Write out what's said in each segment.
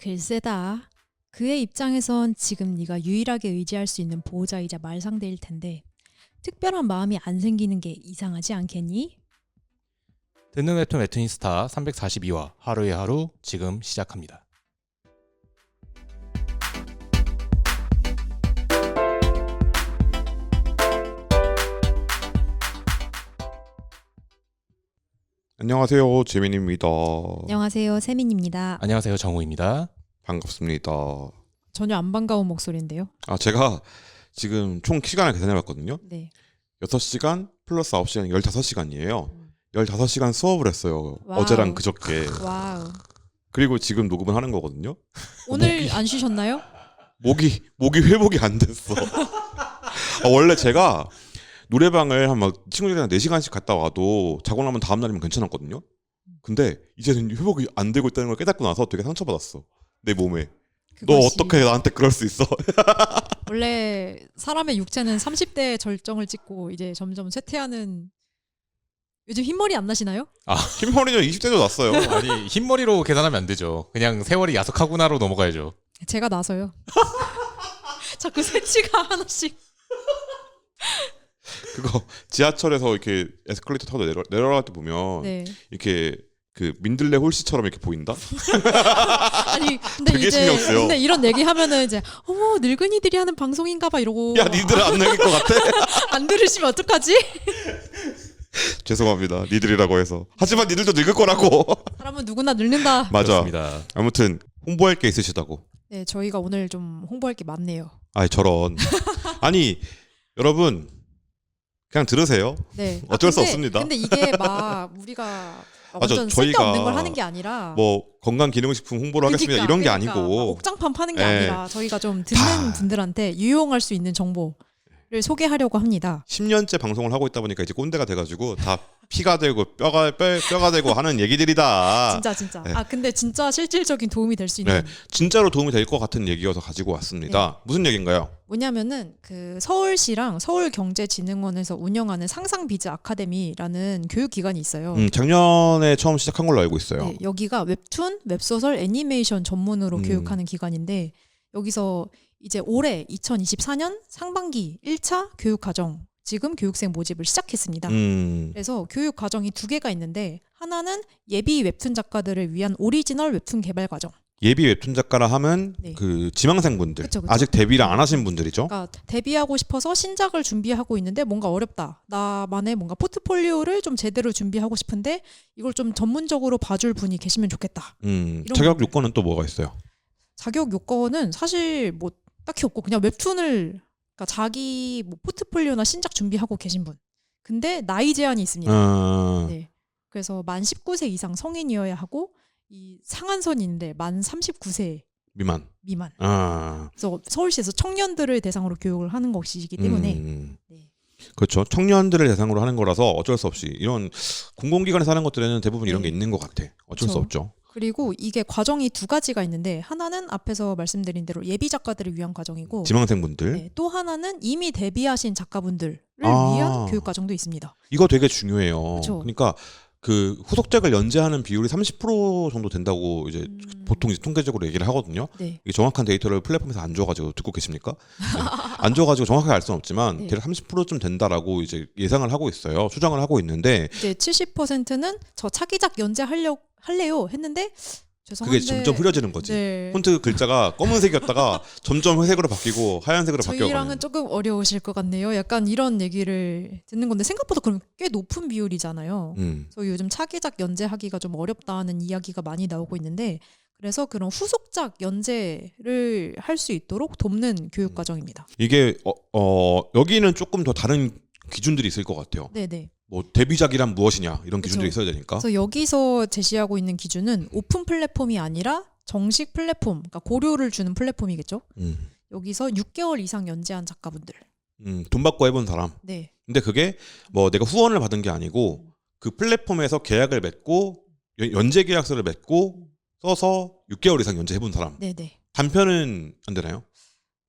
글쎄다. 그의 입장에선 지금 네가 유일하게 의지할 수 있는 보호자이자 말상대일 텐데 특별한 마음이 안 생기는 게 이상하지 않겠니? 듣는 웹툰 웹툰이스타 342화 하루의 하루 지금 시작합니다. 안녕하세요, 재민입니다. 안녕하세요, 세민입니다. 안녕하세요, 정우입니다. 반갑습니다. 전혀 안 반가운 목소리인데요. 제가 지금 총 시간을 계산해봤거든요. 네. 6시간 플러스 9시간 15시간이에요. 15시간 수업을 했어요. 와우. 어제랑 그저께. 와우. 그리고 지금 녹음을 하는 거거든요. 오늘 안 쉬셨나요? 목이 회복이 안 됐어. 원래 제가 노래방을 한 막 친구들이랑 4시간씩 갔다 와도 자고 나면 다음 날이면 괜찮았거든요. 근데 이제는 회복이 안 되고 있다는 걸 깨닫고 나서 되게 상처받았어. 내 몸에. 너 그것이 어떻게 나한테 그럴 수 있어? 원래 사람의 육체는 30대 절정을 찍고 이제 점점 쇠퇴하는. 요즘 흰머리 안 나시나요? 흰머리는 20대도 났어요. 아니 흰머리로 계산하면 안 되죠. 그냥 세월이 야속하구나로 넘어가야죠. 제가 나서요. 자꾸 새치가 하나씩. 그거 지하철에서 이렇게 에스컬레이터 타고 내려갈 때 보면 네. 이렇게 그 민들레 홀씨처럼 이렇게 보인다. 아니 근데 되게 이제 신경 쓰여. 근데 이런 얘기 하면은 이제 어머 늙은이들이 하는 방송인가봐 이러고 야, 니들 안 내길 것 같아? 안 들으시면 어떡하지? 죄송합니다. 니들이라고 해서. 하지만 니들도 늙을 거라고. 사람은 누구나 늙는다. 맞아. 그렇습니다. 아무튼 홍보할 게 있으시다고. 네, 저희가 오늘 좀 홍보할 게 많네요. 저런. 아니 여러분 그냥 들으세요. 네. 어쩔 수 근데, 없습니다. 근데 이게 막 우리가 맞아, 완전 저희가 쓸데없는 걸 하는 게 아니라 뭐 건강기능식품 홍보를 하겠습니다 이런 게 막 아니고 옥장판 파는 게 네. 아니라 저희가 좀 듣는 분들한테 유용할 수 있는 정보를 소개하려고 합니다. 10년째 방송을 하고 있다 보니까 이제 꼰대가 돼가지고 다 피가 되고 뼈가 되고 하는 얘기들이다. 진짜. 네. 근데 진짜 실질적인 도움이 될 수 있는 네, 진짜로 도움이 될 것 같은 얘기여서 가지고 왔습니다. 무슨 얘기인가요? 뭐냐면은 그 서울시랑 서울경제진흥원에서 운영하는 상상비즈 아카데미라는 교육기관이 있어요. 작년에 처음 시작한 걸로 알고 있어요. 네, 여기가 웹툰, 웹소설, 애니메이션 전문으로 교육하는 기관인데 여기서 이제 올해 2024년 상반기 1차 교육과정 지금 교육생 모집을 시작했습니다. 그래서 교육 과정이 2개가 있는데 하나는 예비 웹툰 작가들을 위한 오리지널 웹툰 개발 과정. 예비 웹툰 작가라 하면 네. 그 지망생분들, 그쵸. 아직 데뷔를 안 하신 분들이죠. 그러니까 데뷔하고 싶어서 신작을 준비하고 있는데 뭔가 어렵다. 나만의 뭔가 포트폴리오를 좀 제대로 준비하고 싶은데 이걸 좀 전문적으로 봐줄 분이 계시면 좋겠다. 자격 요건은 또 뭐가 있어요? 자격 요건은 사실 뭐 딱히 없고 그냥 웹툰을 그러니까 자기 뭐 포트폴리오나 신작 준비하고 계신 분. 근데 나이 제한이 있습니다. 네. 그래서 만 19세 이상 성인이어야 하고 이 상한선이 있는데 만 39세 미만. 그래서 서울시에서 청년들을 대상으로 교육을 하는 것이기 때문에 네. 그렇죠. 청년들을 대상으로 하는 거라서 어쩔 수 없이 이런 공공기관에서 하는 것들에는 대부분 이런 네. 게 있는 것 같아. 어쩔 그쵸. 수 없죠. 그리고 이게 과정이 2가지가 있는데 하나는 앞에서 말씀드린 대로 예비 작가들을 위한 과정이고 지망생분들. 네, 또 하나는 이미 데뷔하신 작가분들을 위한 교육 과정도 있습니다. 이거 되게 중요해요. 그쵸. 그러니까 그 후속작을 연재하는 비율이 30% 정도 된다고 이제 보통 이제 통계적으로 얘기를 하거든요. 네. 이게 정확한 데이터를 플랫폼에서 안 줘가지고 듣고 계십니까? 네. 안 줘가지고 정확하게 알 수는 없지만 네. 대략 30%쯤 된다라고 이제 예상을 하고 있어요. 추정을 하고 있는데 이제 70%는 저 차기작 할래요 했는데 죄송한데 그게 점점 흐려지는 거지. 네. 폰트 글자가 검은색이었다가 점점 회색으로 바뀌고 하얀색으로 저희랑은 바뀌어가는. 조금 어려우실 것 같네요. 약간 이런 얘기를 듣는 건데 생각보다 그럼 꽤 높은 비율이잖아요. 그래서 요즘 차기작 연재하기가 좀 어렵다는 이야기가 많이 나오고 있는데 그래서 그런 후속작 연재를 할 수 있도록 돕는 교육 과정입니다. 이게 여기는 조금 더 다른 기준들이 있을 것 같아요. 네네. 뭐 데뷔작이란 무엇이냐 이런 기준들이 그쵸. 있어야 되니까. 그래서 여기서 제시하고 있는 기준은 오픈 플랫폼이 아니라 정식 플랫폼, 그러니까 고료를 주는 플랫폼이겠죠. 여기서 6개월 이상 연재한 작가분들. 돈 받고 해본 사람. 네. 근데 그게 뭐 내가 후원을 받은 게 아니고 그 플랫폼에서 계약을 맺고 연재 계약서를 맺고 써서 6개월 이상 연재해본 사람. 네네. 단편은 안 되나요?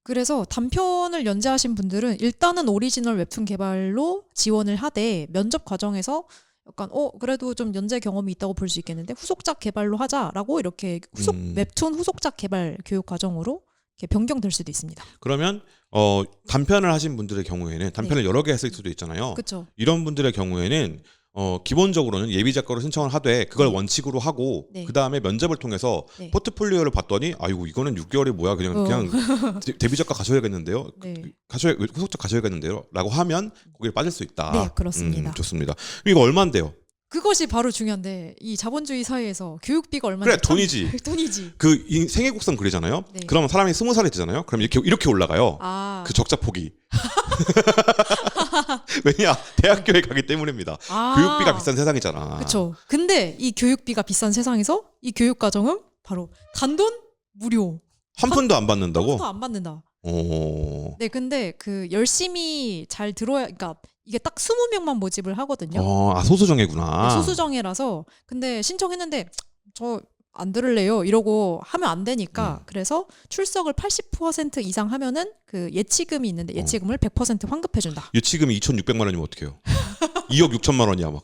그래서 단편을 연재하신 분들은 일단은 오리지널 웹툰 개발로 지원을 하되 면접 과정에서 약간 그래도 좀 연재 경험이 있다고 볼 수 있겠는데 후속작 개발로 하자라고 이렇게 웹툰 후속작 개발 교육 과정으로 이렇게 변경될 수도 있습니다. 그러면 단편을 하신 분들의 경우에는 단편을 여러 개 했을 수도 있잖아요. 그렇죠. 이런 분들의 경우에는 기본적으로는 예비 작가로 신청을 하되 그걸 네. 원칙으로 하고 네. 그 다음에 면접을 통해서 네. 포트폴리오를 봤더니 아이고 이거는 6개월이 뭐야 그냥 데뷔 작가 가셔야겠는데요. 네. 후속작 가셔야겠는데요.라고 하면 거기에 빠질 수 있다. 네, 그렇습니다. 좋습니다. 이거 얼마인데요? 그것이 바로 중요한데 이 자본주의 사회에서 교육비가 얼마나 그래 돈이지. 돈이지. 그 생애곡선 그리잖아요. 네. 그러면 사람이 20살이 되잖아요. 그럼 이렇게 올라가요. 아. 그 적자 폭이. 왜냐 대학교에 가기 때문입니다. 교육비가 비싼 세상이잖아. 그렇죠. 근데 이 교육비가 비싼 세상에서 이 교육 과정은 바로 단돈 무료. 한 푼도 안 받는다고? 안 받는다. 오. 네, 근데 그 열심히 잘 들어야, 그러니까 이게 딱 20명만 모집을 하거든요. 소수정예구나. 네, 소수정예라서. 근데 신청했는데 저 안 들을래요 이러고 하면 안 되니까 그래서 출석을 80% 이상 하면은 그 예치금이 있는데 예치금을 100% 환급해준다. 예치금이 2,600만 원이면 어떡해요? 2억 6천만 원이야 막.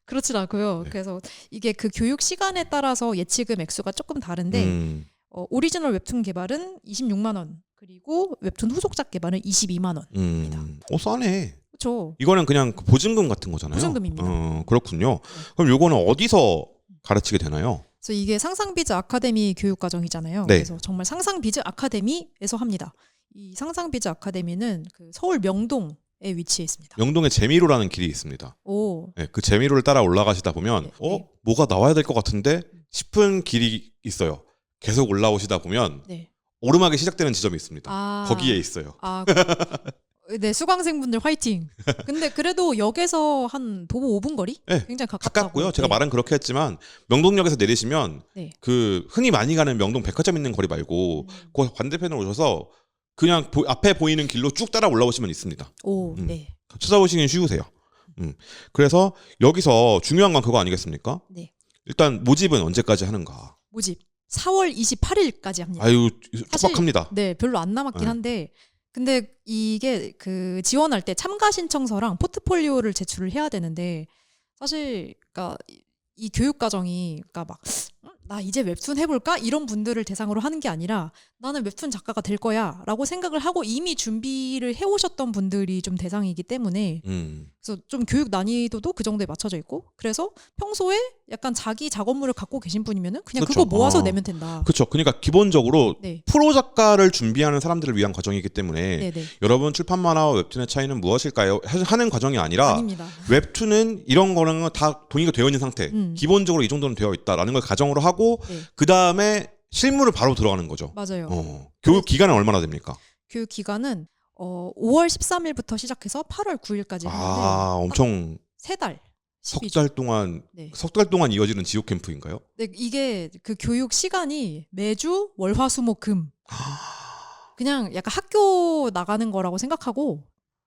그렇진 않고요. 네. 그래서 이게 그 교육 시간에 따라서 예치금 액수가 조금 다른데 오리지널 웹툰 개발은 26만 원 그리고 웹툰 후속작 개발은 22만 원입니다. 싸네. 그렇죠. 이거는 그냥 보증금 같은 거잖아요. 보증금입니다. 그렇군요. 그럼 요거는 어디서 가르치게 되나요? 그래서 이게 상상비즈 아카데미 교육 과정이잖아요. 네. 그래서 정말 상상비즈 아카데미에서 합니다. 이 상상비즈 아카데미는 그 서울 명동에 위치해 있습니다. 명동에 재미로라는 길이 있습니다. 오. 네, 그 재미로를 따라 올라가시다 보면 네. 뭐가 나와야 될 것 같은데 싶은 길이 있어요. 계속 올라오시다 보면 네. 오르막이 시작되는 지점이 있습니다. 아. 거기에 있어요. 네, 수강생분들 화이팅. 근데 그래도 역에서 한 도보 5분 거리? 네, 굉장히 가깝다고. 가깝고요. 제가 네. 말은 그렇게 했지만 명동역에서 내리시면 네. 그 흔히 많이 가는 명동 백화점 있는 거리 말고 그 반대편으로 오셔서 그냥 앞에 보이는 길로 쭉 따라 올라오시면 있습니다. 오, 네. 찾아오시긴 쉬우세요. 그래서 여기서 중요한 건 그거 아니겠습니까? 네. 일단 모집은 언제까지 하는가? 모집 4월 28일까지 합니다. 아유 사실, 촉박합니다. 네, 별로 안 남았긴 네. 한데 근데 이게 그 지원할 때 참가 신청서랑 포트폴리오를 제출을 해야 되는데 사실 그러니까 이 교육 과정이 그러니까 막 나 이제 웹툰 해볼까 이런 분들을 대상으로 하는 게 아니라 나는 웹툰 작가가 될 거야라고 생각을 하고 이미 준비를 해오셨던 분들이 좀 대상이기 때문에 그래서 좀 교육 난이도도 그 정도에 맞춰져 있고 그래서 평소에 약간 자기 작업물을 갖고 계신 분이면은 그냥 그렇죠. 그거 모아서 내면 된다. 그렇죠. 그러니까 기본적으로 네. 프로 작가를 준비하는 사람들을 위한 과정이기 때문에 네네. 여러분 출판 만화와 웹툰의 차이는 무엇일까요? 하는 과정이 아니라 아닙니다. 웹툰은 이런 거는 다 동의가 되어 있는 상태. 기본적으로 이 정도는 되어 있다라는 걸 가정으로 하고 네. 그 다음에 실무를 바로 들어가는 거죠. 맞아요. 교육 기간은 얼마나 됩니까? 교육 기간은 5월 13일부터 시작해서 8월 9일까지 하는데 엄청 3달. 석 달 동안 네. 석 달 동안 이어지는 지옥 캠프인가요? 네, 이게 그 교육 시간이 매주 월화수목금. 그냥 약간 학교 나가는 거라고 생각하고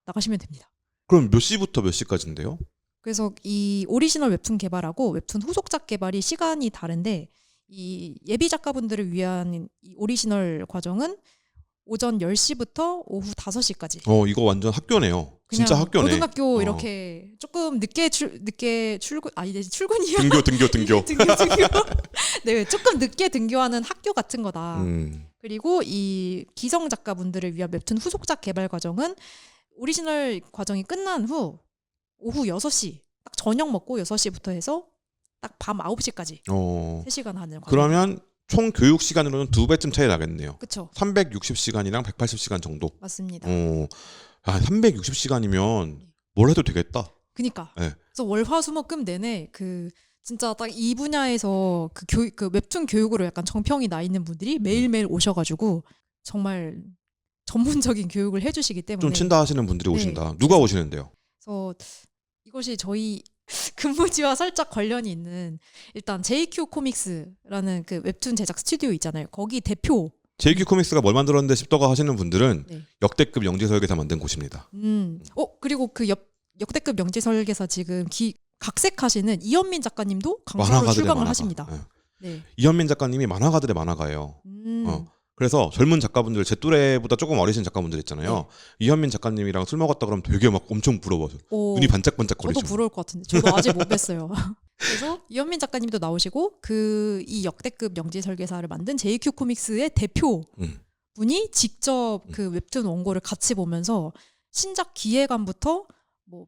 나가시면 됩니다. 그럼 몇 시부터 몇 시까지인데요? 그래서 이 오리지널 웹툰 개발하고 웹툰 후속작 개발이 시간이 다른데 이 예비 작가분들을 위한 이 오리지널 과정은 오전 10시부터 오후 5시까지. 이거 완전 학교네요. 진짜 학교네. 고등학교 이렇게 조금 늦게 출근 이제 출근이야. 등교. 등교. 네, 조금 늦게 등교하는 학교 같은 거다. 그리고 이 기성 작가분들을 위한 웹툰 후속작 개발 과정은 오리지널 과정이 끝난 후 오후 6시 딱 저녁 먹고 6시부터 해서 딱 밤 9시까지 3시간 하는 과정. 그러면 총 교육 시간으로는 2배쯤 차이 나겠네요. 그렇죠. 360시간이랑 180시간 정도. 맞습니다. 360시간이면 뭘 해도 되겠다. 그니까. 네. 그래서 월화수목금 내내 그 진짜 딱 이 분야에서 그 웹툰 교육으로 약간 정평이 나 있는 분들이 매일매일 오셔가지고 정말 전문적인 교육을 해주시기 때문에 좀 친다 하시는 분들이 오신다. 누가 오시는데요? 그래서 이것이 저희 근무지와 살짝 관련이 있는 일단 JQ 코믹스라는 그 웹툰 제작 스튜디오 있잖아요. 거기 대표. JQ 코믹스가 뭘 만들었는데 싶다고 하시는 분들은 네. 역대급 영재 설계사 만든 곳입니다. 그리고 그 역대급 영재 설계사 지금 각색하시는 이현민 작가님도 강사로 만화가들의 출강을 만화가. 하십니다. 네. 네. 이현민 작가님이 만화가들의 만화가예요. 그래서 젊은 작가분들 제 또래보다 조금 어리신 작가분들 있잖아요. 이현민 작가님이랑 술 먹었다 그러면 되게 막 엄청 부러워서 오, 눈이 반짝반짝거리죠. 저도 부러울 것 같은데 저도 아직 못 뵀어요. 그래서 이현민 작가님도 나오시고 이 역대급 영지 설계사를 만든 JQ 코믹스의 대표 분이 직접 그 웹툰 원고를 같이 보면서 신작 기획안부터 뭐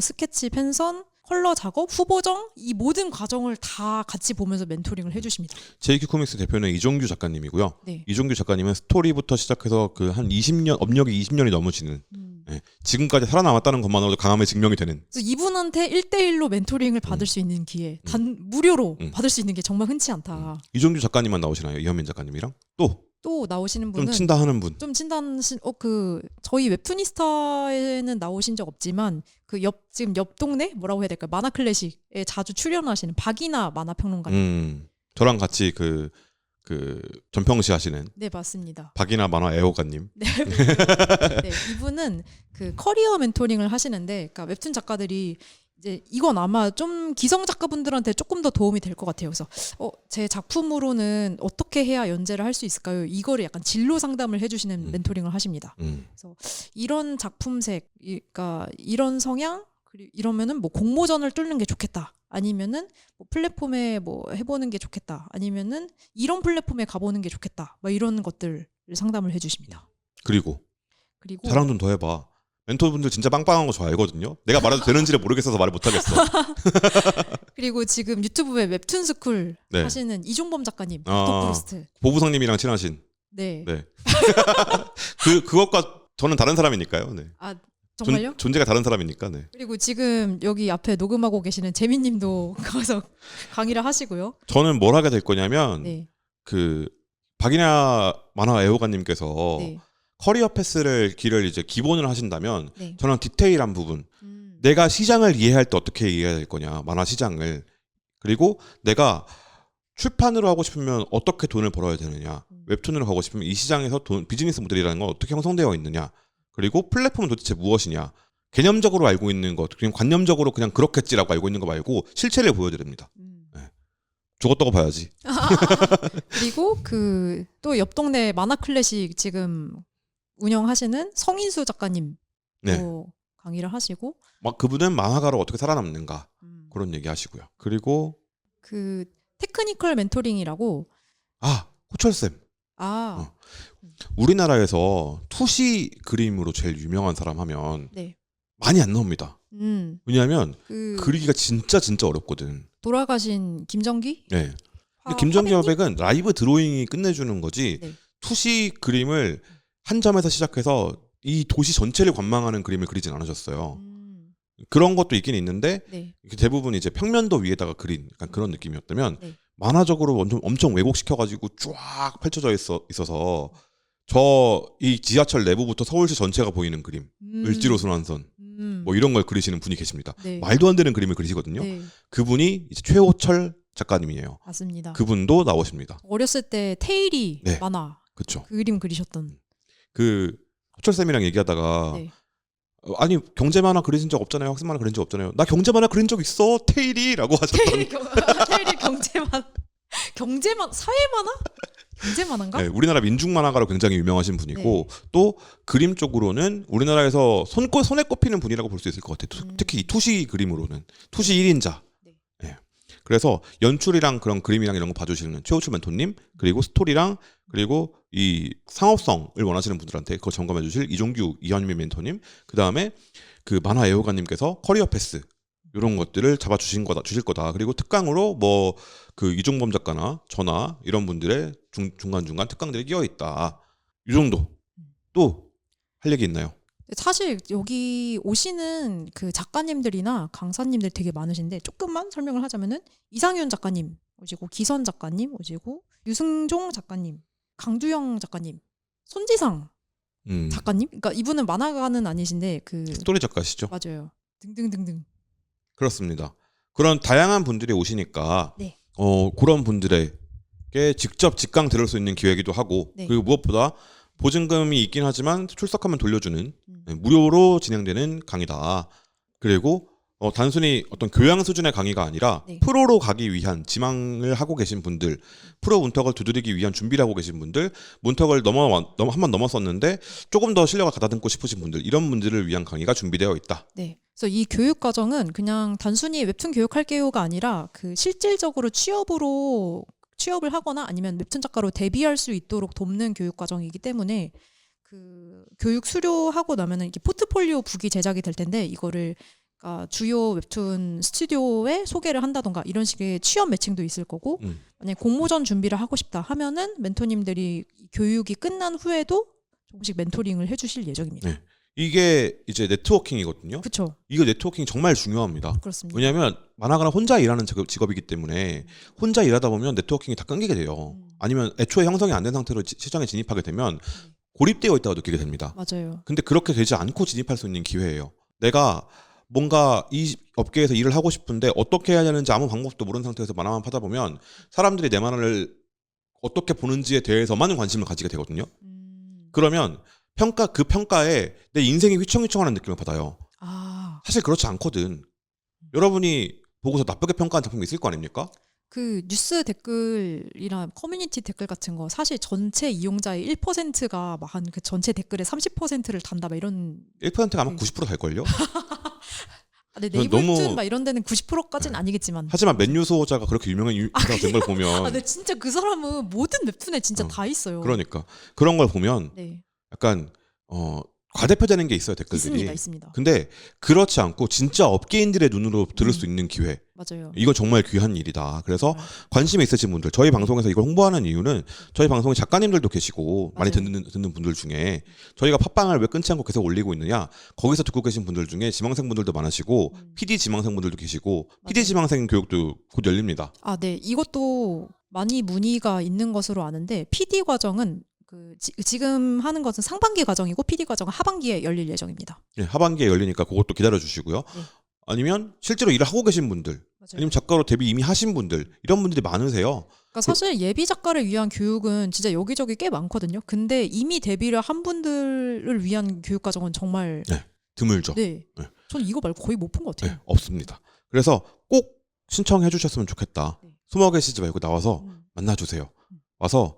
스케치, 펜선, 컬러 작업, 후보정 이 모든 과정을 다 같이 보면서 멘토링을 해주십니다. JQ 코믹스 대표는 이종규 작가님이고요. 네. 이종규 작가님은 스토리부터 시작해서 그 한 20년 업력이 20년이 넘으시는 예, 지금까지 살아남았다는 것만으로도 강함에 증명이 되는. 그래서 이분한테 1대1로 멘토링을 받을 수 있는 기회, 무료로 받을 수 있는 게 정말 흔치 않다. 이종규 작가님만 나오시나요? 이현민 작가님이랑 또 나오시는 분은 좀 친다 하는 분. 좀 친다는 저희 웹툰이스타에는 나오신 적 없지만 지금 옆 동네 뭐라고 해야 될까요? 만화 클래식에 자주 출연하시는 박이나 만화 평론가님. 저랑 같이 그 전평시 하시는. 네, 맞습니다. 박이나 만화 애호가님. 네, 이분은 그 커리어 멘토링을 하시는데, 그러니까 웹툰 작가들이 이제 이건 아마 좀 기성 작가분들한테 조금 더 도움이 될 것 같아요. 그래서 제 작품으로는 어떻게 해야 연재를 할 수 있을까요? 이거를 약간 진로 상담을 해주시는 멘토링을 하십니다. 그래서 이런 작품색, 그러니까 이런 성향, 그리고 이러면은 뭐 공모전을 뚫는 게 좋겠다. 아니면은 뭐 플랫폼에 뭐 해보는 게 좋겠다. 아니면은 이런 플랫폼에 가보는 게 좋겠다. 뭐 이런 것들을 상담을 해주십니다. 그리고 그리고 자랑 좀 더 해봐. 멘토분들 진짜 빵빵한 거 저 알거든요. 내가 말해도 되는지를 모르겠어서 말을 못하겠어. 그리고 지금 유튜브에 웹툰 스쿨 네. 하시는 이종범 작가님, 닥터프로스트. 보부상님이랑 친하신. 네. 네. 그것과 저는 다른 사람이니까요. 네. 아 정말요? 존재가 다른 사람이니까. 네. 그리고 지금 여기 앞에 녹음하고 계시는 재민님도 가서 강의를 하시고요. 저는 뭘 하게 될 거냐면 네. 그 박이나 만화 애호가님께서 네. 커리어 패스를 길을 이제 기본을 하신다면 네. 저는 디테일한 부분 내가 시장을 이해할 때 어떻게 이해해야 될 거냐 만화 시장을 그리고 내가 출판으로 하고 싶으면 어떻게 돈을 벌어야 되느냐 웹툰으로 하고 싶으면 이 시장에서 비즈니스 모델이라는 건 어떻게 형성되어 있느냐 그리고 플랫폼은 도대체 무엇이냐 개념적으로 알고 있는 것 그냥 관념적으로 그냥 그렇겠지라고 알고 있는 거 말고 실체를 보여드립니다. 네. 죽었다고 봐야지. 그리고 또 옆 동네 만화 클래식 지금 운영하시는 성인수 작가님 네. 강의를 하시고 막 그분은 만화가로 어떻게 살아남는가 그런 얘기 하시고요. 그리고 그 테크니컬 멘토링이라고 호철쌤. 우리나라에서 투시 그림으로 제일 유명한 사람 하면 네. 많이 안 나옵니다. 왜냐하면 그리기가 진짜 어렵거든. 돌아가신 김정기? 네. 근데 김정기 여백은 라이브 드로잉이 끝내주는 거지 네. 투시 그림을 한 점에서 시작해서 이 도시 전체를 관망하는 그림을 그리진 않으셨어요. 그런 것도 있긴 있는데 네. 대부분 이제 평면도 위에다가 그린 약간 그런 느낌이었다면 네. 만화적으로 엄청 왜곡시켜가지고 쫙 펼쳐져 있어서 이 지하철 내부부터 서울시 전체가 보이는 그림, 을지로 순환선 뭐 이런 걸 그리시는 분이 계십니다. 네. 말도 안 되는 그림을 그리시거든요. 네. 그분이 이제 최호철 작가님이에요. 맞습니다. 그분도 나오십니다. 어렸을 때 테일이 네. 만화 그렇죠. 그림 그리셨던 호철 쌤이랑 얘기하다가 네. 아니 경제 만화 그리신 적 없잖아요. 학생 만화 그린 적 없잖아요. 나 경제 만화 그린 적 있어. 테일이라고 하셨던. 테일이 경제만 사회 만화? 경제 만화인가? 네, 우리나라 민중 만화가로 굉장히 유명하신 분이고 또 그림 쪽으로는 우리나라에서 손에 꼽히는 분이라고 볼 수 있을 것 같아요. 특히 이 투시 그림으로는 투시 1인자. 네. 그래서 연출이랑 그런 그림이랑 이런 거 봐주시는 최호철 멘토님 그리고 스토리랑 그리고 이 상업성을 원하시는 분들한테 그걸 점검해 주실 이종규 이현민 멘토님 그 다음에 그 만화 애호가님께서 커리어 패스 이런 것들을 주실 거다. 그리고 특강으로 뭐 그 이종범 작가나 저나 이런 분들의 중간중간 특강들이 끼어 있다. 이 정도. 또 할 얘기 있나요? 사실 여기 오시는 그 작가님들이나 강사님들 되게 많으신데 조금만 설명을 하자면은 이상윤 작가님 오시고 기선 작가님 오시고 유승종 작가님, 강두영 작가님, 손지상 작가님. 그러니까 이분은 만화가는 아니신데 스토리 작가시죠? 맞아요. 등등등등. 그렇습니다. 그런 다양한 분들이 오시니까 네. 그런 분들에게 직접 직강 들을 수 있는 기회이기도 하고 네. 그리고 무엇보다 보증금이 있긴 하지만 출석하면 돌려주는 무료로 진행되는 강의다. 그리고 단순히 어떤 교양 수준의 강의가 아니라 네. 프로로 가기 위한 지망을 하고 계신 분들, 프로 문턱을 두드리기 위한 준비를 하고 계신 분들, 문턱을 한 번 넘었었는데 조금 더 실력을 가다듬고 싶으신 분들, 이런 분들을 위한 강의가 준비되어 있다. 네. 그래서 이 교육 과정은 그냥 단순히 웹툰 교육할게요가 아니라 그 실질적으로 취업을 하거나 아니면 웹툰 작가로 데뷔할 수 있도록 돕는 교육 과정이기 때문에 그 교육 수료하고 나면은 이렇게 포트폴리오 북이 제작이 될 텐데 이거를 그러니까 주요 웹툰 스튜디오에 소개를 한다던가 이런 식의 취업 매칭도 있을 거고 만약에 공모전 준비를 하고 싶다 하면은 멘토님들이 교육이 끝난 후에도 조금씩 멘토링을 해주실 예정입니다. 네. 이게 이제 네트워킹이거든요. 그렇죠. 이거 네트워킹 정말 중요합니다. 그렇습니다. 왜냐하면 만화가는 혼자 일하는 직업이기 때문에 혼자 일하다 보면 네트워킹이 다 끊기게 돼요. 아니면 애초에 형성이 안 된 상태로 시장에 진입하게 되면 고립되어 있다고 느끼게 됩니다. 맞아요. 근데 그렇게 되지 않고 진입할 수 있는 기회예요. 내가 뭔가 이 업계에서 일을 하고 싶은데 어떻게 해야 되는지 아무 방법도 모르는 상태에서 만화만 파다 보면 사람들이 내 만화를 어떻게 보는지에 대해서만 관심을 가지게 되거든요. 그러면 그 평가에 내 인생이 휘청휘청하는 느낌을 받아요. 아, 사실 그렇지 않거든. 여러분이 보고서 나쁘게 평가한 작품이 있을 거 아닙니까? 그 뉴스 댓글이나 커뮤니티 댓글 같은 거 사실 전체 이용자의 1%가 막 한 그 전체 댓글의 30%를 단다 막 이런 1%가 아마 90% 될걸요? 네, 저는 네이버 너무- 웹툰 막 이런 데는 90%까지는 아니겠지만 하지만 맨유 수호자가 그렇게 유명한 인사가 된 걸 보면 아, 네, 진짜 그 사람은 모든 웹툰에 진짜 다 있어요. 그러니까 그런 걸 보면 네, 약간 과대표되는 게 있어요, 댓글들이. 있습니다. 근데 그렇지 않고 진짜 업계인들의 눈으로 들을 수 있는 기회. 맞아요. 이건 정말 귀한 일이다. 그래서 정말. 관심이 있으신 분들, 저희 방송에서 이걸 홍보하는 이유는 저희 방송에 작가님들도 계시고 많이 맞아요. 듣는 분들 중에 저희가 팟빵을 왜 끊지 않고 계속 올리고 있느냐, 거기서 듣고 계신 분들 중에 지망생 분들도 많으시고 PD 지망생 분들도 계시고 PD 맞아요. 지망생 교육도 곧 열립니다. 아, 네, 이것도 많이 문의가 있는 것으로 아는데 PD 과정은 지금 하는 것은 상반기 과정이고 PD 과정은 하반기에 열릴 예정입니다. 예, 하반기에 열리니까 그것도 기다려 주시고요. 네. 아니면 실제로 일을 하고 계신 분들, 맞아요. 아니면 작가로 데뷔 이미 하신 분들, 이런 분들이 많으세요. 그러니까 사실 예비 작가를 위한 교육은 진짜 여기저기 꽤 많거든요. 근데 이미 데뷔를 한 분들을 위한 교육 과정은 정말 드물죠. 네, 네. 전 이거 말고 거의 못 본 것 같아요. 네, 없습니다. 그래서 꼭 신청해 주셨으면 좋겠다. 네. 숨어 계시지 말고 나와서 음. 만나주세요. 와서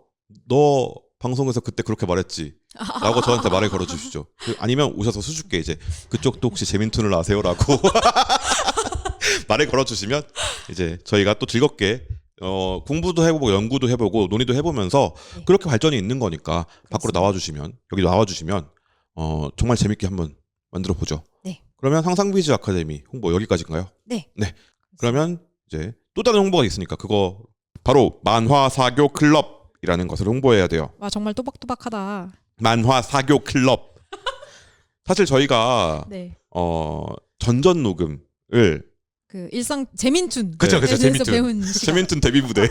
너 방송에서 그때 그렇게 말했지 라고 저한테 말을 걸어주시죠. 아니면 오셔서 수줍게 이제 그쪽도 혹시 재민툰을 아세요? 라고 말을 걸어주시면 이제 저희가 또 즐겁게 공부도 해보고 연구도 해보고 논의도 해보면서 네. 그렇게 발전이 있는 거니까 밖으로 나와주시면, 여기 나와주시면 정말 재밌게 한번 만들어 보죠. 네. 그러면 상상비즈 아카데미 홍보 여기까지인가요? 네. 그러면 이제 또 다른 홍보가 있으니까 그거 바로 만화 사교 클럽이라는 것을 홍보해야 돼요. 와, 정말 또박또박하다. 만화 사교 클럽. 사실 저희가 네. 전전 녹음을 그 일상 재민툰 그쵸, 대해서 재민툰. 배운 시간. 재민툰 데뷔 무대.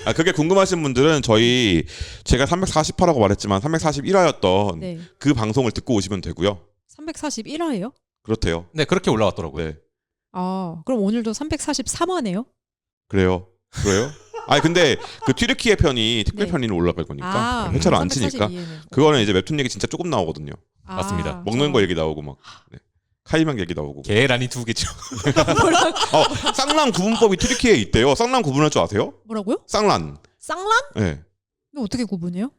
아, 그게 궁금하신 분들은 제가 348라고 말했지만 341화였던 네. 그 방송을 듣고 오시면 되고요. 341화예요? 그렇대요. 네, 그렇게 올라왔더라고요. 네, 아, 그럼 오늘도 343화네요? 그래요. 아니 근데 그 튀르키예 편이 특별 네. 편이 올라갈 거니까 회차를 안 치니까 342에는. 그거는 이제 웹툰 얘기 진짜 조금 나오거든요. 맞습니다. 먹는 거 얘기 나오고 막 카이만 얘기 나오고. 계란이 두 개죠. 쌍란 구분법이 튀르키예에 있대요. 쌍란 구분할 줄 아세요? 뭐라고요? 쌍란. 쌍란? 네. 이거 어떻게 구분해요?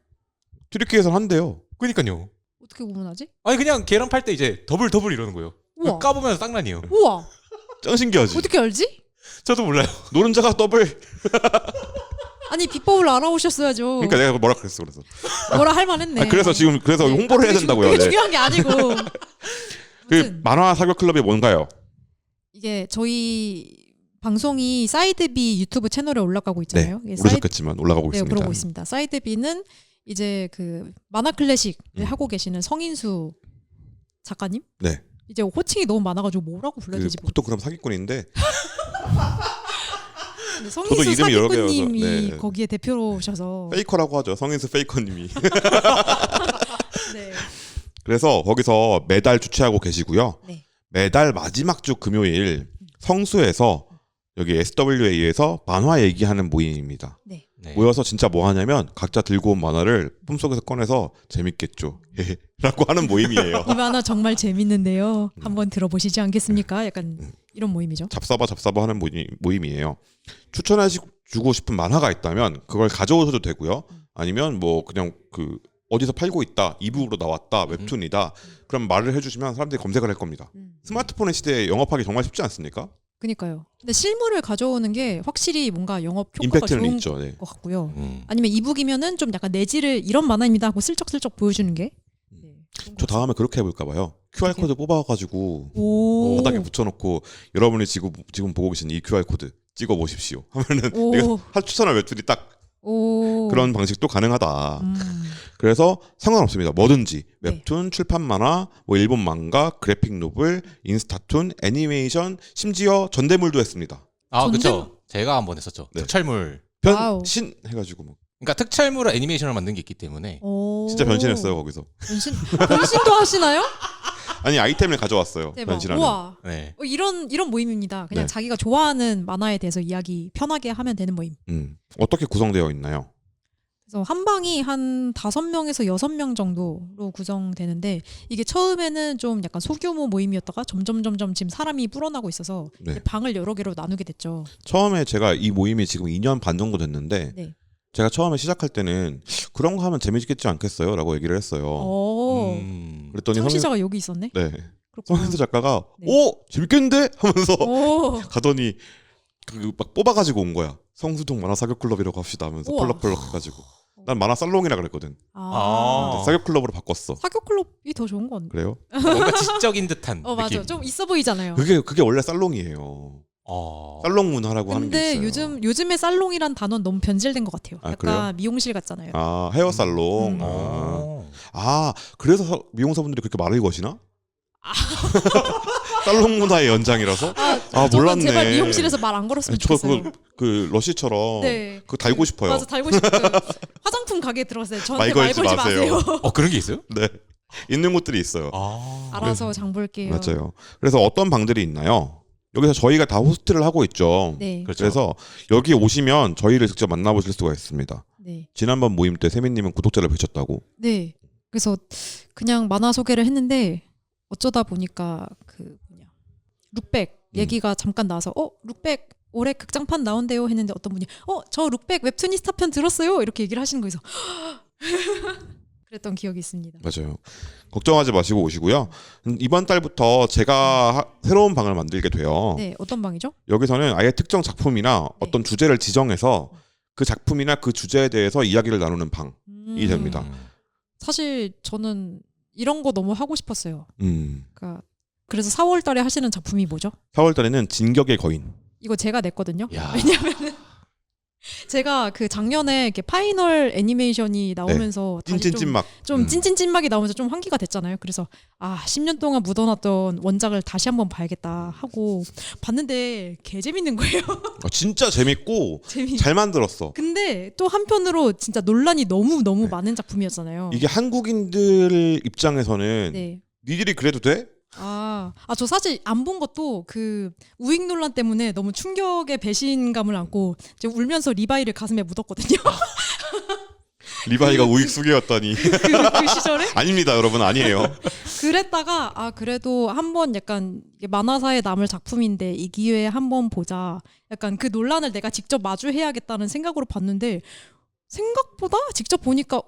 튀르키예에서 한대요. 그러니까요. 어떻게 구분하지? 아니 그냥 계란 팔 때 이제 더블 이러는 거예요. 우와. 까보면 쌍란이에요. 우와, 짱 신기하지. 어떻게 알지? 저도 몰라요. 노른자가 더블. 아니, 비법을 알아오셨어야죠. 그러니까 내가 뭐라 그랬어. 그래서. 뭐라 할 만했네. 그래서 홍보를 해야 된다고요. 그게 네. 중요한 게 아니고. 그 아무튼 만화 사교 클럽이 뭔가요? 이게 저희 방송이 사이드비 유튜브 채널에 올라가고 있잖아요. 이게 모르셨겠지만 올라가고 네, 있습니다. 그러고 있습니다. 사이드비는 이제 그 만화 클래식을 하고 계시는 성인수 작가님? 네. 이제 호칭이 너무 많아가지고 뭐라고 불러야 되지? 보통 그럼 사기꾼인데 근데 저도 성인수 이름이 여러 개여서, 사기꾼님이 네. 거기에 대표로 오셔서 페이커라고 하죠. 성인수 페이커님이. 네. 그래서 거기서 매달 주최하고 계시고요. 네. 매달 마지막 주 금요일 성수에서 여기 SWA에서 만화 얘기하는 모임입니다. 네. 네. 모여서 진짜 뭐 하냐면 각자 들고 온 만화를 꿈속에서 꺼내서 재밌겠죠. 라고 하는 모임이에요. 이 만화 정말 재밌는데요. 한번 들어보시지 않겠습니까? 약간 이런 모임이죠. 잡사바 하는 모임이에요. 추천해주고 싶은 만화가 있다면 그걸 가져오셔도 되고요. 아니면 뭐 그냥 그 어디서 팔고 있다, 이북으로 나왔다, 웹툰이다. 그럼 말을 해주시면 사람들이 검색을 할 겁니다. 스마트폰의 시대에 영업하기 정말 쉽지 않습니까? 그니까요. 근데 실물을 가져오는 게 확실히 뭔가 영업 효과가 임팩트는 좋은 있죠. 네. 것 같고요. 아니면 이북이면은 좀 약간 내지를 이런 만화입니다 하고 슬쩍슬쩍 보여주는 게. 네, 좋은 것 저 다음에 그렇게 해볼까 봐요. QR코드 뽑아가지고 오. 바닥에 붙여놓고 여러분이 지금 보고 계신 이 QR코드 찍어보십시오 하면은 오. 내가 추천할 웹툰이 딱 오. 그런 방식도 가능하다. 그래서 상관없습니다. 뭐든지 네. 웹툰, 출판 만화, 뭐 일본 망가, 그래픽 노블, 인스타툰, 애니메이션, 심지어 전대물도 했습니다. 아, 전쟁- 그렇죠. 제가 한번 했었죠. 네. 특촬물. 와우. 변신 해가지고 뭐 그러니까 특촬물을 애니메이션을 만든 게 있기 때문에 오. 진짜 변신했어요 거기서. 변신도 하시나요? 아니 아이템을 가져왔어요. 대박. 변신하는. 우와. 네. 이런 모임입니다. 그냥 네. 자기가 좋아하는 만화에 대해서 이야기 편하게 하면 되는 모임. 어떻게 구성되어 있나요? 그래서 한 방이 한 5명에서 6명 정도로 구성되는데 이게 처음에는 좀 약간 소규모 모임이었다가 점점 지금 사람이 불어나고 있어서 네. 방을 여러 개로 나누게 됐죠. 처음에 제가 이 모임이 지금 2년 반 정도 됐는데 네. 제가 처음에 시작할 때는 그런 거 하면 재미있겠지 않겠어요? 라고 얘기를 했어요. 오. 그랬더니 청취자가 여기 있었네. 네. 그렇구나. 성현수 작가가 네. 오 재밌겠는데 하면서 오. 가더니 그 막 뽑아가지고 온 거야. 성수동 만화 사교 클럽이라고 합시다 하면서 우와. 펄럭펄럭 해가지고 난 만화 살롱이라 그랬거든. 아. 근데 사교 클럽으로 바꿨어. 사교 클럽이 더 좋은 건. 그래요? 뭔가 지적인 듯한 맞아. 느낌. 좀 있어 보이잖아요. 그게 원래 살롱이에요. 어. 살롱 문화라고 하는 게 근데 있어요. 요즘에 살롱이란 단어는 너무 변질된 것 같아요. 아, 약간 그래요? 미용실 같잖아요. 아 헤어 살롱. 그래서 미용사분들이 그렇게 말을 거시나? 살롱 문화의 연장이라서? 저는 몰랐네. 제발 미용실에서 말 안 걸었으면 저 좋겠어요. 그거 그 러시처럼 네. 그거 달고 싶어요. 맞아, 달고 싶어요. 화장품 가게에 들어갔어요. 저한테 말 말 걸지 걸지 마세요. 마세요. 그런 게 있어요? 네. 있는 곳들이 있어요. 알아서 장 볼게요. 맞아요. 그래서 어떤 방들이 있나요? 여기서 저희가 다 호스트를 하고 있죠. 네. 그렇죠. 그래서 여기 오시면 저희를 직접 만나보실 수가 있습니다. 네. 지난번 모임 때 세민님은 구독자를 뵈셨다고. 네. 그래서 그냥 만화 소개를 했는데 어쩌다 보니까 그 룩백 얘기가 잠깐 나와서 룩백 올해 극장판 나온대요 했는데 어떤 분이 저 룩백 웹툰이스타 편 들었어요 이렇게 얘기를 하시는 거에서 그랬던 기억이 있습니다. 맞아요. 걱정하지 마시고 오시고요. 이번 달부터 제가 새로운 방을 만들게 돼요. 네, 어떤 방이죠? 여기서는 아예 특정 작품이나 어떤 주제를 지정해서 그 작품이나 그 주제에 대해서 이야기를 나누는 방이 됩니다. 사실 저는 이런 거 너무 하고 싶었어요. 음. 그러니까 그래서 4월 달에 하시는 작품이 뭐죠? 4월 달에는 진격의 거인. 이거 제가 냈거든요. 야. 왜냐면은 제가 그 작년에 이렇게 파이널 애니메이션이 나오면서 다시 찐찐찐막. 좀 찐찐찐막이 나오면서 좀 환기가 됐잖아요. 그래서 10년 동안 묻어놨던 원작을 다시 한번 봐야겠다 하고 봤는데 개 재밌는 거예요. 진짜 재밌고 재미. 잘 만들었어. 근데 또 한편으로 진짜 논란이 너무 네. 많은 작품이었잖아요. 이게 한국인들 입장에서는 네. 니들이 그래도 돼? 저 사실 안 본 것도 그 우익 논란 때문에 너무 충격의 배신감을 안고 이제 울면서 리바이를 가슴에 묻었거든요. 리바이가 우익 수계였다니. 그 시절에. 아닙니다, 여러분. 아니에요. 그랬다가 그래도 한번 약간 이게 만화사에 남을 작품인데 이 기회에 한번 보자. 약간 그 논란을 내가 직접 마주해야겠다는 생각으로 봤는데 생각보다 직접 보니까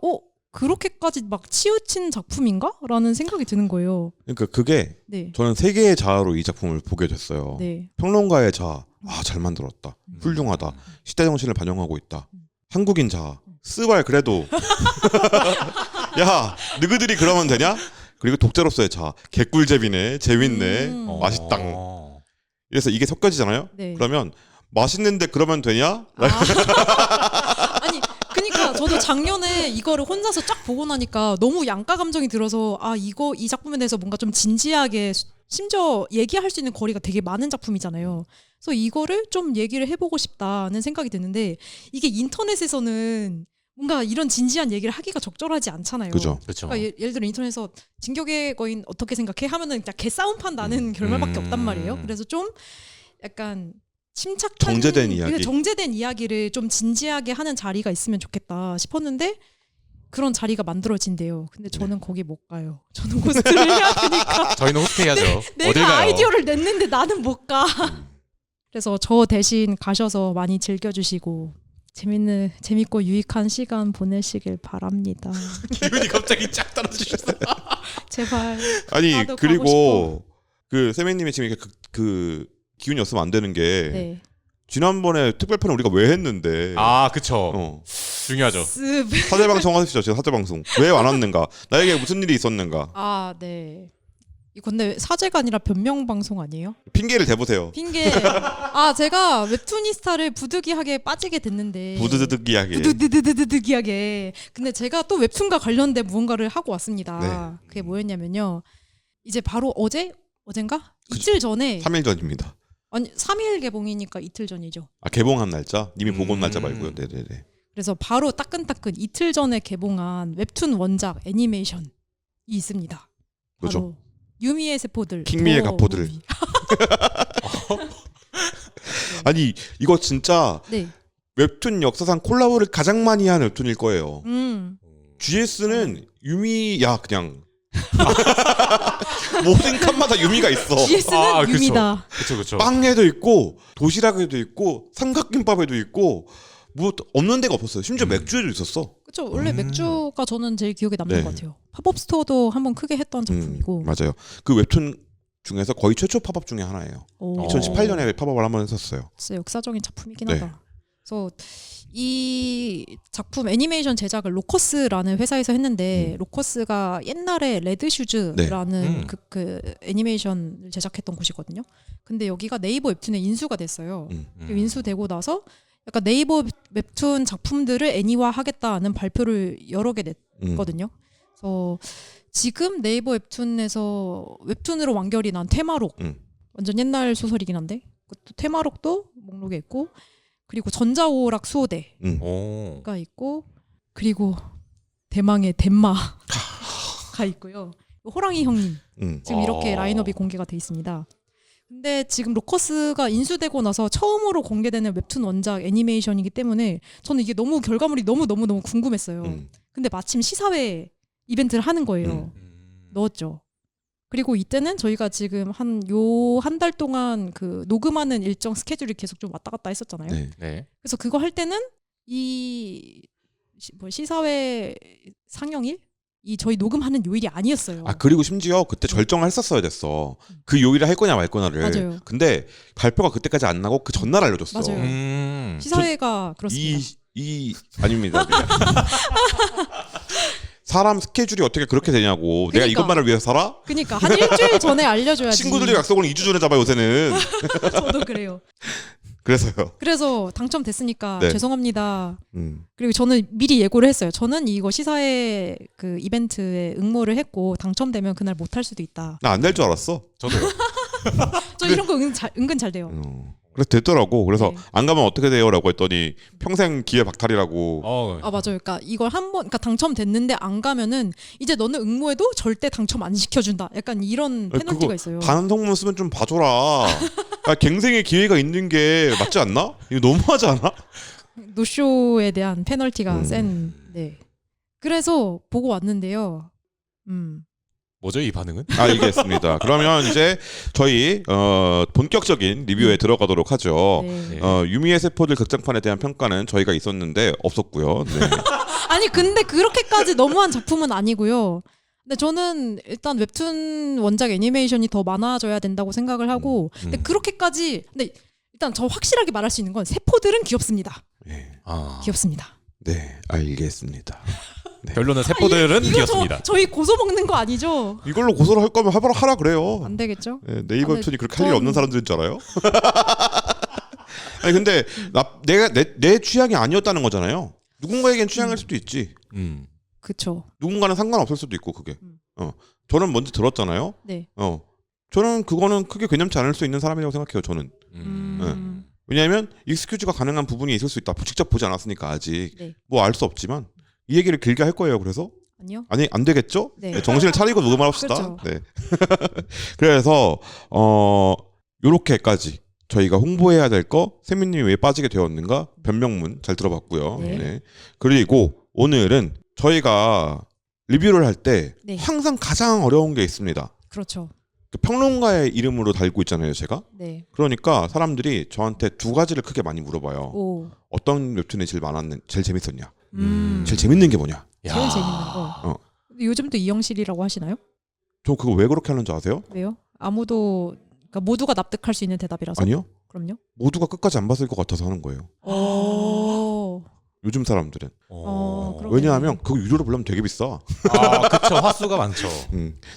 그렇게까지 막 치우친 작품인가? 라는 생각이 드는 거예요. 그러니까 그게 네. 저는 세계의 자아로 이 작품을 보게 됐어요. 네. 평론가의 자아. 잘 만들었다. 훌륭하다. 시대 정신을 반영하고 있다. 한국인 자아. 스발 그래도 야 너희들이 그러면 되냐? 그리고 독자로서의 자아. 개꿀잼이네. 재밌네. 맛있다. 그래서 이게 섞여지잖아요. 네. 그러면 맛있는데 그러면 되냐? 아니 그러니까 저도 작년에 이거를 혼자서 쫙 보고 나니까 너무 양가 감정이 들어서 이 작품에 대해서 뭔가 좀 진지하게 심지어 얘기할 수 있는 거리가 되게 많은 작품이잖아요. 그래서 이거를 좀 얘기를 해보고 싶다는 생각이 드는데 이게 인터넷에서는 뭔가 이런 진지한 얘기를 하기가 적절하지 않잖아요. 그죠. 그렇죠. 그러니까 예를 들어 인터넷에서 진격의 거인 어떻게 생각해? 하면은 그냥 개싸움판 나는 결말밖에 없단 말이에요. 그래서 좀 약간 침착한 정제된 이야기. 그러니까 정제된 이야기를 좀 진지하게 하는 자리가 있으면 좋겠다 싶었는데 그런 자리가 만들어진대요. 근데 저는 거기 못 가요. 저는 호스트를 해야 되니까. 저희는 호스트 해야죠. 내가 어딜 가요? 아이디어를 냈는데 나는 못 가. 그래서 저 대신 가셔서 많이 즐겨주시고 재밌고 유익한 시간 보내시길 바랍니다. 기분이 갑자기 쫙 떨어지셨어요. 제발. 아니 나도 가고 그리고 그 세미님이 지금 이렇게 그 기운이 없으면 안 되는 게 네. 지난번에 특별편을 우리가 왜 했는데 아, 그쵸. 어. 중요하죠. 사제 방송 하시죠. 지금 사제 방송 왜 안 왔는가? 나에게 무슨 일이 있었는가? 아, 네. 근데 사제가 아니라 변명 방송 아니에요? 핑계를 대보세요. 핑계. 아, 제가 웹툰이스타를 부득이하게 빠지게 됐는데. 부드드득이하게. 부드드드드득이하게. 근데 제가 또 웹툰과 관련된 무언가를 하고 왔습니다. 네. 그게 뭐였냐면요. 이제 바로 어젠가? 이틀 전에 3일 전입니다. 아니 3일 개봉이니까 이틀 전이죠. 아 개봉한 날짜? 님이 보고 온 날짜 말고요. 네네네. 그래서 바로 따끈따끈 이틀 전에 개봉한 웹툰 원작 애니메이션이 있습니다. 뭐죠? 바로 유미의 세포들. 킹미의 더 가포들. 무비. 아니 이거 진짜 네. 웹툰 역사상 콜라보를 가장 많이 한 웹툰일 거예요. GS는 유미야 그냥 모든 칸마다 유미가 있어. GS는 아, 그쵸. 유미다. 그쵸. 빵에도 있고 도시락에도 있고 삼각김밥에도 있고 뭐 없는 데가 없었어요. 심지어 맥주에도 있었어. 그렇죠. 원래 맥주가 저는 제일 기억에 남는 네. 것 같아요. 팝업 스토어도 한번 크게 했던 작품이고. 맞아요. 그 웹툰 중에서 거의 최초 팝업 중에 하나예요. 오. 2018년에 팝업을 한번 했었어요. 진짜 역사적인 작품이긴 네. 하다. 그래서 이 작품 애니메이션 제작을 로커스라는 회사에서 했는데 로커스가 옛날에 레드슈즈라는 그 애니메이션을 제작했던 곳이거든요. 근데 여기가 네이버 웹툰에 인수가 됐어요. 그리고 인수되고 나서 약간 네이버 웹툰 작품들을 애니화하겠다는 발표를 여러 개 냈거든요. 그래서 지금 네이버 웹툰에서 웹툰으로 완결이 난 테마록 완전 옛날 소설이긴 한데 그것도 테마록도 목록에 있고 그리고 전자오락 수호대가 오. 있고 그리고 대망의 덴마가 있고요. 호랑이 형님 지금 이렇게 라인업이 공개가 돼 있습니다. 근데 지금 로커스가 인수되고 나서 처음으로 공개되는 웹툰 원작 애니메이션이기 때문에 저는 이게 너무 결과물이 너무 궁금했어요. 근데 마침 시사회 이벤트를 하는 거예요. 넣었죠. 그리고 이때는 저희가 지금 한 달 동안 그 녹음하는 일정 스케줄이 계속 좀 왔다 갔다 했었잖아요. 네. 그래서 그거 할 때는 이 시사회 상영일 이 저희 녹음하는 요일이 아니었어요. 아 그리고 심지어 그때 절정을 했었어야 됐어. 그 요일에 할 거냐 말 거냐를. 맞아요. 근데 발표가 그때까지 안 나고 그 전날 알려줬어. 맞아요. 시사회가 그렇습니다. 아닙니다. 사람 스케줄이 어떻게 그렇게 되냐고. 내가 그러니까. 이것만을 위해서 살아? 그러니까 한 일주일 전에 알려줘야지. 친구들이 약속을 2주 전에 잡아 요새는. 저도 그래요. 그래서요. 그래서 당첨됐으니까 네. 죄송합니다. 그리고 저는 미리 예고를 했어요. 저는 이거 시사회 그 이벤트에 응모를 했고 당첨되면 그날 못 할 수도 있다. 나 안 될 줄 알았어. 저도요. 저 이런 거 은근 잘 돼요. 그래서 됐더라고. 그래서 네. 안 가면 어떻게 돼요라고 했더니 평생 기회 박탈이라고. 아 맞아요. 그러니까 이걸 그러니까 당첨됐는데 안 가면은 이제 너는 응모해도 절대 당첨 안 시켜준다. 약간 이런 페널티가 그거 있어요. 반성문 쓰면 좀 봐줘라. 아, 갱생의 기회가 있는 게 맞지 않나? 이거 너무하지 않아? 노쇼에 대한 페널티가 센. 네. 그래서 보고 왔는데요. 뭐죠 이 반응은? 알겠습니다. 그러면 이제 저희 본격적인 리뷰에 들어가도록 하죠. 네. 유미의 세포들 극장판에 대한 평가는 저희가 있었는데 없었고요. 네. 아니 근데 그렇게까지 너무한 작품은 아니고요. 근데 저는 일단 웹툰 원작 애니메이션이 더 많아져야 된다고 생각을 하고 근데 그렇게까지 근데 일단 저 확실하게 말할 수 있는 건 세포들은 귀엽습니다. 네. 귀엽습니다. 네, 알겠습니다. 네. 결론은 세포들은 이거 귀엽습니다. 저희 고소 먹는 거 아니죠? 이걸로 고소를 할 거면 하라 그래요. 안 되겠죠? 네, 네이버 아, 웹툰이 네, 그렇게 할 일 없는 사람들인 줄 알아요? 아니 근데 내 취향이 아니었다는 거잖아요. 누군가에겐 취향일 수도 있지. 그쵸. 누군가는 상관없을 수도 있고 그게. 저는 먼저 들었잖아요. 네. 저는 그거는 크게 괴념치 않을 수 있는 사람이라고 생각해요. 저는. 왜냐하면 익스큐즈가 가능한 부분이 있을 수 있다. 직접 보지 않았으니까 아직 네. 뭐 알 수 없지만 이 얘기를 길게 할 거예요. 그래서 아니요. 아니 안 되겠죠? 네. 네, 정신을 차리고 녹음을 합시다. 그렇죠. 네. 그래서 요렇게까지 저희가 홍보해야 될 거 세미님이 왜 빠지게 되었는가 변명문 잘 들어봤고요. 네. 네. 그리고 오늘은 저희가 리뷰를 할 때 네. 항상 가장 어려운 게 있습니다. 그렇죠. 그 평론가의 이름으로 달고 있잖아요, 제가. 네. 그러니까 사람들이 저한테 두 가지를 크게 많이 물어봐요. 오. 어떤 웹툰이 제일 재밌었냐? 음. 제일 재밌는 게 뭐냐? 제일 재밌는 거. 근데 요즘도 이영실이라고 하시나요? 저 그거 왜 그렇게 하는지 아세요? 왜요? 아무도 그러니까 모두가 납득할 수 있는 대답이라서. 아니요. 그럼요. 모두가 끝까지 안 봤을 것 같아서 하는 거예요. 오. 요즘 사람들은. 그러겠네. 왜냐하면 그거 유료로 보려면 되게 비싸. 그쵸. 화수가 많죠.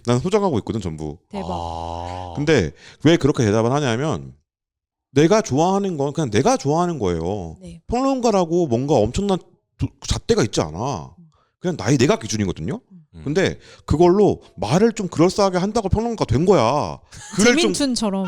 난 소장하고 있거든 전부. 대박. 근데 왜 그렇게 대답을 하냐면 내가 좋아하는 건 그냥 내가 좋아하는 거예요. 네. 평론가라고 뭔가 엄청난 잣대가 있지 않아. 그냥 내가 기준이거든요. 근데 그걸로 말을 좀 그럴싸하게 한다고 평론가가 된 거야. 재민춘처럼.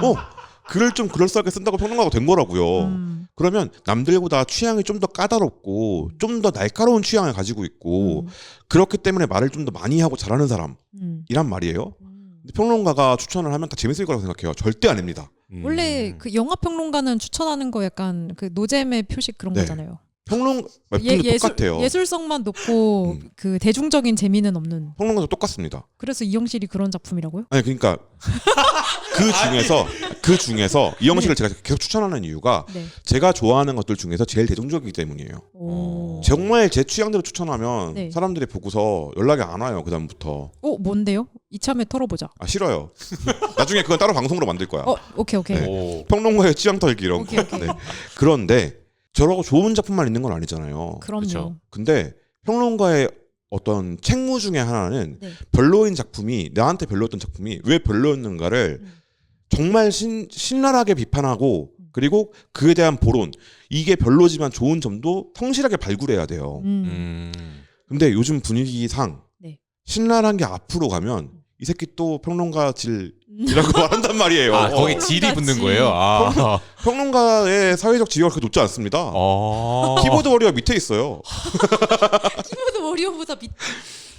글을 좀 그럴싸하게 쓴다고 평론가가 된 거라고요. 그러면 남들보다 취향이 좀 더 까다롭고 좀 더 날카로운 취향을 가지고 있고 그렇기 때문에 말을 좀 더 많이 하고 잘하는 사람이란 말이에요. 근데 평론가가 추천을 하면 다 재밌을 거라고 생각해요. 절대 아닙니다. 원래 그 영화 평론가는 추천하는 거 약간 그 노잼의 표식 그런 네. 거잖아요. 웹툰도 똑같아요. 예술성만 놓고 그 대중적인 재미는 없는. 평론가도 똑같습니다. 그래서 이영실이 그런 작품이라고요? 아니 그러니까 그 중에서 이영실을 제가 계속 추천하는 이유가 네. 제가 좋아하는 것들 중에서 제일 대중적이기 때문이에요. 오. 정말 제 취향대로 추천하면 네. 사람들이 보고서 연락이 안 와요. 그 다음부터. 뭔데요? 이참에 털어보자. 싫어요. 나중에 그건 따로 방송으로 만들 거야. 오케이. 네. 평론가의 취향 털기 이런 거. 오케이. 네. 그런데 저라고 좋은 작품만 있는 건 아니잖아요. 그럼요. 그쵸. 근데 평론가의 어떤 책무 중에 하나는 네. 별로인 작품이 나한테 별로였던 작품이 왜 별로였는가를 정말 신랄하게 비판하고 그리고 그에 대한 보론 이게 별로지만 좋은 점도 성실하게 발굴해야 돼요. 근데 요즘 분위기상 네. 신랄한 게 앞으로 가면 이 새끼 또 평론가 질이라고 말한단 말이에요. 거기 질이 붙는 거예요. 평론가의 사회적 지위가 그렇게 높지 않습니다. 키보드 워리어 밑에 있어요. 키보드 워리어보다 밑.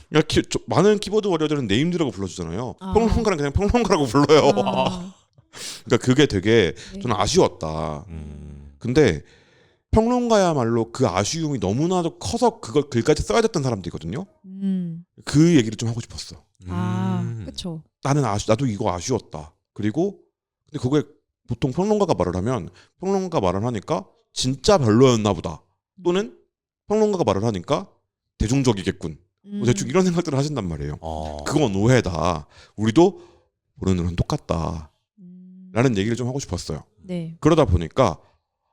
그러니까 많은 키보드 워리어들은 네임드라고 불러주잖아요. 아. 평론가는 그냥 평론가라고 불러요. 그러니까 그게 되게 저는 아쉬웠다. 근데 평론가야말로 그 아쉬움이 너무나도 커서 그걸 글까지 써야 됐던 사람들이거든요. 그 얘기를 좀 하고 싶었어. 그렇죠. 나도 이거 아쉬웠다. 그리고 근데 그게 보통 평론가가 말을 하면 평론가가 말을 하니까 진짜 별로였나 보다. 또는 평론가가 말을 하니까 대중적이겠군. 뭐 대충 이런 생각들을 하신단 말이에요. 그건 오해다. 우리도 보는 눈은 똑같다. 라는 얘기를 좀 하고 싶었어요. 네. 그러다 보니까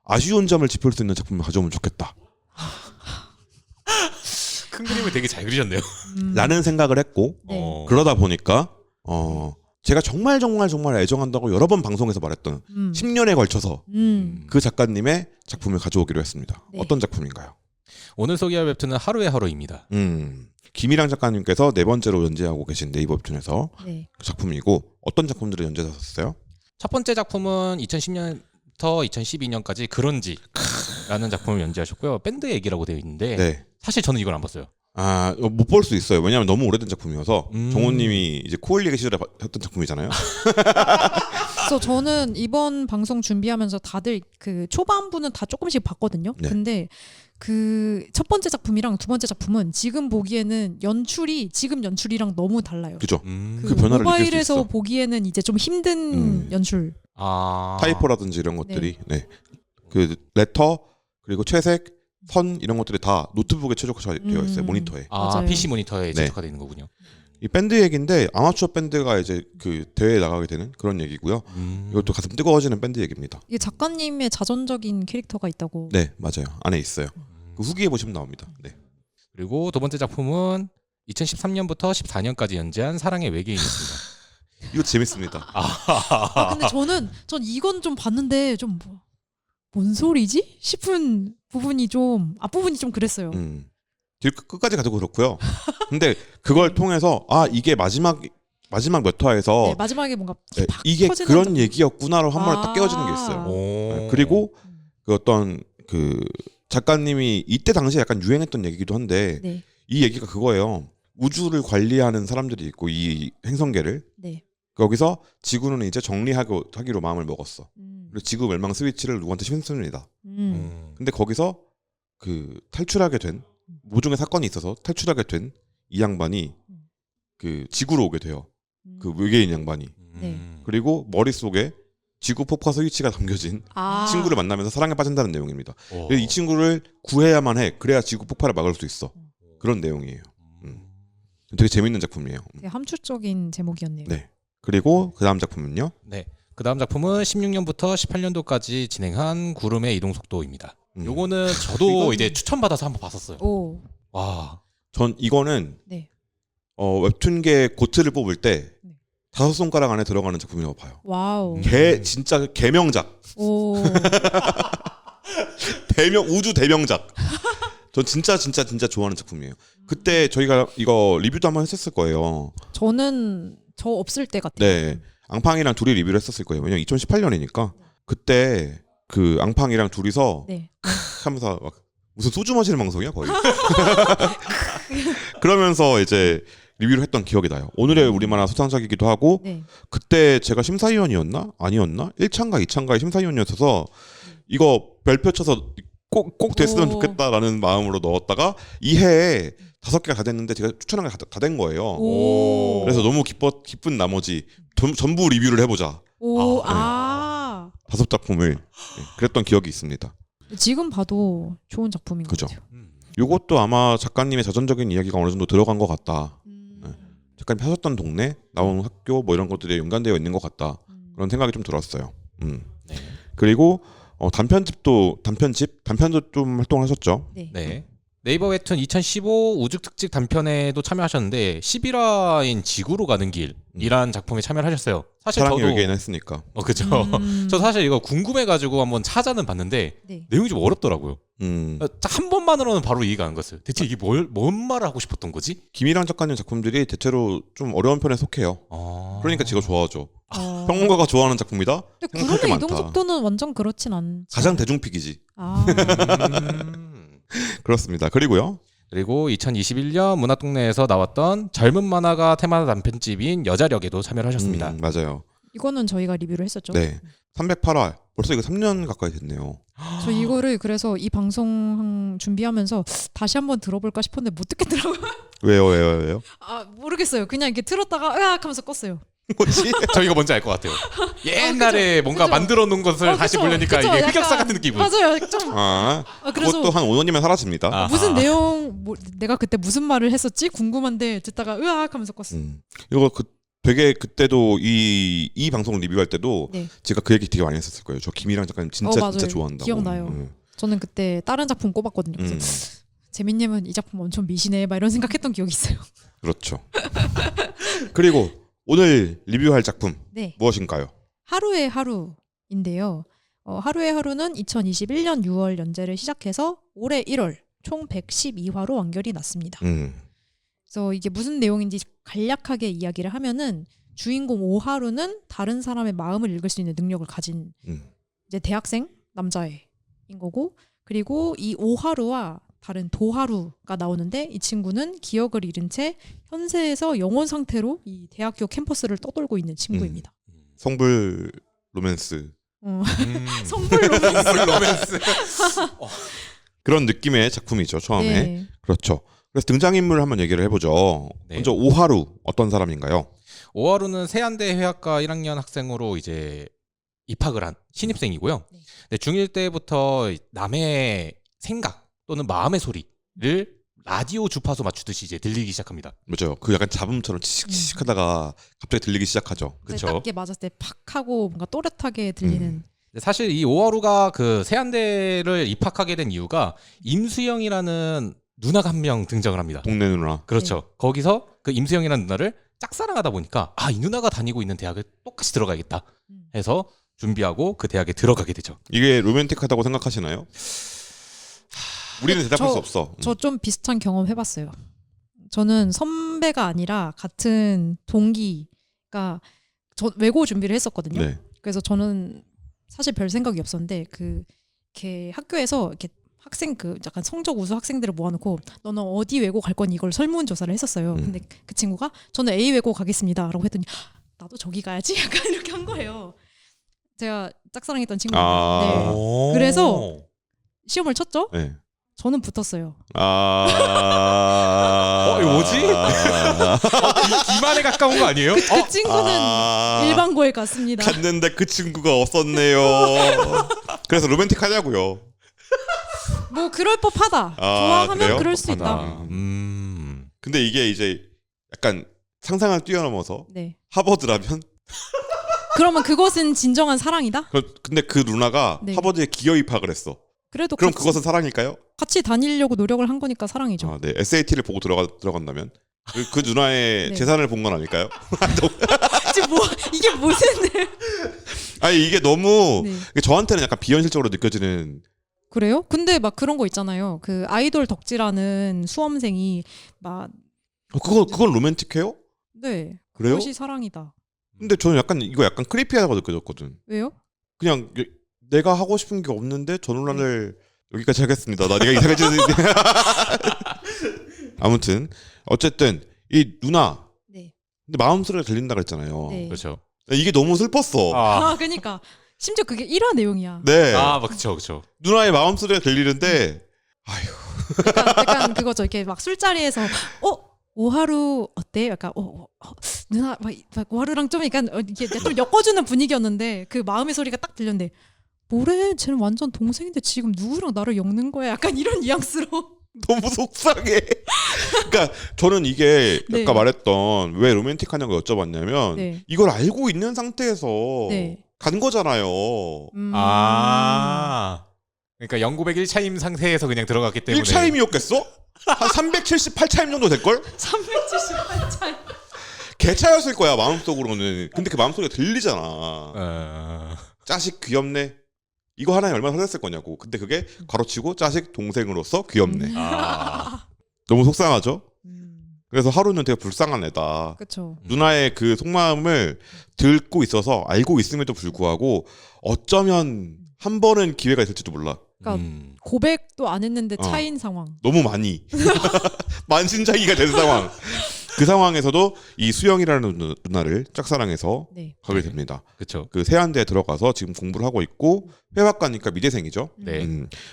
아쉬운 점을 짚을 수 있는 작품을 가져오면 좋겠다. 큰 그림을 되게 잘 그리셨네요. 라는 생각을 했고 네. 그러다 보니까 제가 정말 애정한다고 여러 번 방송에서 말했던 10년에 걸쳐서 그 작가님의 작품을 가져오기로 했습니다. 네. 어떤 작품인가요? 오늘 소개할 웹툰은 하루의 하루입니다. 김일랑 작가님께서 네 번째로 연재하고 계신 네이버 웹툰에서 네. 그 작품이고 어떤 작품들을 연재하셨어요? 첫 번째 작품은 2010년부터 2012년까지 그런지라는 작품을 연재하셨고요. 밴드 얘기라고 되어 있는데 네. 사실 저는 이걸 안 봤어요. 못 볼 수 있어요. 왜냐하면 너무 오래된 작품이어서 정호님이 이제 코일리기 시절에 했던 작품이잖아요. 그래서 저는 이번 방송 준비하면서 다들 그 초반부는 다 조금씩 봤거든요. 네. 근데 그 첫 번째 작품이랑 두 번째 작품은 지금 보기에는 지금 연출이랑 너무 달라요. 그죠? 그 변화를 느낄 수 모바일에서 있어. 보기에는 이제 좀 힘든 연출. 타이포라든지 이런 것들이 그 레터 그리고 채색 선 이런 것들이 다 노트북에 최적화되어 있어요. 모니터에. 맞아요. PC 모니터에 네. 최적화되어 있는 거군요. 이 밴드 얘기인데 아마추어 밴드가 이제 그 대회에 나가게 되는 그런 얘기고요. 이것도 가슴 뜨거워지는 밴드 얘기입니다. 이게 작가님의 자전적인 캐릭터가 있다고. 네, 맞아요. 안에 있어요. 그 후기에 보시면 나옵니다. 네. 그리고 두 번째 작품은 2013년부터 14년까지 연재한 사랑의 외계인이었습니다. 이거 재밌습니다. 근데 전 이건 좀 봤는데 좀 뭔 소리지? 싶은 부분이 좀 앞부분이 좀 그랬어요. 뒤 끝까지 가도 그렇고요. 근데 그걸 통해서 이게 마지막 몇 화에서 네, 마지막에 뭔가 팍 이게 터지는 그런 점. 얘기였구나로 한 번에 딱 깨어지는 게 있어요. 네, 그리고 그 어떤 그 작가님이 이때 당시에 약간 유행했던 얘기기도 한데 네. 이 얘기가 그거예요. 우주를 관리하는 사람들이 있고 이 행성계를 네. 거기서 지구는 이제 정리하기로 마음을 먹었어. 그리고 지구 멸망 스위치를 누구한테 심습니다. 음. 근데 거기서 그 탈출하게 된 모종의 사건이 있어서 탈출하게 된 이 양반이 그 지구로 오게 돼요. 그 외계인 양반이. 네. 그리고 머릿속에 지구 폭파 스위치가 담겨진 아. 친구를 만나면서 사랑에 빠진다는 내용입니다. 오. 그래서 이 친구를 구해야만 해. 그래야 지구 폭발을 막을 수 있어. 그런 내용이에요. 되게 재밌는 작품이에요. 되게 함축적인 제목이었네요. 네. 그리고 그 다음 작품은요. 네. 그 다음 작품은 16년부터 18년도까지 진행한 구름의 이동 속도입니다. 요거는 저도 이건- 이제 추천받아서 한번 봤었어요. 오. 와. 전 이거는 네. 웹툰계 고트를 뽑을 때 네. 5손가락 안에 들어가는 작품이라고 봐요. 와우. 진짜 개명작. 오. 우주 대명작. 전 진짜 좋아하는 작품이에요. 그때 저희가 이거 리뷰도 한번 했었을 거예요. 저는 저 없을 때 같아요. 네. 앙팡이랑 둘이 리뷰를 했었을 거예요. 왜냐면 2018년이니까. 그때 그 앙팡이랑 둘이서 네. 하면서 막 무슨 소주 마시는 방송이야 거의. 그러면서 이제 리뷰를 했던 기억이 나요. 오늘의 우리만화 수상작이기도 하고 네. 그때 제가 심사위원이었나? 아니었나? 1차인가 2차인가의 심사위원이었어서 이거 별표 쳐서 꼭 됐으면 오. 좋겠다라는 마음으로 넣었다가 이 해에 5개가 다 됐는데 제가 추천한 게 다 된 거예요. 오. 그래서 너무 기쁜 나머지 전부 리뷰를 해보자. 오. 아, 아. 5작품을 그랬던 기억이 있습니다. 지금 봐도 좋은 작품인 것 그죠. 같아요. 이것도 아마 작가님의 자전적인 이야기가 어느 정도 들어간 것 같다. 작가님 사셨던 동네, 나온 학교 뭐 이런 것들이 연관되어 있는 것 같다. 그런 생각이 좀 들었어요. 네. 그리고 단편도 좀 활동하셨죠. 네. 네. 네이버 웹툰 2015 우주 특집 단편에도 참여하셨는데 11화인 지구로 가는 길이란 작품에 참여를 하셨어요. 사실 사랑의 저도 외계인 했으니까. 그죠. 음. 저 사실 이거 궁금해가지고 한번 찾아는 봤는데 네. 내용이 좀 어렵더라고요. 음. 한 번만으로는 바로 이해가 안 갔어요. 대체 이게 뭔 말을 하고 싶었던 거지? 김일환 작가님 작품들이 대체로 좀 어려운 편에 속해요. 그러니까 제가 좋아하죠. 평론가가 좋아하는 작품이다. 근데 생각할 게 구름의 이동 많다. 속도는 완전 그렇진 않지. 가장 대중픽이지. 아. 그렇습니다. 그리고요. 그리고 2021년 문화동네에서 나왔던 젊은 만화가 테마 단편집인 여자력에도 참여를 하셨습니다. 맞아요. 이거는 저희가 리뷰를 했었죠. 네. 308화. 벌써 이거 3년 가까이 됐네요. 저 이거를 그래서 이 방송 준비하면서 다시 한번 들어볼까 싶었는데 못 듣겠더라고요. 왜요? 아 모르겠어요. 그냥 이렇게 틀었다가 으악 하면서 껐어요. 뭐지? 저 이거 뭔지 알 것 같아요. 옛날에 뭔가 그죠. 만들어 놓은 것을 다시 그죠, 보려니까 그죠. 이게 약간- 흑역사 같은 느낌이고. 맞아요. 좀 그래서 그것도 한 5년이면 사라집니다. 아. 무슨 내용 내가 그때 무슨 말을 했었지 궁금한데 듣다가 으악 하면서 껐어. 이거 되게 그때도 이 방송을 리뷰할 때도 네. 제가 그 얘기 되게 많이 했었을 거예요. 저 김일환 작가님 진짜 맞아요. 좋아한다고. 기억나요. 저는 그때 다른 작품 꼽았거든요. 그래서 재민님은 이 작품 엄청 미시네 막 이런 생각했던 기억이 있어요. 그렇죠. 그리고 오늘 리뷰할 작품 네. 무엇인가요? 하루의 하루인데요. 하루의 하루는 2021년 6월 연재를 시작해서 올해 1월 총 112화로 완결이 났습니다. 그래서 이게 무슨 내용인지 간략하게 이야기를 하면은 주인공 오하루는 다른 사람의 마음을 읽을 수 있는 능력을 가진 이제 대학생 남자애인 거고, 그리고 이 오하루와 다른 도하루가 나오는데 이 친구는 기억을 잃은 채 현세에서 영혼 상태로 이 대학교 캠퍼스를 떠돌고 있는 친구입니다. 성불 로맨스 성불 로맨스. 로맨스. 그런 느낌의 작품이죠. 처음에. 네. 그렇죠. 그래서 등장인물을 한번 얘기를 해보죠. 네. 먼저 오하루 어떤 사람인가요? 오하루는 세안대 회화과 1학년 학생으로 이제 입학을 한 신입생이고요. 네. 네, 중1 때부터 남의 생각 또는 마음의 소리를 라디오 주파수 맞추듯이 이제 들리기 시작합니다. 맞아요. 그 약간 잡음처럼 치식치식 하다가 갑자기 들리기 시작하죠. 그쵸. 딱게 맞았을 때 팍 하고 뭔가 또렷하게 들리는. 근데 사실 이 오하루가 그 세안대를 입학하게 된 이유가 임수영이라는 누나가 한 명 등장을 합니다. 동네 누나. 그렇죠. 거기서 그 임수영이라는 누나를 짝사랑하다 보니까 이 누나가 다니고 있는 대학에 똑같이 들어가야겠다 해서 준비하고 그 대학에 들어가게 되죠. 이게 로맨틱하다고 생각하시나요? 우리는 대답할 저- 수 없어. 저 좀 비슷한 경험 해봤어요. 저는 선배가 아니라 같은 동기가 저 외고 준비를 했었거든요. 네. 그래서 저는 사실 별 생각이 없었는데 이렇게 학교에서 이렇게 학생 약간 성적 우수 학생들을 모아놓고 너는 어디 외고 갈 거니 이걸 설문조사를 했었어요. 근데 그 친구가 저는 A 외고 가겠습니다라고 했더니 나도 저기 가야지 약간 이렇게 한 거예요. 제가 짝사랑했던 친구가 아. 네. 오. 그래서 시험을 쳤죠. 네. 저는 붙었어요. 이거 뭐지? 기만에 가까운 거 아니에요? 그 친구는 일반고에 갔습니다. 갔는데 그 친구가 없었네요. 그래서 로맨틱하냐고요. 뭐 그럴 법하다. 좋아하면 그래요? 그럴 수 하다. 있다. 근데 이게 이제 약간 상상을 뛰어넘어서 네. 하버드라면 그러면 그것은 진정한 사랑이다? 근데 그 누나가 네. 하버드에 기어 입학을 했어. 그래도 그럼 같이, 그것은 사랑일까요? 같이 다니려고 노력을 한 거니까 사랑이죠. 아, 네. SAT를 보고 들어간다면 그 누나의 네. 재산을 본 건 아닐까요? 지금 뭐 이게 무슨 아니 이게 너무 네. 저한테는 약간 비현실적으로 느껴지는. 그래요? 근데 막 그런 거 있잖아요. 그 아이돌 덕질하는 수험생이 막 그건 로맨틱해요? 네. 그래요? 그것이 사랑이다. 근데 저는 약간 이거 약간 크리피하다고 느껴졌거든. 왜요? 그냥 내가 하고 싶은 게 없는데 저 논란을 여기까지 하겠습니다. 나 내가 이상해지. 아무튼 어쨌든 이 누나 네. 근데 마음소리가 들린다 그랬잖아요. 네. 그렇죠. 이게 너무 슬펐어. 아, 그러니까 심지어 그게 1화 내용이야. 네. 그렇죠. 누나의 마음소리가 들리는데 약간 그거죠. 이렇게 막 술자리에서 오하루 어때? 약간 누나 막 오하루랑 좀 약간 이렇게 좀 엮어주는 분위기였는데 그 마음의 소리가 딱 들렸는데 뭐래? 쟤는 완전 동생인데 지금 누구랑 나를 엮는 거야? 약간 이런 뉘앙스로. 너무 속상해. 그러니까 저는 이게 네. 아까 말했던 왜 로맨틱하냐고 여쭤봤냐면 네. 이걸 알고 있는 상태에서 네. 간 거잖아요. 그러니까 0901 차임 상태에서 그냥 들어갔기 때문에 1차임이었겠어? 한 378차임 정도 될걸? 378차이. 개차였을 거야 마음속으로는. 근데 그 마음속에 들리잖아. 자식 귀엽네. 이거 하나에 얼마나 설렜을 거냐고. 근데 그게 괄호치고 자식 동생으로서 귀엽네. 너무 속상하죠? 그래서 하루는 되게 불쌍한 애다. 그렇죠. 누나의 그 속마음을 듣고 있어서 알고 있음에도 불구하고 어쩌면 한 번은 기회가 있을지도 몰라. 그러니까 고백도 안 했는데 차인 상황. 너무 많이 만신자기가 된 상황. 그 상황에서도 이 수영이라는 누나를 짝사랑해서 네. 가게 됩니다. 그렇죠. 그 세안대에 들어가서 지금 공부를 하고 있고 회화과니까 미대생이죠. 네.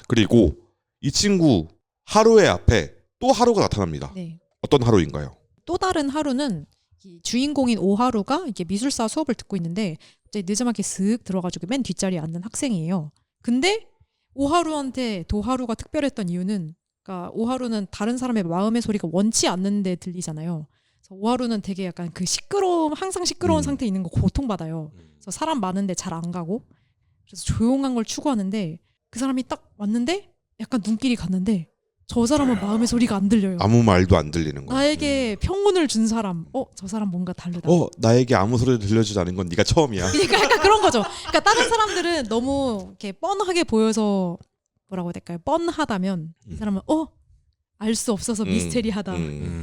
그리고 이 친구 하루의 앞에 또 하루가 나타납니다. 네. 어떤 하루인가요? 또 다른 하루는 이 주인공인 오하루가 이렇게 미술사 수업을 듣고 있는데 갑자기 늦지막히 슥 들어가지고 맨 뒷자리에 앉는 학생이에요. 근데 오하루한테 도하루가 특별했던 이유는 그러니까 오하루는 다른 사람의 마음의 소리가 원치 않는데 들리잖아요. 그래서 오하루는 되게 약간 그 항상 시끄러운 상태에 있는 거 고통받아요. 그래서 사람 많은데 잘 안 가고 그래서 조용한 걸 추구하는데 그 사람이 딱 왔는데 약간 눈길이 갔는데 저 사람은 마음의 소리가 안 들려요. 아무 말도 안 들리는 거야. 나에게 평온을 준 사람, 저 사람 뭔가 다르다. 나에게 아무 소리도 들려주지 않은 건 네가 처음이야. 그러니까 약간 그런 거죠. 그러니까 다른 사람들은 너무 이렇게 뻔하게 보여서 뭐라고 해야 될까요? 뻔하다면 이 사람은 알 수 없어서 미스테리하다.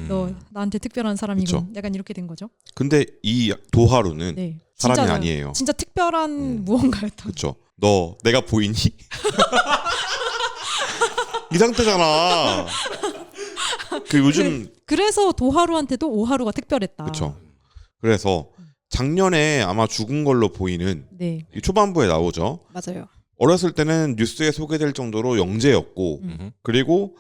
너 나한테 특별한 사람이고 그쵸. 약간 이렇게 된 거죠. 근데 이 도하루는 네, 사람이 진짜, 아니에요. 진짜 특별한 무언가였다. 그렇죠. 너 내가 보이니? 이 상태잖아. 그 요즘 그래서 도하루한테도 오하루가 특별했다. 그렇죠. 그래서 작년에 아마 죽은 걸로 보이는 네, 이 초반부에 나오죠. 맞아요. 어렸을 때는 뉴스에 소개될 정도로 영재였고 그리고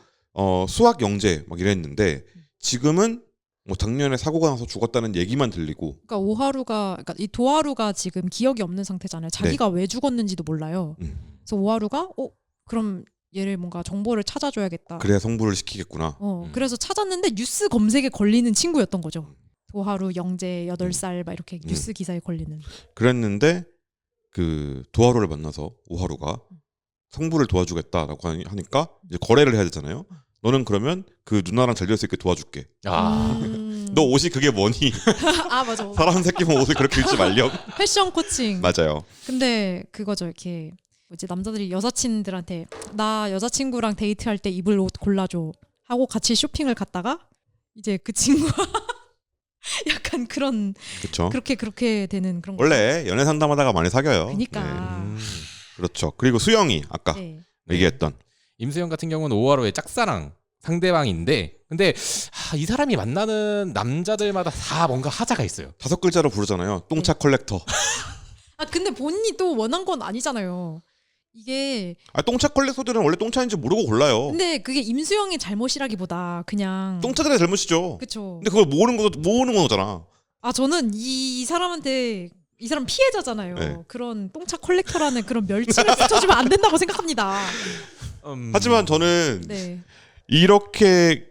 수학 영재 막 이랬는데 지금은 뭐 작년에 사고가 나서 죽었다는 얘기만 들리고. 그러니까 이 도하루가 지금 기억이 없는 상태잖아요. 자기가 왜 죽었는지도 몰라요. 그래서 오하루가 그럼 얘를 뭔가 정보를 찾아줘야겠다. 그래야 성부를 시키겠구나. 그래서 찾았는데 뉴스 검색에 걸리는 친구였던 거죠. 도하루 영재 8살 막 이렇게 뉴스 기사에 걸리는. 그랬는데 그 도하루를 만나서 오하루가 성부를 도와주겠다라고 하니까 이제 거래를 해야 되잖아요. 너는 그러면 그 누나랑 잘 될 수 있게 도와줄게. 너 옷이 그게 뭐니? 맞아. 사람 새끼면 옷을 그렇게 입지 말렴. 패션 코칭. 맞아요. 근데 그거죠. 이렇게 이제 남자들이 여자친들한테 나 여자친구랑 데이트할 때 입을 옷 골라줘 하고 같이 쇼핑을 갔다가 이제 그 친구가 약간 그런 그렇죠. 그렇게 되는 그런 원래 연애 상담하다가 많이 사겨요. 그러니까. 네. 그렇죠. 그리고 수영이 아까 네. 얘기했던 임수영 같은 경우는 오하루의 짝사랑 상대방인데 근데 이 사람이 만나는 남자들마다 다 뭔가 하자가 있어요. 5글자로 부르잖아요. 똥차 컬렉터. 아 근데 본인이 또 원한 건 아니잖아요. 이게 아 똥차 컬렉터들은 원래 똥차인지 모르고 골라요. 근데 그게 임수영의 잘못이라기보다 그냥 똥차들의 잘못이죠. 그쵸. 근데 그걸 모으는 거잖아. 아 저는 이 사람한테 이 사람 피해자잖아요. 네. 그런 똥차 컬렉터라는 그런 멸칭을 붙여주면 안 된다고 생각합니다. 하지만 저는 네, 이렇게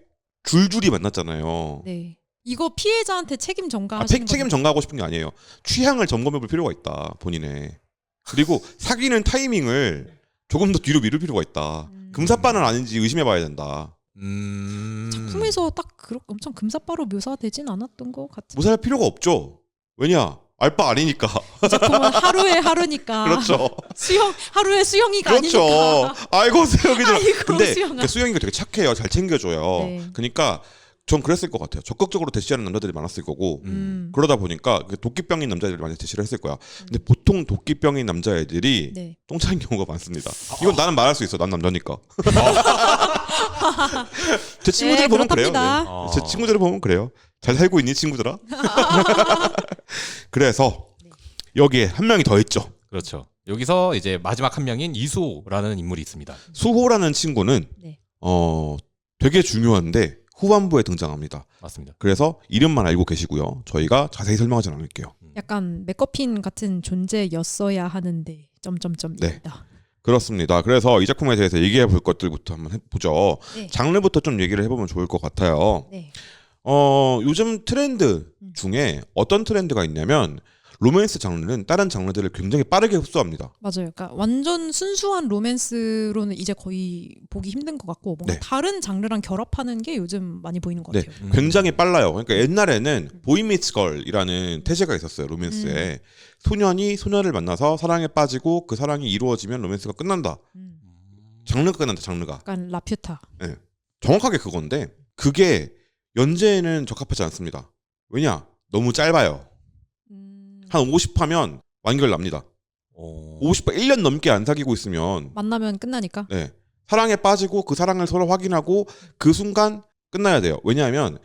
줄줄이 만났잖아요. 네. 이거 피해자한테 책임 아, 전가하시는 책임 거죠? 전가하고 싶은 게 아니에요. 취향을 점검해볼 필요가 있다. 본인의. 그리고 사귀는 타이밍을 조금 더 뒤로 미룰 필요가 있다. 금사빠는 아닌지 의심해봐야 된다. 작품에서 딱 엄청 금사빠로 묘사되진 않았던 것 같은. 무사할 필요가 없죠. 왜냐? 알바 아니니까. 이 작품은 하루에 하루니까. 그렇죠. 하루에 수영이가 그렇죠. 아니니까. 아이고 수영이들. 아이고, 근데 수영아. 수영이가 되게 착해요. 잘 챙겨줘요. 네. 그러니까 전 그랬을 것 같아요. 적극적으로 대시하는 남자들이 많았을 거고 그러다 보니까 도끼병인 남자들이 많이 대시를 했을 거야. 근데 보통 도끼병인 남자애들이 네. 똥차인 경우가 많습니다. 이건 나는 말할 수 있어. 난 남자니까. 제 친구들 네, 보면 그래요. 그렇답니다. 네. 제 친구들을 보면 그래요. 잘 살고 있니 친구들아? 그래서 여기에 한 명이 더 있죠. 그렇죠. 여기서 이제 마지막 한 명인 이수호라는 인물이 있습니다. 수호라는 친구는 네. 되게 중요한데 후반부에 등장합니다. 맞습니다. 그래서 이름만 알고 계시고요. 저희가 자세히 설명하진 않을게요. 약간 맥거핀 같은 존재였어야 하는데 점점점입니다. 그렇습니다. 그래서 이 작품에 대해서 얘기해 볼 것들부터 한번 해보죠. 네. 장르부터 좀 얘기를 해보면 좋을 것 같아요. 네. 요즘 트렌드 중에 어떤 트렌드가 있냐면 로맨스 장르는 다른 장르들을 굉장히 빠르게 흡수합니다. 맞아요. 그러니까 완전 순수한 로맨스로는 이제 거의 보기 힘든 것 같고 뭔가 네. 다른 장르랑 결합하는 게 요즘 많이 보이는 것 네, 같아요. 굉장히 빨라요. 그러니까 옛날에는 보이 미츠 걸이라는 태제가 있었어요. 로맨스에 소년이 소녀를 만나서 사랑에 빠지고 그 사랑이 이루어지면 로맨스가 끝난다. 장르가 끝난다. 장르가. 약간 라퓨타. 네. 정확하게 그건데 그게 연재에는 적합하지 않습니다. 왜냐? 너무 짧아요. 한 50화면 완결 납니다. 50화 1년 넘게 안 사귀고 있으면 만나면 끝나니까. 네. 사랑에 빠지고 그 사랑을 서로 확인하고 그 순간 끝나야 돼요. 왜냐하면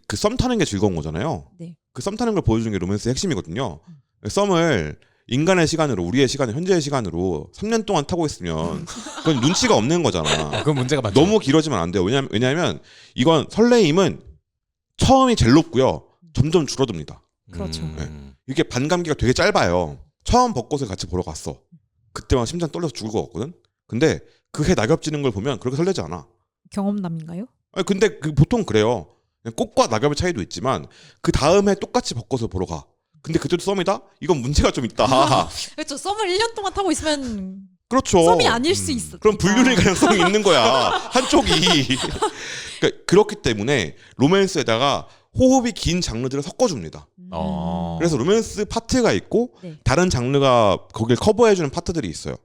그 썸 타는 게 즐거운 거잖아요. 네. 그 썸 타는 걸 보여주는 게 로맨스의 핵심이거든요. 썸을 인간의 시간으로 우리의 시간을 현재의 시간으로 3년 동안 타고 있으면 그건 눈치가 없는 거잖아. 그건 문제가 많죠. 너무 길어지면 안 돼요. 왜냐하면 이건 설레임은 처음이 제일 높고요. 점점 줄어듭니다. 그렇죠. 이게 반감기가 되게 짧아요. 처음 벚꽃을 같이 보러 갔어. 그때만 심장 떨려서 죽을 것 같거든. 근데 그 해 낙엽 지는 걸 보면 그렇게 설레지 않아. 경험담인가요? 아니, 근데 보통 그래요. 꽃과 낙엽의 차이도 있지만 그 다음 해 똑같이 벚꽃을 보러 가. 근데 그때도 썸이다? 이건 문제가 좀 있다. 그렇죠. 썸을 1년 동안 타고 있으면 그렇죠. 썸이 아닐 수 있어. 그럼 분류될 가능성이 있는 거야. 한쪽이. 그러니까 그렇기 때문에 로맨스에다가 호흡이 긴 장르들을 섞어줍니다. 그래서 로맨스 파트가 있고 네. 다른 장르가 거길 커버해주는 파트들이 있어요.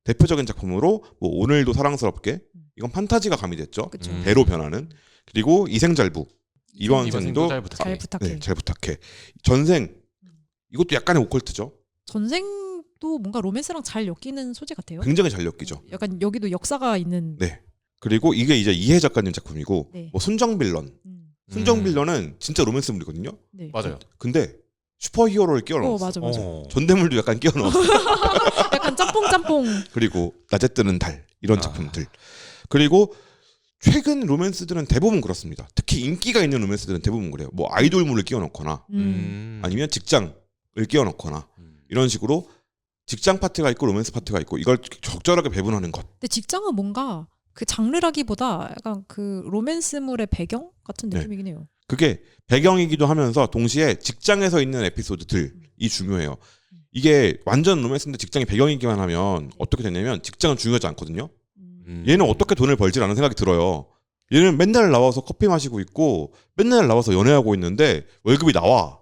대표적인 작품으로 뭐 오늘도 사랑스럽게 이건 판타지가 가미됐죠. 그렇죠. 배로 변하는. 그리고 이생잘부 이번생도 잘 부탁해. 잘 부탁해. 네, 잘 부탁해. 전생 이것도 약간의 오컬트죠. 전생도 뭔가 로맨스랑 잘 엮이는 소재 같아요. 굉장히 잘 엮이죠. 약간 여기도 역사가 있는. 네. 그리고 이게 이제 이해 작가님 작품이고 네. 뭐 순정빌런. 순정빌런은 진짜 로맨스물이거든요. 네. 맞아요. 근데 슈퍼히어로를 끼워 넣었어. 맞아 맞아. 전대물도 약간 끼워 넣었어. 약간 짬뽕. 그리고 낮에 뜨는 달 이런 작품들. 그리고 최근 로맨스들은 대부분 그렇습니다. 특히 인기가 있는 로맨스들은 대부분 그래요. 뭐 아이돌물을 끼워 넣거나 아니면 직장을 끼워 넣거나 이런 식으로 직장 파트가 있고 로맨스 파트가 있고 이걸 적절하게 배분하는 것. 근데 직장은 뭔가 그 장르라기보다 약간 그 로맨스물의 배경 같은 네. 느낌이긴 해요. 그게 배경이기도 하면서 동시에 직장에서 있는 에피소드들이 중요해요. 이게 완전 로맨스인데 직장이 배경이기만 하면 어떻게 되냐면 직장은 중요하지 않거든요. 얘는 어떻게 돈을 벌지 라는 생각이 들어요. 얘는 맨날 나와서 커피 마시고 있고 맨날 나와서 연애하고 있는데 월급이 나와.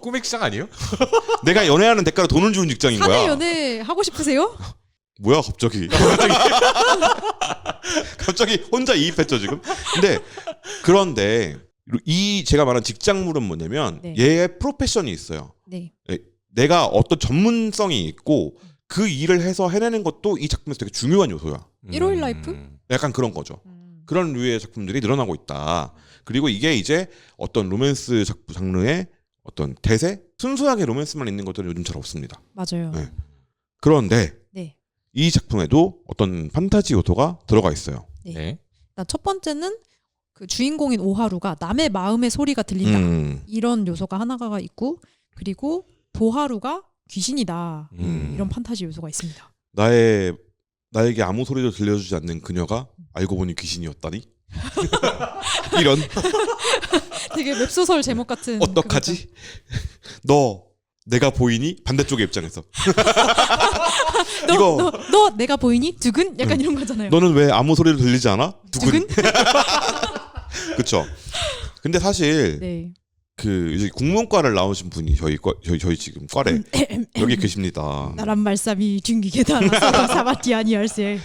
꿈의 시장 아니에요? 내가 연애하는 대가로 돈을 주는 직장인 사내 거야. 연애 하고 싶으세요? 뭐야 갑자기. 갑자기 혼자 이입했죠 지금. 그런데 이 제가 말한 직장물은 뭐냐면 네. 얘의 프로페션이 있어요. 네. 내가 어떤 전문성이 있고 그 일을 해서 해내는 것도 이 작품에서 되게 중요한 요소야. 일요일 라이프? 약간 그런 거죠. 그런 류의 작품들이 늘어나고 있다. 그리고 이게 이제 어떤 로맨스 장르의 어떤 대세 순수하게 로맨스만 있는 것들은 요즘 잘 없습니다. 맞아요. 네. 그런데 네. 이 작품에도 어떤 판타지 요소가 들어가 있어요. 네. 네. 일단 첫 번째는 그 주인공인 오하루가 남의 마음의 소리가 들린다. 이런 요소가 하나가 있고, 그리고 도하루가 귀신이다. 이런 판타지 요소가 있습니다. 나에게 아무 소리도 들려주지 않는 그녀가 알고 보니 귀신이었다니? 이런 되게 웹소설 제목 같은. 어떡하지? 너 내가 보이니? 반대쪽의 입장에서 이거 너 내가 보이니? 두근? 약간 이런 거잖아요. 너는 왜 아무 소리도 들리지 않아? 두근? 그쵸. 근데 사실 네. 그 이제 국문과를 나오신 분이 저희 지금 과래 여기 계십니다. 나란 말씀이 중기계다 사바티 아니얼세.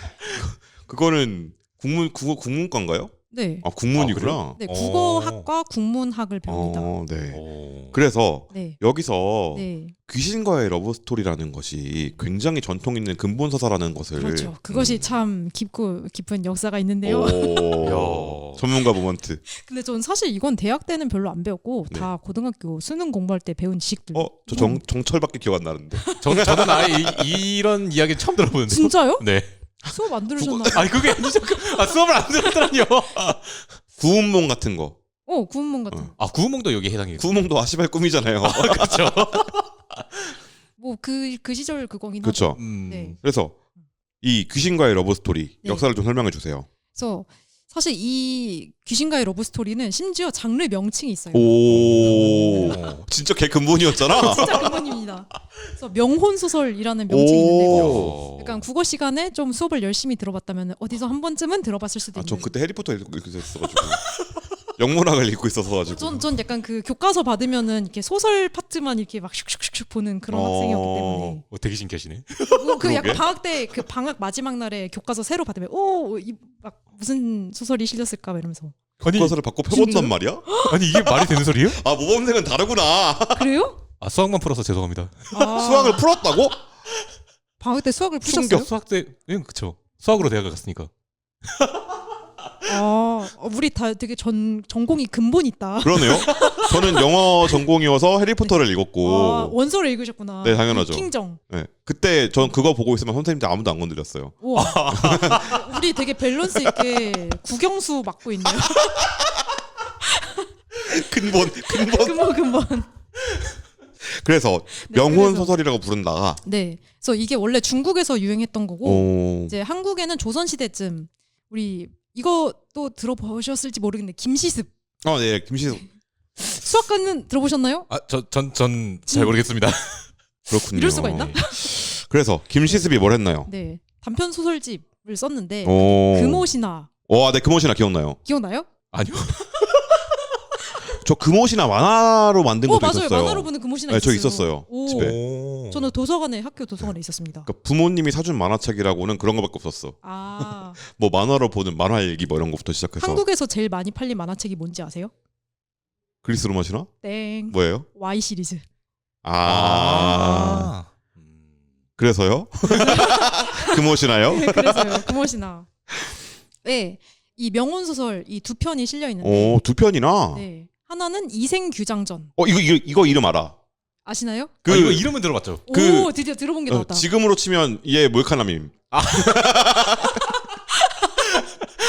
그거는 국문과인가요? 네. 아 국문이구나. 네, 국어학과 국문학을 배웁니다. 네. 그래서 네. 여기서 네. 귀신과의 러브 스토리라는 것이 굉장히 전통 있는 근본 서사라는 것을 그렇죠. 그것이 참 깊은 역사가 있는데요. 오, 전문가 모먼트. 근데 전 사실 이건 대학 때는 별로 안 배웠고 네. 다 고등학교 수능 공부할 때 배운 지식들. 저 정철밖에 기억 안 나는데. 저는 아예 이런 이야기 처음 들어보는데. 진짜요? 네. 수업 안 들으셨나요? 아니 그게 아니죠. 수업을 안 들었더라니요. 구운몽 같은 거. 구운몽 같은. 어. 아 구운몽도 여기 해당해요. 구운몽도 아시발 꿈이잖아요. 그렇죠. 뭐 그 시절 그거긴 그렇죠. 하죠. 네. 그래서 이 귀신과의 러브 스토리 네. 역사를 좀 설명해 주세요. 그래서 사실 이 귀신과의 러브 스토리는 심지어 장르 명칭이 있어요. 오, 진짜 걔 근본이었잖아. 진짜 근본입니다. 그래서 명혼 소설이라는 명칭이 있는데 오. 약간 국어 시간에 좀 수업을 열심히 들어봤다면 어디서 한 번쯤은 들어봤을 수도 있는. 전 그때 해리포터 읽고 있었어가지고 영문학을 읽고 있어서가지고. 전 약간 그 교과서 받으면은 이렇게 소설 파트만 이렇게 막 슉슉슉 보는 그런 학생이었기 때문에. 되게 신기하시네. 그 약간 방학 때 그 방학 마지막 날에 교과서 새로 받으면 막 무슨 소설이 실렸을까 막 이러면서. 아니, 교과서를 받고 펴본단 진짜요? 말이야? 아니 이게 말이 되는 소리예요? 아 모범생은 다르구나. 그래요? 아 수학만 풀어서 죄송합니다. 수학을 풀었다고? 방학 때 수학을 푸셨어요? 충격. 수학 때, 그쵸. 수학으로 대학을 갔으니까. 우리 다 되게 전공이 근본 있다. 그러네요. 저는 영어 전공이어서 해리포터를 읽었고. 원서를 읽으셨구나. 네, 당연하죠. 킹정. 네. 그때 전 그거 보고 있으면 선생님들 아무도 안 건드렸어요. 우와. 우리 되게 밸런스 있게 국영수 맡고 있네요. 근본. 근본. 그래서 네, 명혼 그래서. 소설이라고 부른다. 네. 그래서 이게 원래 중국에서 유행했던 거고 오. 이제 한국에는 조선 시대쯤 우리 이것도 들어보셨을지 모르겠는데 김시습 네, 김시숙. 수학과는 들어보셨나요? 전 잘 모르겠습니다. 그렇군요. 이럴 수가 있나? 그래서 김시습이 뭘 했나요? 네. 단편 소설집을 썼는데 오. 금오신화 와, 네, 금오신화 기억나요. 기억나요? 아니요. 저 금오신화 만화로 만든 것도 맞아요. 있었어요. 만화로 보는 금오신화 네, 저 있었어요. 있었어요. 집에. 오. 저는 학교 도서관에 있었습니다. 그러니까 부모님이 사준 만화책이라고는 그런 거밖에 없었어. 뭐 만화로 보는 만화 일기 뭐 이런 것부터 시작해서. 한국에서 제일 많이 팔린 만화책이 뭔지 아세요? 그리스 로마 신화? 땡. 뭐예요? Y 시리즈. 그래서요? 금오신화요? 네, 그래서요. 금오신화. 네. 이 명혼 소설 이 두 편이 실려 있는데. 오, 두 편이나. 네. 하나는 이생규장전. 이거 이름 알아. 아시나요? 이거 이름은 들어봤죠. 오, 드디어 들어본 게 나왔다. 지금으로 치면 얘 몰카남임.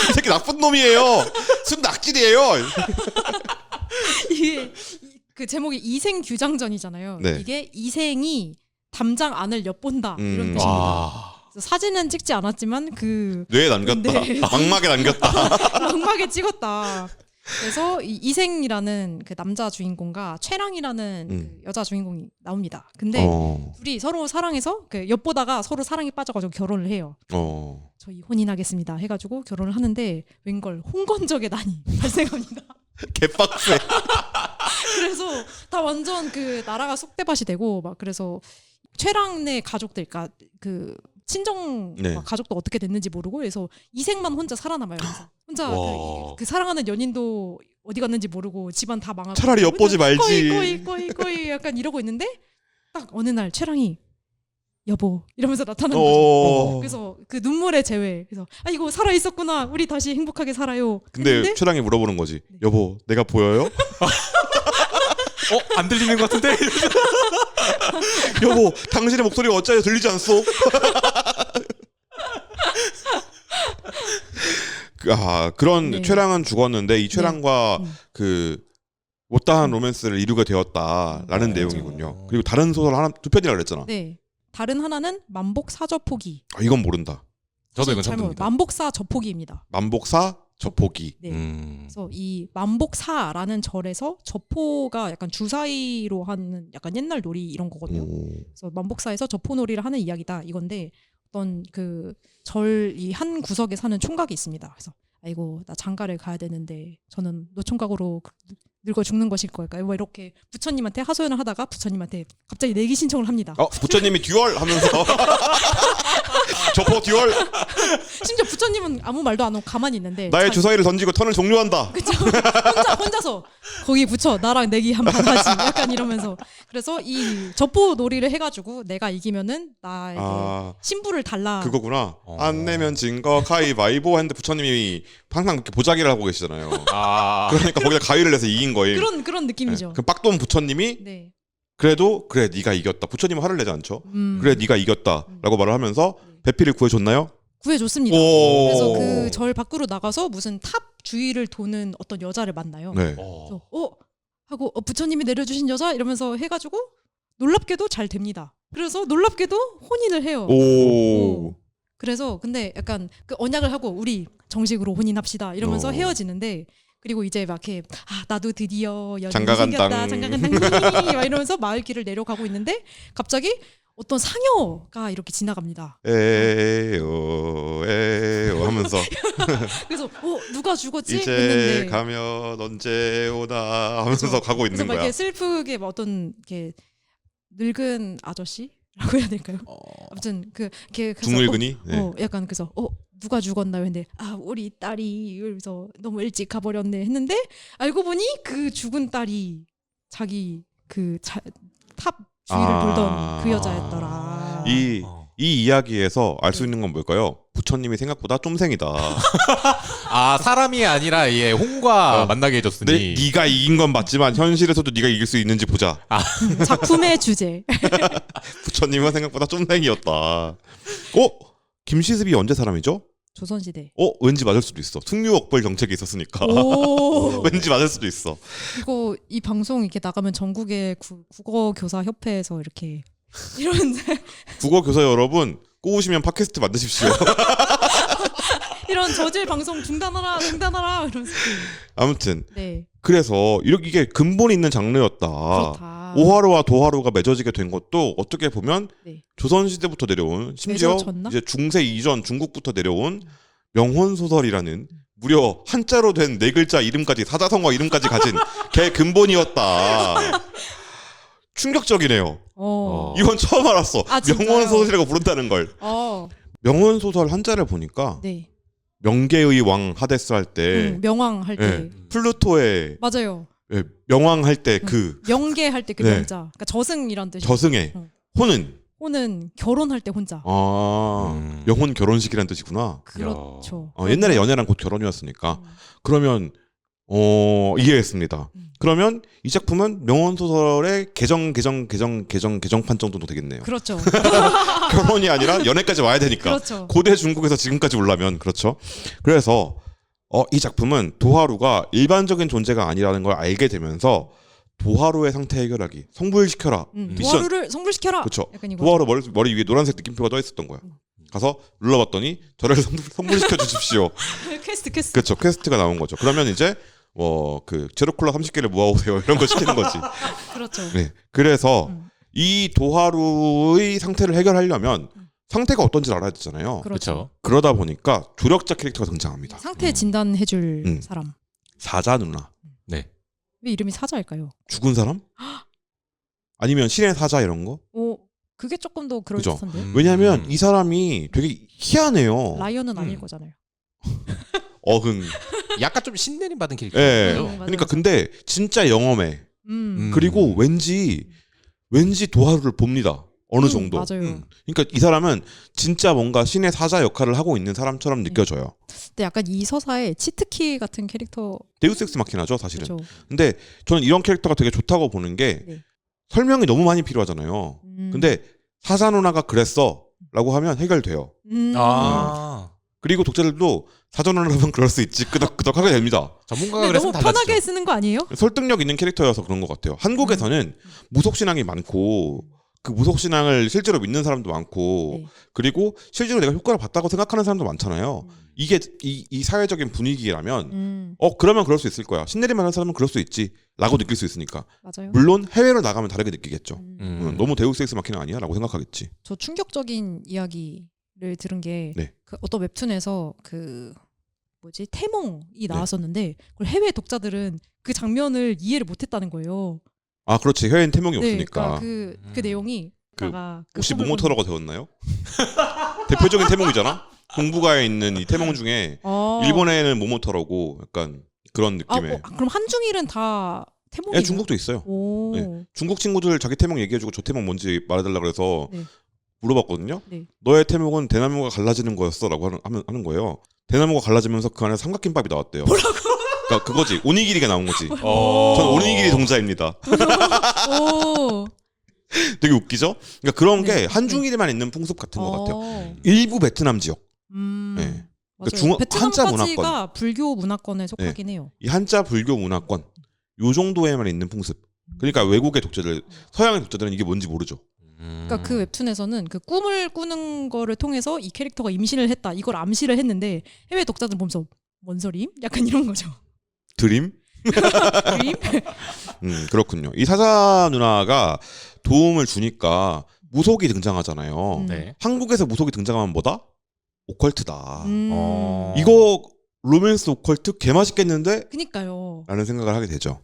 이 새끼 나쁜 놈이에요. 순 낙질이에요. 이게 그 제목이 이생규장전이잖아요. 네. 이게 이생이 담장 안을 엿본다 이런 뜻입니다. 와. 그래서 사진은 찍지 않았지만 그 뇌에 남겼다. 네. 망막에 남겼다. 망막에 찍었다. 그래서 이 이생이라는 그 남자 주인공과 최랑이라는 그 여자 주인공이 나옵니다. 근데 둘이 서로 사랑해서 그 엿보다가 서로 사랑에 빠져가지고 결혼을 해요. 저희 혼인하겠습니다 해가지고 결혼을 하는데 웬걸 홍건적의 난이 발생합니다. 개빡세. 그래서 다 완전 그 나라가 쑥대밭이 되고 막 그래서 최랑네 가족들, 그러니까 그 친정 네. 가족도 어떻게 됐는지 모르고 그래서 이생만 혼자 살아남아요. 그래서 혼자 그 사랑하는 연인도 어디 갔는지 모르고 집안 다 망하고 차라리 엿보지 말지. 거의 약간 이러고 있는데 딱 어느 날 최랑이 여보 이러면서 나타나는 거죠. 그래서 그 눈물의 재회. 그래서 이거 살아 있었구나. 우리 다시 행복하게 살아요. 근데 최랑이 물어보는 거지. 여보, 내가 보여요? 안 들리는 것 같은데? 여보, 당신의 목소리가 어찌하여 들리지 않소? 그런 네. 최랑은 죽었는데 이 최랑과 네. 그 못다한 로맨스를 이루게 되었다라는 맞아요. 내용이군요. 그리고 다른 소설 하나 두 편이라 그랬잖아. 네. 다른 하나는 만복사 저포기. 이건 모른다. 저도 이건 처음 잘못 듭니다. 만복사 저포기입니다. 만복사 저포기. 네. 음. 그래서 이 만복사라는 절에서 저포가 약간 주사위로 하는 약간 옛날 놀이 이런 거거든요. 그래서 만복사에서 저포놀이를 하는 이야기다 이건데 어떤 그 절 이 한 구석에 사는 총각이 있습니다. 그래서 아이고 나 장가를 가야 되는데 저는 노총각으로 늙어 죽는 것일 걸까요? 뭐 이렇게 부처님한테 하소연을 하다가 부처님한테 갑자기 내기 신청을 합니다. 부처님이 듀얼 하면서 저포 듀얼 심지어 부처님은 아무 말도 안 하고 가만히 있는데 나의 주사위를 던지고 턴을 종료한다. 그쵸. 혼자서 거기 붙여 나랑 내기 한 판 하지 약간 이러면서 그래서 이 젖보 놀이를 해가지고 내가 이기면은 나에게 신부를 달라. 그거구나. 안 내면 진 거 가위바위보 했는데 부처님이 항상 그렇게 보자기를 하고 계시잖아요. 그러니까 거기다 가위를 내서 이긴 거예요. 그런 느낌이죠. 그 빡돈 부처님이 네. 그래도 그래 네가 이겼다. 부처님은 화를 내지 않죠. 그래 네가 이겼다라고 말을 하면서 배필을 구해줬나요? 구해줬습니다. 오. 그래서 그 절 밖으로 나가서 무슨 탑 주위를 도는 어떤 여자를 만나요. 네. 그래서 하고 부처님이 내려주신 여자 이러면서 해가지고 놀랍게도 잘 됩니다. 그래서 놀랍게도 혼인을 해요. 오. 그래서 근데 약간 그 언약을 하고 우리 정식으로 혼인합시다 이러면서 헤어지는데 그리고 이제 막 이렇게 나도 드디어 여자가 생겼다. 장가간당 막 이러면서 마을 길을 내려가고 있는데 갑자기 어떤 상여가 이렇게 지나갑니다. 에요 하면서 그래서 누가 죽었지? 이제 했는데 가면 언제 오나 하면서 가고 있는 그래서 막 거야. 이렇게 슬프게 막 어떤 이렇게 늙은 아저씨라고 해야 될까요? 아무튼 중늙은이. 네. 약간 그래서 누가 죽었나요? 근데 우리 딸이 그래서 너무 일찍 가버렸네 했는데 알고 보니 그 죽은 딸이 자기 탑 주위를 돌던 그 여자였더라. 이 이야기에서 알 수 있는 건 뭘까요? 부처님이 생각보다 쫌생이다. 사람이 아니라 홍과 만나게 해줬으니. 네가 이긴 건 맞지만 현실에서도 네가 이길 수 있는지 보자. 작품의 주제. 부처님은 생각보다 쫌생이었다. 김시습이 언제 사람이죠? 조선시대. 왠지 맞을 수도 있어. 승유옥벌 정책이 있었으니까. 왠지 맞을 수도 있어. 이 방송 이렇게 나가면 전국의 국어교사 협회에서 이렇게 이러는데 국어교사 여러분 꼬우시면 팟캐스트 만드십시오. 이런 저질 방송 중단하라 이러면서. 아무튼 네. 그래서 이게 근본 있는 장르였다. 그렇다. 오하루와 도하루가 맺어지게 된 것도 어떻게 보면 네. 조선시대부터 내려온 심지어 맺어졌나? 이제 중세 이전 중국부터 내려온 명혼소설이라는 무려 한자로 된 4글자 이름까지 사자성어 이름까지 가진 걔 근본이었다. 충격적이네요. 이건 처음 알았어. 명혼소설이라고 부른다는 걸. 명혼소설 한자를 보니까 네. 명계의 왕 하데스 할 때 명왕 할 때 플루토의 맞아요. 명왕 할 때 명계 할 때 그 네. 명자. 그러니까 저승이란 뜻이. 저승의 호는 결혼할 때 혼자. 명혼 결혼식이란 뜻이구나. 그렇죠. 옛날에 연애란 곧 결혼이었으니까. 그러면 이해했습니다. 그러면 이 작품은 명혼 소설의 개정판 정도 되겠네요. 그렇죠. 결혼이 아니라 연애까지 와야 되니까. 그렇죠. 고대 중국에서 지금까지 오려면 그렇죠. 그래서 이 작품은 도하루가 일반적인 존재가 아니라는 걸 알게 되면서 도하루의 상태 해결하기, 성불시켜라. 도하루를 성불시켜라. 그렇죠. 약간 이거. 도하루 머리 위에 노란색 느낌표가 떠 있었던 거야. 가서 눌러봤더니 저를 성불시켜 주십시오. 퀘스트. 그렇죠. 퀘스트가 나온 거죠. 그러면 이제 제로콜라 30개를 모아오세요 이런 거 시키는 거지. 그렇죠. 네. 그래서 이 도하루의 상태를 해결하려면 상태가 어떤지 알아야 되잖아요. 그렇죠. 그러다 보니까 조력자 캐릭터가 등장합니다. 상태 진단해줄 사람. 사자 누나. 네. 왜 이름이 사자일까요? 죽은 사람? 아니면 신의 사자 이런 거? 그게 조금 더 그럴듯한데요. 왜냐하면 이 사람이 되게 희한해요. 라이언은 아닐 거잖아요. 약간 좀 신내림 받은 캐릭터. 네. 맞아요. 그러니까 근데 진짜 영험해. 음. 그리고 왠지 도하루를 봅니다. 어느 정도. 맞아요. 그러니까 이 사람은 진짜 뭔가 신의 사자 역할을 하고 있는 사람처럼 느껴져요. 근데 약간 이 서사에 치트키 같은 캐릭터 데우스 엑스 마키나죠, 사실은. 그죠. 근데 저는 이런 캐릭터가 되게 좋다고 보는 게 네. 설명이 너무 많이 필요하잖아요. 근데 사자 누나가 그랬어 라고 하면 해결돼요. 아. 그리고 독자들도 사자 누나라면 그럴 수 있지 끄덕끄덕 하게 됩니다. 전문가가 근데 그랬으면 너무 달라지죠. 편하게 쓰는 거 아니에요? 설득력 있는 캐릭터여서 그런 것 같아요. 한국에서는 무속신앙이 많고 그 무속신앙을 실제로 믿는 사람도 많고 네. 그리고 실제로 내가 효과를 봤다고 생각하는 사람도 많잖아요. 이게 이 사회적인 분위기라면 그러면 그럴 수 있을 거야. 신내림 하는 사람은 그럴 수 있지 라고 느낄 수 있으니까. 맞아요. 물론 해외로 나가면 다르게 느끼겠죠. 너무 너무 데우스 엑스 마키나 아니야? 라고 생각하겠지. 저 충격적인 이야기를 들은 게 네. 그 어떤 웹툰에서 그 뭐지 태몽이 나왔었는데 그걸 해외 독자들은 그 장면을 이해를 못했다는 거예요. 아 그렇지. 해외엔 태몽이 네, 없으니까. 그러니까 그 내용이 그 다가 혹시 모모터러가 되었나요? 대표적인 태몽이잖아. 동북아에 있는 이 태몽 중에 일본에는 모모터러고 약간 그런 느낌의. 그럼 한중일은 다 태몽이? 예, 중국도 있어요. 오. 네. 중국 친구들 자기 태몽 얘기해주고 저 태몽 뭔지 말해달라 그래서 네. 물어봤거든요. 네. 너의 태몽은 대나무가 갈라지는 거였어라고 하는 거예요. 대나무가 갈라지면서 그 안에 삼각김밥이 나왔대요. 뭐라고? 그러니까 그거지. 오니기리가 나온 거지. 어. 전 오니기리 동자입니다. 오. 되게 웃기죠? 그러니까 그런 네. 게 한중일에만 있는 풍습 같은 것 같아요. 어. 일부 베트남 지역. 네. 맞아요. 그러니까 한자 베트남까지가 문화권. 불교 문화권에 속하긴 해요. 이 한자 불교 문화권 요 정도에만 있는 풍습. 그러니까 외국의 독자들, 서양의 독자들은 이게 뭔지 모르죠. 그러니까 그 웹툰에서는 그 꿈을 꾸는 거를 통해서 이 캐릭터가 임신을 했다. 이걸 암시를 했는데 해외 독자들 보면서 뭔 소림? 약간 이런 거죠. 드림? 드림? 그렇군요. 이 사자 누나가 도움을 주니까 무속이 등장하잖아요. 네. 한국에서 무속이 등장하면 뭐다? 오컬트다. 어. 이거 로맨스 오컬트 개맛있겠는데? 그니까요. 라는 생각을 하게 되죠.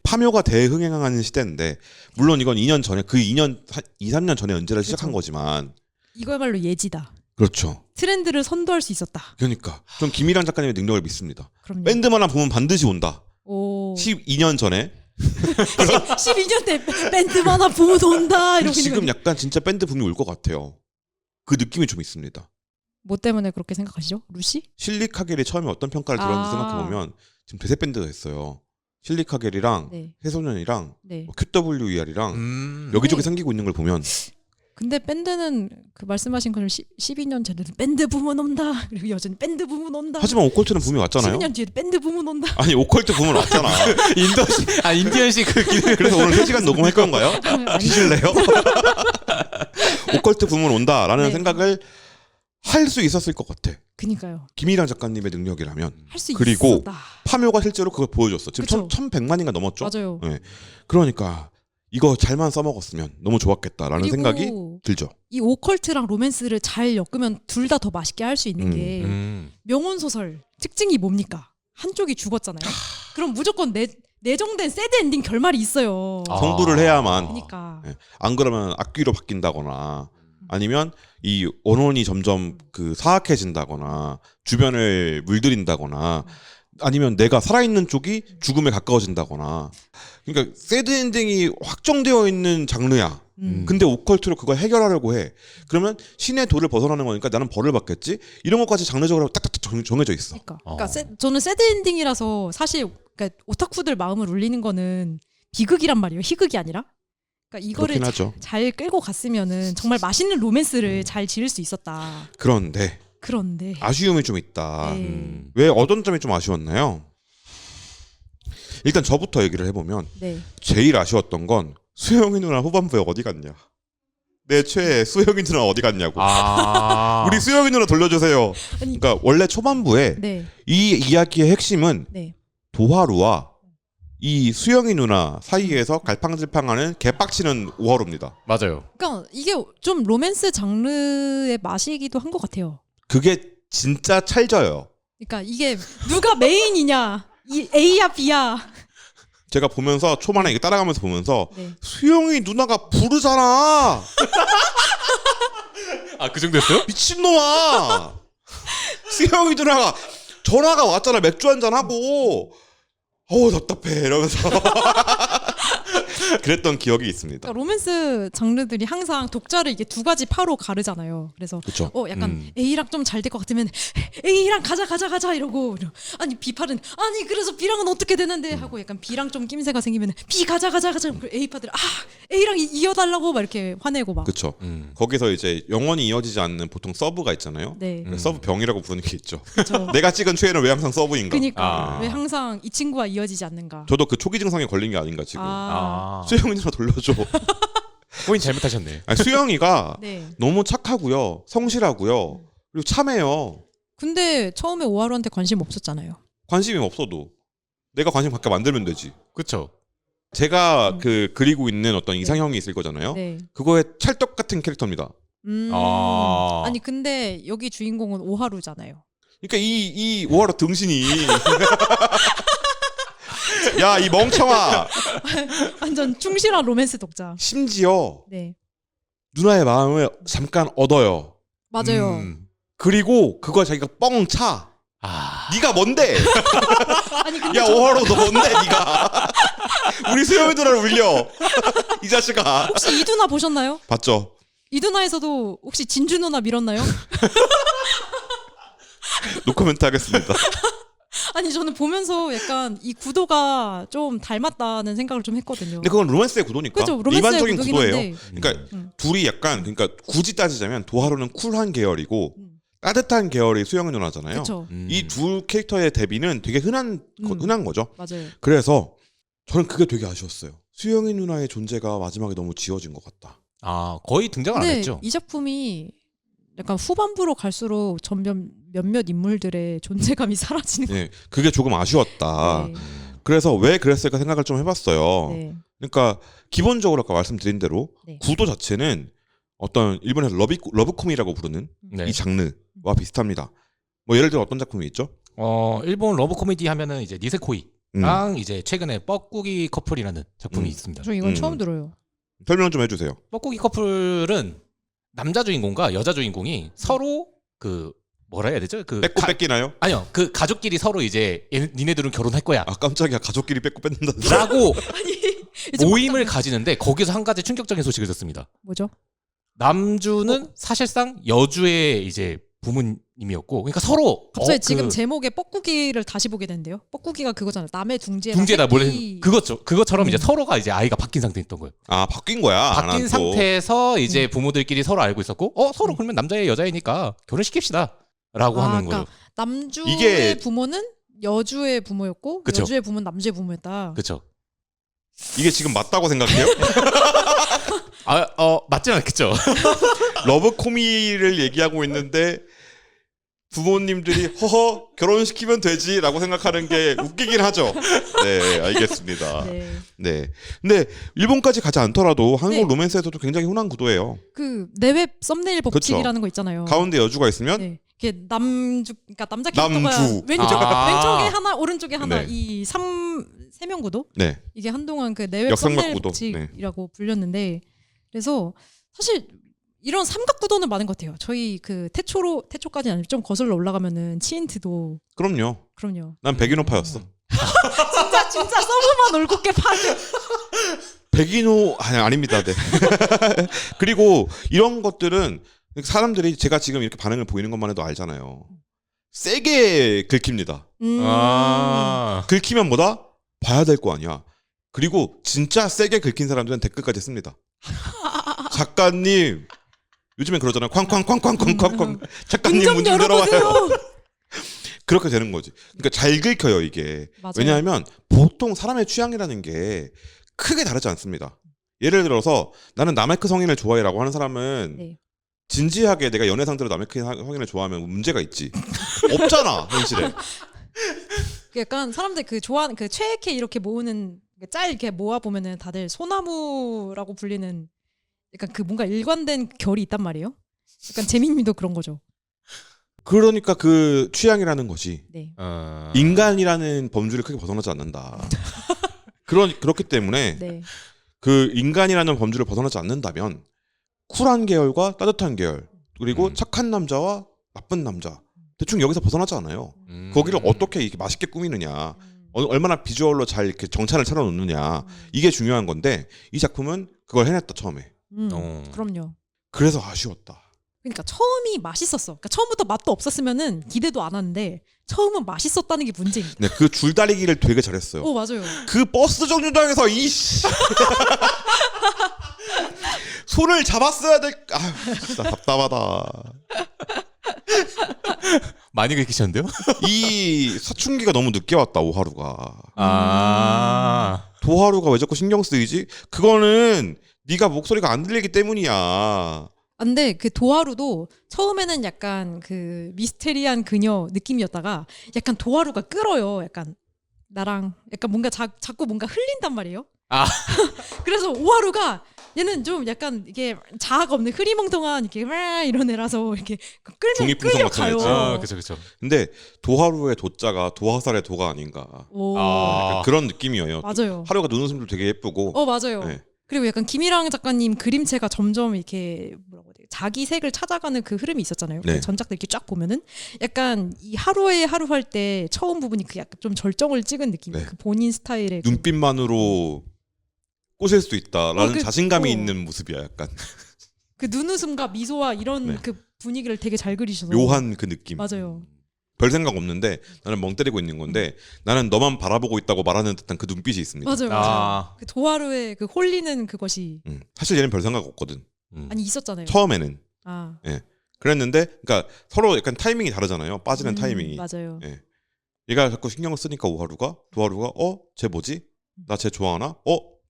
파묘가 대흥행하는 시대인데 물론 이건 2년 전에 그 2년 2, 3년 전에 연재를 시작한 그렇죠. 거지만 이거야말로 예지다. 그렇죠. 트렌드를 선도할 수 있었다. 그러니까 전 김일환 작가님의 능력을 믿습니다. 그럼요. 밴드만 하나 보면 반드시 온다. 오. 12년 전에 12년 때 밴드만 하나 보면 온다. 이러고 있는 지금 거지. 약간 진짜 밴드 붐이 올 것 같아요. 그 느낌이 좀 있습니다. 뭐 때문에 그렇게 생각하시죠? 루시? 실리카겔이 처음에 어떤 평가를 들었는지 생각해보면 지금 대세 밴드가 있어요. 실리카겔이랑 네. 해소년이랑 네. QWER이랑 여기저기 네. 생기고 있는 걸 보면 근데 밴드는 그 말씀하신 것처럼 12년 전에는 밴드 부문 온다. 그리고 여전히 밴드 부문 온다. 하지만 오컬트는 붐이 왔잖아요. 12년 뒤에 밴드 부문 온다. 아니 오컬트 붐은 왔잖아. 인디언식 그 그래서 오늘 3시간 녹음할 건가요? 드실래요? 오컬트 붐은 온다라는 네. 생각을 할 수 있었을 것 같아. 그니까요. 김일환 작가님의 능력이라면. 할 수 그리고 있었다. 파묘가 실제로 그걸 보여줬어. 지금 그쵸. 1100만인가 넘었죠? 맞아요. 네. 그러니까 이거 잘만 써먹었으면 너무 좋았겠다라는 그리고 생각이 들죠. 이 오컬트랑 로맨스를 잘 엮으면 둘 다 더 맛있게 할 수 있는 게 명혼 소설 특징이 뭡니까? 한쪽이 죽었잖아요. 그럼 무조건 내정된 새드 엔딩 결말이 있어요. 성불을 해야만. 그러니까 네. 안 그러면 악귀로 바뀐다거나 아니면 이 원혼이 점점 그 사악해진다거나 주변을 물들인다거나 아니면 내가 살아있는 쪽이 죽음에 가까워진다거나 그러니까 새드 엔딩이 확정되어 있는 장르야. 근데 오컬트로 그걸 해결하려고 해. 그러면 신의 도를 벗어나는 거니까 나는 벌을 받겠지. 이런 것까지 장르적으로 딱딱딱 정해져 있어. 그러니까 저는 새드 엔딩이라서 사실 그러니까 오타쿠들 마음을 울리는 거는 비극이란 말이에요. 희극이 아니라. 그러니까 이거를 그렇긴 하죠. 잘 끌고 갔으면은 정말 맛있는 로맨스를 잘 지을 수 있었다. 그런데 그런데 아쉬움이 좀 있다. 네. 왜 어떤 점이 좀 아쉬웠나요? 일단 저부터 얘기를 해보면 네. 제일 아쉬웠던 건 수영이 누나 후반부에 어디 갔냐. 내 최애 수영이 누나 어디 갔냐고. 우리 수영이 누나 돌려주세요. 아니, 그러니까 원래 초반부에 네. 이 이야기의 핵심은 네. 도하루와 이 수영이 누나 사이에서 갈팡질팡하는 개빡치는 오하루입니다. 맞아요. 그러니까 이게 좀 로맨스 장르의 맛이기도 한 것 같아요. 그게 진짜 찰져요. 그러니까 이게 누가 메인이냐, 이 A야 B야. 제가 보면서 초반에 이게 따라가면서 보면서 네. 수영이 누나가 부르잖아. 아, 그 정도였어요? 미친놈아. 수영이 누나가 전화가 왔잖아. 맥주 한잔 하고. 어우 답답해 이러면서 그랬던 기억이 있습니다. 그러니까 로맨스 장르들이 항상 독자를 이게 두 가지 파로 가르잖아요. 그래서 그렇죠. 약간 A랑 좀 잘 될 것 같으면 A랑 가자 이러고 아니 B파는 아니 그래서 B랑은 어떻게 되는데 하고 약간 B랑 좀 낌새가 생기면 B 가자 A파들 A랑 이어달라고 막 이렇게 화내고 막. 그렇죠. 음. 거기서 이제 영원히 이어지지 않는 보통 서브가 있잖아요. 네. 서브 병이라고 부르는 게 있죠. 그렇죠. 내가 찍은 최애는 왜 항상 서브인가? 그니까 아. 왜 항상 이 친구와 이어지지 않는가. 저도 그 초기 증상에 걸린 게 아닌가 지금. 아. 수영이나 돌려줘. 포인트 잘못하셨네. 아니, 수영이가 네. 너무 착하고요, 성실하고요, 그리고 참해요. 근데 처음에 오하루한테 관심 없었잖아요. 관심이 없어도 내가 관심 갖게 만들면 되지. 그렇죠. 제가 그 그리고 있는 어떤 이상형이 있을 거잖아요. 네. 그거에 찰떡 같은 캐릭터입니다. 아. 아니 근데 여기 주인공은 오하루잖아요. 그러니까 이 오하루 등신이 야, 이 멍청아. 완전 충실한 로맨스 독자. 심지어 네. 누나의 마음을 잠깐 얻어요. 맞아요. 그리고 그걸 자기가 뻥 차. 아. 네가 뭔데? 아니 근데 야, 오하루 너 뭔데 네가? 우리 수영이 누나를 울려. 이 자식아. 혹시 이두나 보셨나요? 봤죠? 이두나에서도 혹시 진주 누나 밀었나요? 노코멘트 하겠습니다. 아니 저는 보면서 약간 이 구도가 좀 닮았다는 생각을 좀 했거든요. 근데 그건 로맨스의 구도니까. 그렇죠. 로맨스의 일반적인 구도긴 구도예요. 한데. 그러니까 음. 둘이 약간 그러니까 굳이 따지자면 도하루는 쿨한 계열이고 따뜻한 계열의 수영이 누나잖아요. 그렇죠. 이 두 캐릭터의 대비는 되게 흔한 거죠. 맞아요. 그래서 저는 그게 되게 아쉬웠어요. 수영이 누나의 존재가 마지막에 너무 지워진 것 같다. 아, 거의 등장을 안 근데 했죠. 이 작품이 약간 후반부로 갈수록 점점 몇몇 인물들의 존재감이 사라지는 것 네, 그게 조금 아쉬웠다. 같아요. 그래서 왜 그랬을까 생각을 좀 해봤어요. 네. 그러니까 기본적으로 아까 말씀드린 대로 네. 구도 자체는 어떤 일본에서 러브코미라고 부르는 네. 이 장르와 비슷합니다. 뭐 예를 들어 어떤 작품이 있죠? 일본 러브 코미디 하면은 이제 니세코이랑 이제 최근에 뻐꾸기 커플이라는 작품이 있습니다. 저 이건 음. 처음 들어요. 설명 좀 해주세요. 뻐꾸기 커플은 남자 주인공과 여자 주인공이 서로 그 뭐라 해야 되죠? 그 뺏고 뺏기나요? 아니요, 그 가족끼리 서로 이제 니네들은 결혼할 거야. 아 깜짝이야, 가족끼리 뺏고 뺏는다. 라고 이제 모임을 막- 가지는데 거기서 한 가지 충격적인 소식을 듣습니다. 뭐죠? 남주는 사실상 여주의 이제 부모님이었고, 그러니까 서로 갑자기 지금 제목에 뻐꾸기를 다시 보게 된대요. 뻐꾸기가 그거잖아요. 남의 둥지에 둥지에다 뭘 새끼. 그것처럼 이제 서로가 이제 아이가 바뀐 상태였던 거예요. 아 바뀐 거야. 바뀐 안 상태에서 이제 부모들끼리 서로 알고 있었고, 서로 그러면 남자애 여자애니까 결혼시킵시다. 라고 하는 그러니까 거죠. 남주의 이게- 부모는 여주의 부모였고 그쵸. 여주의 부모는 남주의 부모였다. 그렇죠. 이게 지금 맞다고 생각해요? 맞진 않겠죠. 러브 코미를 얘기하고 있는데 부모님들이 허허 결혼시키면 되지라고 생각하는 게 웃기긴 하죠. 네, 알겠습니다. 네. 네. 근데 일본까지 가지 않더라도 한국 네. 로맨스에서도 굉장히 흔한 구도예요. 그 내웹 썸네일 법칙이라는 거 있잖아요. 가운데 여주가 있으면 네. 이게 그러니까 남자 캐릭터가 남주. 왼쪽에 아. 하나, 오른쪽에 하나 네. 이 세명 구도? 네. 이게 한동안 그 내웹 역삼각 썸네일 구도. 법칙이라고 불렸는데 그래서 사실 이런 삼각 구도는 많은 것 같아요. 저희 그 태초까지는 아니고 좀 거슬러 올라가면은 치인트도 그럼요. 그럼요. 난 백인호파였어. 진짜 서브만 올곧게 파는. 백인호 아닙니다. 네. 그리고 이런 것들은 사람들이 제가 지금 이렇게 반응을 보이는 것만 해도 알잖아요. 세게 긁힙니다. 긁히면 뭐다? 봐야 될 거 아니야. 그리고 진짜 세게 긁힌 사람들은 댓글까지 씁니다. 작가님 요즘엔 그러잖아요. 쾅쾅쾅쾅쾅쾅쾅 작가님 문 좀 열어봐요. 그렇게 되는 거지. 그러니까 잘 긁혀요 이게. 맞아요. 왜냐하면 보통 사람의 취향이라는 게 크게 다르지 않습니다. 예를 들어서 나는 남해크 성인을 좋아해라고 하는 사람은 네. 진지하게 내가 연애 상대로 남해크 성인을 좋아하면 문제가 있지. 없잖아 현실에. 약간 사람들 그 좋아하는 그 최애캐 이렇게 모으는 짤 이렇게 모아 보면은 다들 소나무라고 불리는 약간 그 뭔가 일관된 결이 있단 말이에요. 약간 재민님도 그런 거죠. 그러니까 그 취향이라는 것이 네. 인간이라는 범주를 크게 벗어나지 않는다. 그렇기 때문에 네. 그 인간이라는 범주를 벗어나지 않는다면 쿨한 계열과 따뜻한 계열 그리고 착한 남자와 나쁜 남자 대충 여기서 벗어나지 않아요. 거기를 어떻게 이렇게 맛있게 꾸미느냐 얼마나 비주얼로 잘 이렇게 정찬을 차려놓느냐 이게 중요한 건데 이 작품은 그걸 해냈다 처음에. 그럼요. 그래서 아쉬웠다. 그러니까 처음이 맛있었어. 그러니까 처음부터 맛도 없었으면은 기대도 안 하는데 처음은 맛있었다는 게 문제입니다. 네, 그 줄다리기를 되게 잘했어요. 오 맞아요. 그 버스 정류장에서 이씨 손을 잡았어야 될. 아, 진짜 답답하다. 많이 긁히셨는데요? 이 사춘기가 너무 늦게 왔다 오하루가. 아. 도하루가 왜 자꾸 신경 쓰이지? 그거는 네가 목소리가 안 들리기 때문이야. 근데 그 도하루도 처음에는 약간 그 미스테리한 그녀 느낌이었다가 약간 도하루가 끌어요. 약간 나랑 약간 뭔가 자꾸 뭔가 흘린단 말이에요. 아. 그래서 오하루가 얘는 좀 약간 이게 자아가 없는 흐리멍텅한 이렇게 막 이런 애라서 이렇게 끌면 종이풍선 같은 끌려가요. 애지. 아, 그쵸. 근데 도하루의 도자가 도화살의 도가 아닌가. 오, 아. 약간 그런 느낌이에요. 맞아요. 하루가 눈웃음도 되게 예쁘고. 맞아요. 네. 그리고 약간 김일랑 작가님 그림체가 점점 이렇게 뭐라고 해야 돼? 자기 색을 찾아가는 그 흐름이 있었잖아요. 네. 그 전작들 이렇게 쫙 보면은 약간 이 하루에 하루 할 때 처음 부분이 그 약간 좀 절정을 찍은 느낌이에요. 네. 그 본인 스타일의 눈빛만으로 꼬실 수 있다라는 그- 자신감이 있는 모습이야. 약간 그 눈웃음과 미소와 이런 네. 그 분위기를 되게 잘 그리셔서 묘한 그 느낌. 맞아요. 별 생각 없는데 나는 멍 때리고 있는 건데 나는 너만 바라보고 있다고 말하는 듯한 그 눈빛이 있습니다. 맞아요. 아. 그 도하루의 그 홀리는 그것이 사실 얘는 별 생각 없거든. 아니 있었잖아요. 처음에는. 아. 그랬는데 그러니까 서로 약간 타이밍이 다르잖아요. 빠지는 타이밍이. 맞아요. 예. 얘가 자꾸 신경을 쓰니까 도하루가 쟤 뭐지? 나 쟤 좋아하나?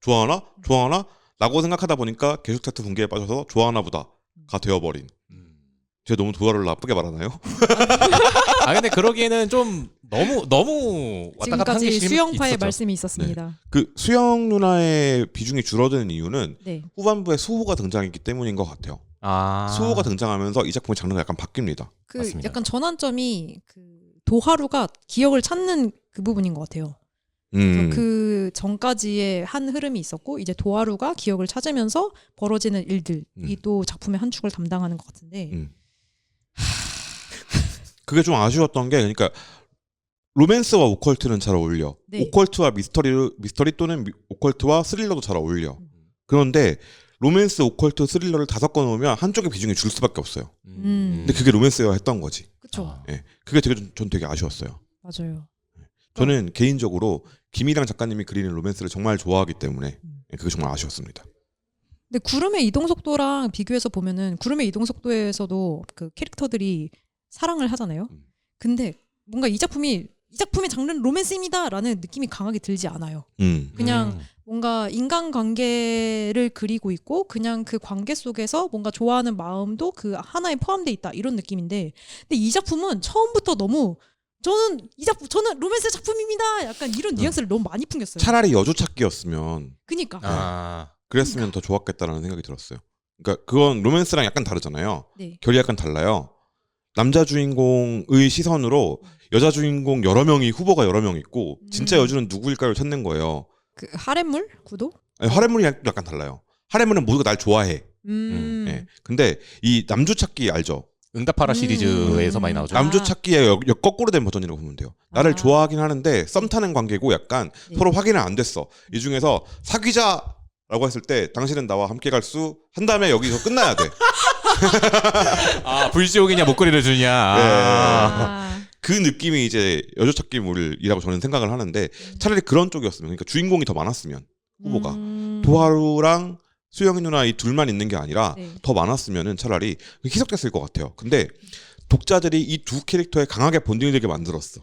좋아하나? 라고 생각하다 보니까 계속 차트 붕괴에 빠져서 좋아하나 보다가 되어버린. 제가 너무 도하루를 나쁘게 말하나요? 아 근데 그러기에는 좀 너무 왔다 갔다 하는 게 지금까지 수영파의 있었죠. 말씀이 있었습니다. 그 수영 누나의 비중이 줄어드는 이유는 네. 후반부에 수호가 등장했기 때문인 것 같아요. 아. 수호가 등장하면서 이 작품의 장르가 약간 바뀝니다. 그 맞습니다. 약간 전환점이 그 도하루가 기억을 찾는 그 부분인 것 같아요. 그 전까지의 한 흐름이 있었고 이제 도하루가 기억을 찾으면서 벌어지는 일들이 또 작품의 한 축을 담당하는 것 같은데 그게 좀 아쉬웠던 게 그러니까 로맨스와 오컬트는 잘 어울려. 네. 오컬트와 미스터리 또는 오컬트와 스릴러도 잘 어울려. 그런데 로맨스, 오컬트, 스릴러를 다 섞어 놓으면 한쪽의 비중이 줄 수밖에 없어요. 근데 그게 로맨스여야 했던 거지. 그렇죠. 예. 그게 전 되게 아쉬웠어요. 맞아요. 저는 개인적으로 김일랑 작가님이 그리는 로맨스를 정말 좋아하기 때문에 그게 정말 아쉬웠습니다. 근데 구름의 이동 속도랑 비교해서 보면은 구름의 이동 속도에서도 그 캐릭터들이 사랑을 하잖아요. 근데 뭔가 이 작품의 장르는 로맨스입니다라는 느낌이 강하게 들지 않아요. 그냥 뭔가 인간관계를 그리고 있고 그냥 그 관계 속에서 뭔가 좋아하는 마음도 그 하나에 포함돼 있다 이런 느낌인데 근데 이 작품은 처음부터 너무 저는 로맨스 작품입니다. 약간 이런 뉘앙스를 너무 많이 풍겼어요. 차라리 여주 찾기였으면 그니까. 아. 그랬으면 더 좋았겠다라는 생각이 들었어요. 그러니까 그건 로맨스랑 약간 다르잖아요. 네. 결이 약간 달라요. 남자 주인공의 시선으로 여자 주인공 여러 명이 후보가 여러 명 있고 진짜 여주는 누구일까를 찾는 거예요. 그 하렘물 구도? 아니, 하렘물이 약간 달라요. 하렘물은 모두가 날 좋아해. 예. 근데 이 남주 찾기 알죠? 응답하라 시리즈에서 많이 나오죠. 남주 찾기의 거꾸로 된 버전이라고 보면 돼요. 나를 좋아하긴 하는데 썸 타는 관계고 약간 서로 확인은 안 됐어. 이 중에서 사귀자라고 했을 때 당신은 나와 함께 갈 수 한다음에 여기서 끝나야 돼. 아 불지옥이냐 목걸이를 주냐. 아. 그 느낌이 이제 여주 찾기물이라고 저는 생각을 하는데 차라리 그런 쪽이었으면 그러니까 주인공이 더 많았으면 후보가 도하루랑 수영이 누나 이 둘만 있는 게 아니라 네. 더 많았으면은 차라리 희석됐을 것 같아요. 근데 독자들이 이 두 캐릭터에 강하게 본딩이 되게 만들었어.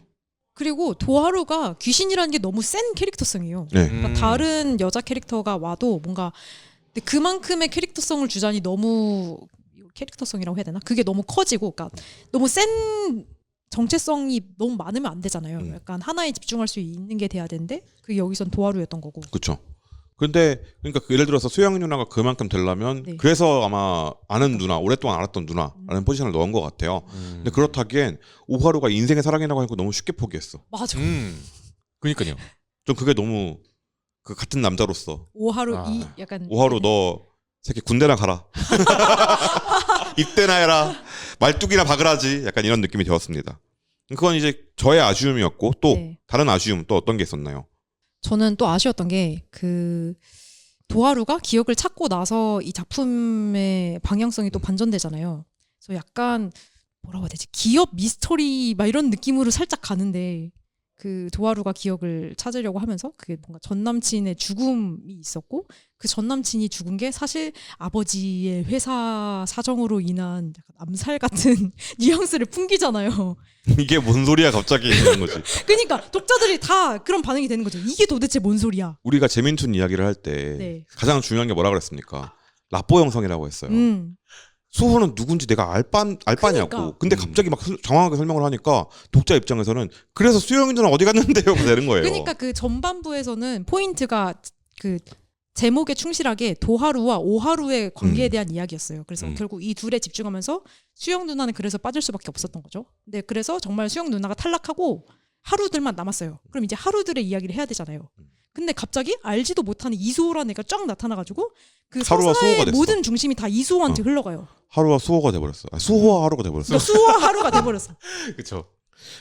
그리고 도하루가 귀신이라는 게 너무 센 캐릭터성이에요. 네. 그러니까 다른 여자 캐릭터가 와도 뭔가 근데 그만큼의 캐릭터성을 주자니 너무 캐릭터성이라고 해야 되나? 그게 너무 커지고 그러니까 너무 센 정체성이 너무 많으면 안 되잖아요. 약간 하나에 집중할 수 있는 게 돼야 되는데 그게 여기선 도하루였던 거고. 그렇죠. 근데 그러니까 예를 들어서 수영이 누나가 그만큼 되려면 네. 그래서 아마 아는 누나 오랫동안 알았던 누나라는 포지션을 넣은 것 같아요. 근데 그렇다기엔 오하루가 인생의 사랑이라고 하고 너무 쉽게 포기했어. 맞아. 그러니까요. 좀 그게 너무 그 같은 남자로서 오하루 아. 이 약간 오하루 너 새끼 군대나 가라. 입대나 해라. 말뚝이나 박으라지. 약간 이런 느낌이 되었습니다. 그건 이제 저의 아쉬움이었고 또 네. 다른 아쉬움 또 어떤 게 있었나요? 저는 또 아쉬웠던 게 그 도하루가 기억을 찾고 나서 이 작품의 방향성이 또 반전되잖아요. 그래서 약간 뭐라고 해야 되지? 기업 미스터리 막 이런 느낌으로 살짝 가는데 그 도하루가 기억을 찾으려고 하면서 그게 뭔가 전 남친의 죽음이 있었고 그 전 남친이 죽은 게 사실 아버지의 회사 사정으로 인한 약간 암살 같은 뉘앙스를 풍기잖아요. 이게 뭔 소리야 갑자기 이런 거지. 그러니까 독자들이 다 그런 반응이 되는 거죠. 이게 도대체 뭔 소리야? 우리가 재민툰 이야기를 할 때 네. 가장 중요한 게 뭐라 그랬습니까? 라뽀 형성이라고 했어요. 수호는 누군지 내가 알바냐고. 그러니까. 근데 갑자기 막 장황하게 설명을 하니까 독자 입장에서는 그래서 수영이 누나 어디 갔는데요? 되는 거예요. 그러니까 그 전반부에서는 포인트가 그 제목에 충실하게 도하루와 오하루의 관계에 대한 이야기였어요. 그래서 결국 이 둘에 집중하면서 수영 누나는 그래서 빠질 수밖에 없었던 거죠. 네, 그래서 정말 수영 누나가 탈락하고 하루들만 남았어요. 그럼 이제 하루들의 이야기를 해야 되잖아요. 근데 갑자기 알지도 못하는 이수호라는 애가 쫙 나타나가지고 그 하루와 서사의 수호가 됐어. 모든 중심이 다 이수호한테 흘러가요. 하루와 수호가 돼버렸어. 수호와 하루가 돼버렸어. 그러니까 수호와 하루가 돼버렸어. 그렇죠.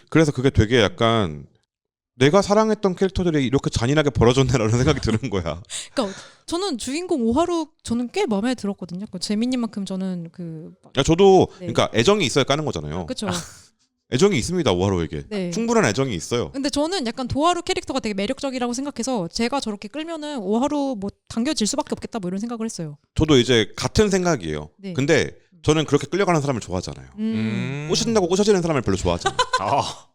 그래서 그게 되게 약간 내가 사랑했던 캐릭터들이 이렇게 잔인하게 벌어졌네라는 생각이 드는 거야. 그러니까 저는 주인공 오하루 저는 꽤 마음에 들었거든요. 그 재민님만큼 저는 그 야, 저도 네. 그러니까 애정이 있어야 까는 거잖아요. 그렇죠. 애정이 있습니다 오하루에게. 네. 충분한 애정이 있어요. 근데 저는 약간 도하루 캐릭터가 되게 매력적이라고 생각해서 제가 저렇게 끌면은 오하루 뭐 당겨질 수밖에 없겠다 뭐 이런 생각을 했어요. 저도 이제 같은 생각이에요. 네. 근데 저는 그렇게 끌려가는 사람을 좋아하잖아요. 꼬신다고 꼬셔지는 사람을 별로 좋아하지 않아요. 아,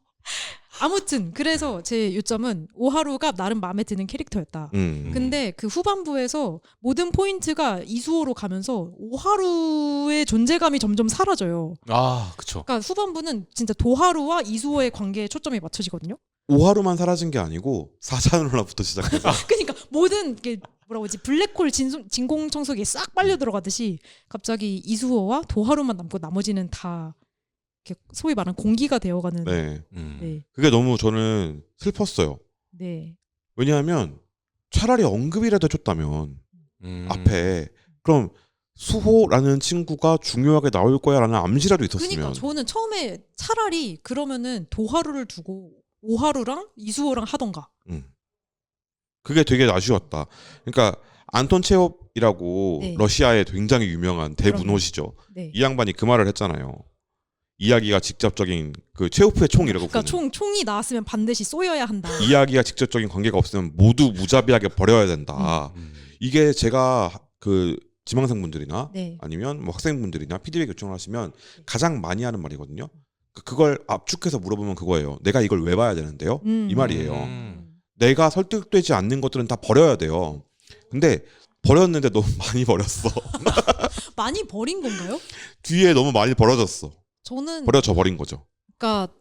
아무튼 그래서 제 요점은 오하루가 나름 마음에 드는 캐릭터였다. 근데 그 후반부에서 모든 포인트가 이수호로 가면서 오하루의 존재감이 점점 사라져요. 아, 그렇죠. 그러니까 후반부는 진짜 도하루와 이수호의 관계에 초점이 맞춰지거든요. 오하루만 사라진 게 아니고 사자누나부터 시작해서 그러니까 모든 게 뭐라고 하지 블랙홀 진공 청소기에 싹 빨려 들어가듯이 갑자기 이수호와 도하루만 남고 나머지는 다 이렇게 소위 말하는 공기가 되어가는. 네. 네. 그게 너무 저는 슬펐어요. 네. 왜냐하면 차라리 언급이라도 해줬다면 음. 앞에 그럼 수호라는 친구가 중요하게 나올 거야라는 암시라도 있었으면. 그러니까 저는 처음에 차라리 그러면은 도하루를 두고 오하루랑 이수호랑 하던가. 그게 되게 아쉬웠다. 그러니까 안톤 체홉이라고 네. 러시아의 굉장히 유명한 대문호시죠. 네. 이 양반이 그 말을 했잖아요. 이야기가 직접적인 그 체호프의 총이라고 그러니까 부르는. 총이 나왔으면 반드시 쏘여야 한다. 이야기가 직접적인 관계가 없으면 모두 무자비하게 버려야 된다. 이게 제가 그 지망생분들이나 네. 아니면 뭐 학생분들이나 피드백 요청을 하시면 가장 많이 하는 말이거든요. 그걸 압축해서 물어보면 그거예요. 내가 이걸 왜 봐야 되는데요? 이 말이에요. 내가 설득되지 않는 것들은 다 버려야 돼요. 근데 버렸는데 너무 많이 버렸어. 많이 버린 건가요? 뒤에 너무 많이 버려졌어. 저는 버려져 버린 거죠. 그러니까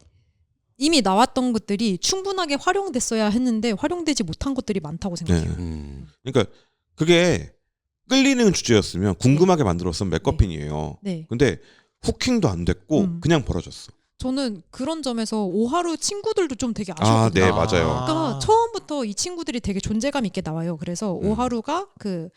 이미 나왔던 것들이 충분하게 활용됐어야 했는데 활용되지 못한 것들이 많다고 생각해요. 그러니까 그게 끌리는 주제였으면 궁금하게 만들었으면 맥거핀이에요. 네. 근데 후킹도 안 됐고 그냥 버려졌어. 저는 그런 점에서 오하루 친구들도 좀 되게 아쉬웠거든요. 네, 맞아요. 그러니까 처음부터 이 친구들이 되게 존재감 있게 나와요. 그래서 오하루가 그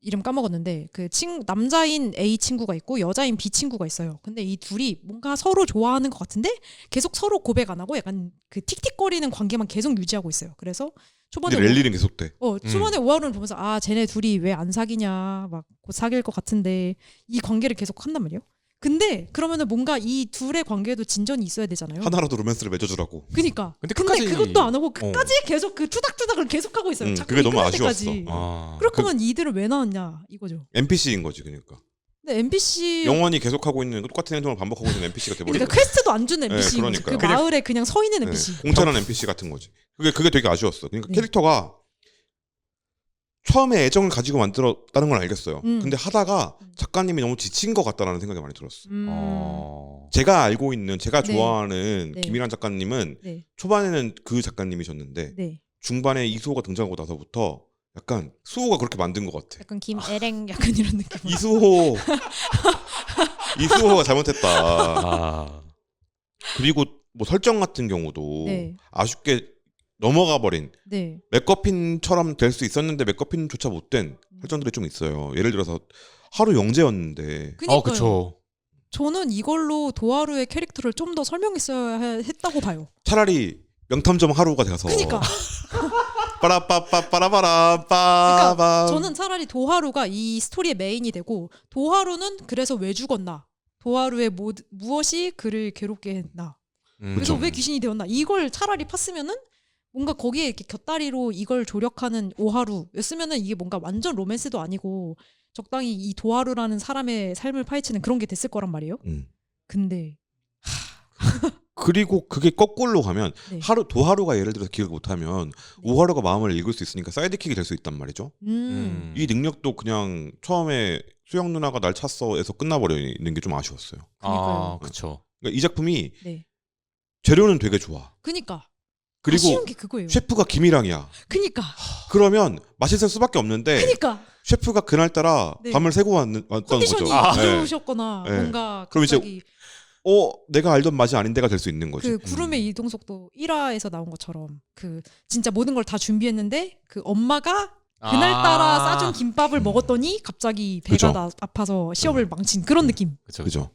이름 까먹었는데 그 남자인 A 친구가 있고 여자인 B 친구가 있어요. 근데 이 둘이 뭔가 서로 좋아하는 것 같은데 계속 서로 고백 안 하고 약간 그 틱틱거리는 관계만 계속 유지하고 있어요. 그래서 초반에 근데 랠리는 계속돼. 초반에 오하루는 보면서 아 쟤네 둘이 왜 안 사귀냐 막 곧 사귈 것 같은데 이 관계를 계속 한단 말이에요. 근데 그러면은 뭔가 이 둘의 관계에도 진전이 있어야 되잖아요. 하나라도 로맨스를 맺어주라고. 그니까. 근데 근데 끝까지- 그것도 안 하고 끝까지 계속 그 투닥투닥을 계속 하고 있어요. 그게 너무 끝날 아쉬웠어. 때까지. 아. 그럴 거면 이들을 왜 나왔냐 이거죠. NPC인 거지 그러니까. 근데 NPC 영원히 계속하고 있는 똑같은 행동을 반복하고 있는 NPC가 돼버린 그러니까 거지. 퀘스트도 안 주는 NPC인 거죠. 그러니까요. 그 마을에 그냥 서 있는 네, NPC. 공짜는 NPC 같은 거지. 그게 되게 아쉬웠어. 그러니까 네. 캐릭터가 처음에 애정을 가지고 만들었다는 건 알겠어요. 근데 하다가 작가님이 너무 지친 것 같다라는 생각이 많이 들었어. 제가 알고 있는 제가 네. 좋아하는 네. 김일환 작가님은 네. 초반에는 그 작가님이셨는데 네. 중반에 이수호가 등장하고 나서부터 약간 수호가 그렇게 만든 것 같아. 약간 김에랭 약간 이런 느낌. 이수호가 잘못했다. 아. 그리고 뭐 설정 같은 경우도 네. 아쉽게 넘어가 버린 네. 맥거핀처럼 될 수 있었는데 맥거핀조차 못된 설정들이 좀 있어요. 예를 들어서 하루 영재였는데 그니까요. 그쵸. 저는 이걸로 도하루의 캐릭터를 좀 더 설명했어야 했다고 봐요. 차라리 명탐정 하루가 돼서 그니까. 빠라빠빠빠라바라 그러니까 빠밤. 저는 차라리 도하루가 이 스토리의 메인이 되고 도하루는 그래서 왜 죽었나? 도하루의 무엇이 그를 괴롭게 했나? 그래서 그쵸. 왜 귀신이 되었나? 이걸 차라리 팠으면은 뭔가 거기에 이렇게 곁다리로 이걸 조력하는 오하루였으면은 이게 뭔가 완전 로맨스도 아니고 적당히 이 도하루라는 사람의 삶을 파헤치는 그런 게 됐을 거란 말이에요. 근데 그리고 그게 거꾸로 가면 네. 도하루가 예를 들어서 기억을 못하면 오하루가 마음을 읽을 수 있으니까 사이드킥이 될 수 있단 말이죠. 이 능력도 그냥 처음에 수영 누나가 날 찼어에서 끝나버려 있는 게 좀 아쉬웠어요. 그러니까요. 그렇죠. 그러니까 이 작품이 네. 재료는 되게 좋아. 그니까 그리고 아쉬운 게 그거예요. 셰프가 김이랑이야. 그니까 그러면 맛있을 수밖에 없는데 그니까 셰프가 그날따라 네. 밤을 새고 왔던 컨디션이 거죠. 안 네. 좋으셨거나 네. 뭔가 그럼 이제 갑자기 내가 알던 맛이 아닌 데가 될 수 있는 거지. 그 구름의 이동 속도 1화에서 나온 것처럼 그 진짜 모든 걸 다 준비했는데 그 엄마가 그날따라 싸준 김밥을 먹었더니 갑자기 배가 그죠. 아파서 시험을 망친 그런 느낌. 그렇죠. 그죠.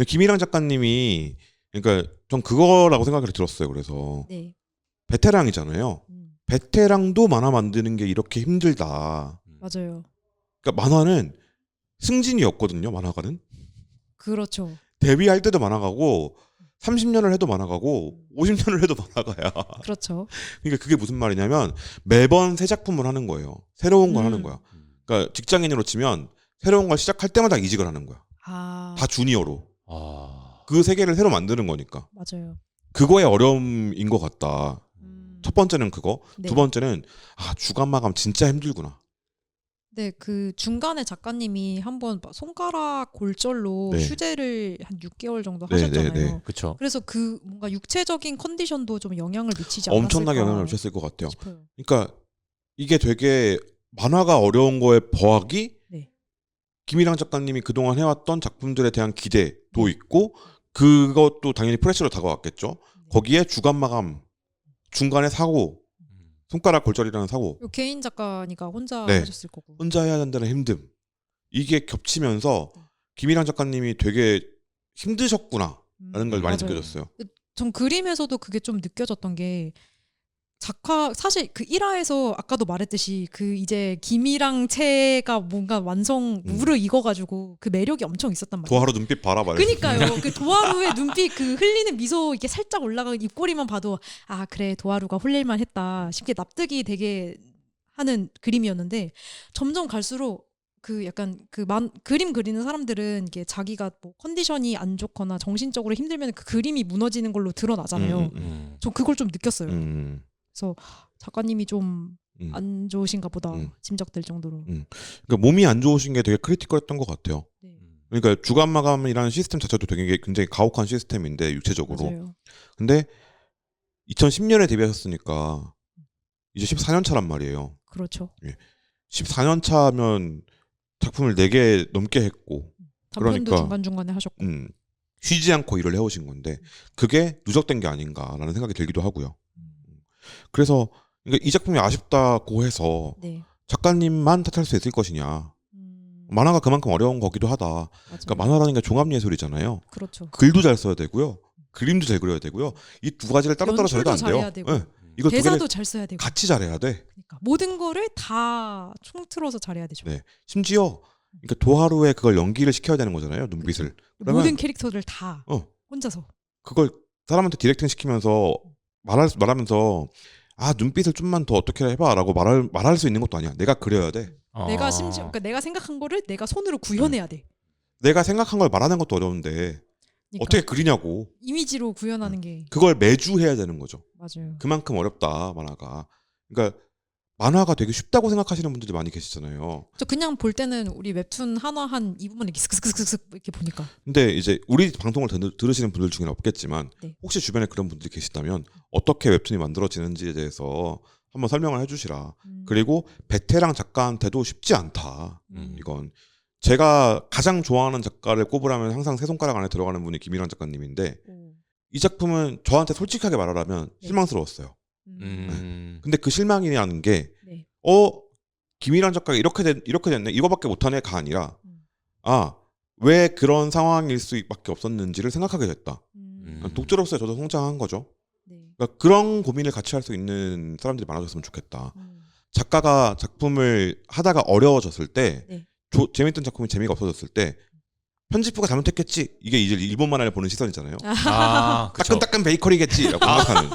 김이랑 작가님이 그러니까 전 그거라고 생각을 들었어요. 그래서 네. 베테랑이잖아요. 베테랑도 만화 만드는 게 이렇게 힘들다. 맞아요. 그러니까 만화는 승진이었거든요. 만화가는 그렇죠. 데뷔할 때도 만화가고 30년을 해도 만화가고 50년을 해도 만화가야. 그렇죠. 그러니까 그게 무슨 말이냐면 매번 새 작품을 하는 거예요. 새로운 걸 하는 거야. 음. 그러니까 직장인으로 치면 새로운 걸 시작할 때마다 이직을 하는 거야. 아 다 주니어로. 아. 그 세계를 새로 만드는 거니까. 맞아요. 그거의 어려움인 것 같다. 음. 첫 번째는 그거. 네. 두 번째는 주간 마감 진짜 힘들구나. 네, 그 중간에 작가님이 한번 손가락 골절로 네. 휴재를 한 6개월 정도 네, 하셨잖아요. 네, 네. 그렇죠. 그래서 그 뭔가 육체적인 컨디션도 좀 영향을 미치지 않았을까 엄청나게 영향을 미쳤을 것 같아요. 싶어요. 그러니까 이게 되게 만화가 어려운 거에 더하기 네. 김일랑 작가님이 그동안 해왔던 작품들에 대한 기대도 있고 그것도 당연히 프레시로 다가왔겠죠. 거기에 주간 마감, 중간에 사고, 손가락 골절이라는 사고, 요 개인 작가니까 혼자 네. 하셨을 거고. 혼자 해야 된다는 힘듦. 이게 겹치면서 김일랑 작가님이 되게 힘드셨구나라는 걸 많이 맞아요. 느껴졌어요. 전 그림에서도 그게 좀 느껴졌던 게 사실 그 1화에서 아까도 말했듯이 그 이제 김이랑 채가 뭔가 완성 무를 익어가지고 그 매력이 엄청 있었단 말이에요. 도하루 눈빛 봐라 말이야. 그니까요. 그 도하루의 눈빛 그 흘리는 미소 이게 살짝 올라가는 입꼬리만 봐도 아 그래 도하루가 홀릴만 했다 쉽게 납득이 되게 하는 그림이었는데 점점 갈수록 그 약간 그림 그리는 사람들은 이게 자기가 뭐 컨디션이 안 좋거나 정신적으로 힘들면 그 그림이 무너지는 걸로 드러나잖아요. 저 그걸 좀 느꼈어요. 그래서 작가님이 좀 안 좋으신가 보다 짐작될 정도로. 그러니까 몸이 안 좋으신 게 되게 크리티컬했던 것 같아요. 네. 그러니까 주간 마감이라는 시스템 자체도 되게 굉장히 가혹한 시스템인데 육체적으로. 맞아요. 근데 2010년에 데뷔하셨으니까 이제 14년 차란 말이에요. 그렇죠. 14년 차면 작품을 4개 넘게 했고 단편도 그러니까, 중간중간에 하셨고. 쉬지 않고 일을 해오신 건데 그게 누적된 게 아닌가라는 생각이 들기도 하고요. 그래서 그러니까 이 작품이 아쉽다고 해서 네. 작가님만 탓할 수 있을 것이냐. 만화가 그만큼 어려운 거기도 하다. 맞아요. 그러니까 만화라는 게 종합예술이잖아요. 그렇죠. 글도 잘 써야 되고요. 그림도 잘 그려야 되고요. 이 두 가지를 따로따로 잘해도 안 돼요. 잘해야 되고, 네. 이거 두 대사도 개를 잘 써야 되고. 같이 잘해야 돼. 그러니까 모든 거를 다 총틀어서 잘해야 되죠. 네. 심지어 그러니까 도하루에 그걸 연기를 시켜야 되는 거잖아요. 눈빛을. 그러면 모든 캐릭터를 다 혼자서. 그걸 사람한테 디렉팅 시키면서 말하면서 눈빛을 좀만 더 어떻게 해봐라고 말할 수 있는 것도 아니야. 내가 그려야 돼. 내가 심지어 그러니까 내가 생각한 거를 내가 손으로 구현해야 돼. 내가 생각한 걸 말하는 것도 어려운데 그러니까 어떻게 그리냐고. 이미지로 구현하는 게 그걸 매주 해야 되는 거죠. 맞아요. 그만큼 어렵다 만화가. 그러니까 만화가 되게 쉽다고 생각하시는 분들이 많이 계시잖아요. 저 그냥 볼 때는 우리 웹툰 하나 한 2부만 이렇게 슥슥슥슥 이렇게 보니까. 근데 이제 우리 방송을 들으시는 분들 중에는 없겠지만 네. 혹시 주변에 그런 분들이 계시다면 어떻게 웹툰이 만들어지는지에 대해서 한번 설명을 해주시라. 그리고 베테랑 작가한테도 쉽지 않다. 이건 제가 가장 좋아하는 작가를 꼽으라면 항상 세 손가락 안에 들어가는 분이 김일환 작가님인데 이 작품은 저한테 솔직하게 말하라면 실망스러웠어요. 근데 그 실망이라는 게 김일환 작가가 이렇게 됐네 이거밖에 못하네가 아니라 왜 그런 상황일 수밖에 없었는지를 생각하게 됐다. 독자로서 저도 성장한 거죠. 네. 그러니까 그런 고민을 같이 할 수 있는 사람들이 많아졌으면 좋겠다. 음. 작가가 작품을 하다가 어려워졌을 때, 네. 재밌던 작품이 재미가 없어졌을 때 편집부가 잘못했겠지. 이게 이제 일본 만화를 보는 시선이잖아요. 아, 그쵸. 따끈따끈 베이커리겠지라고 생각하는.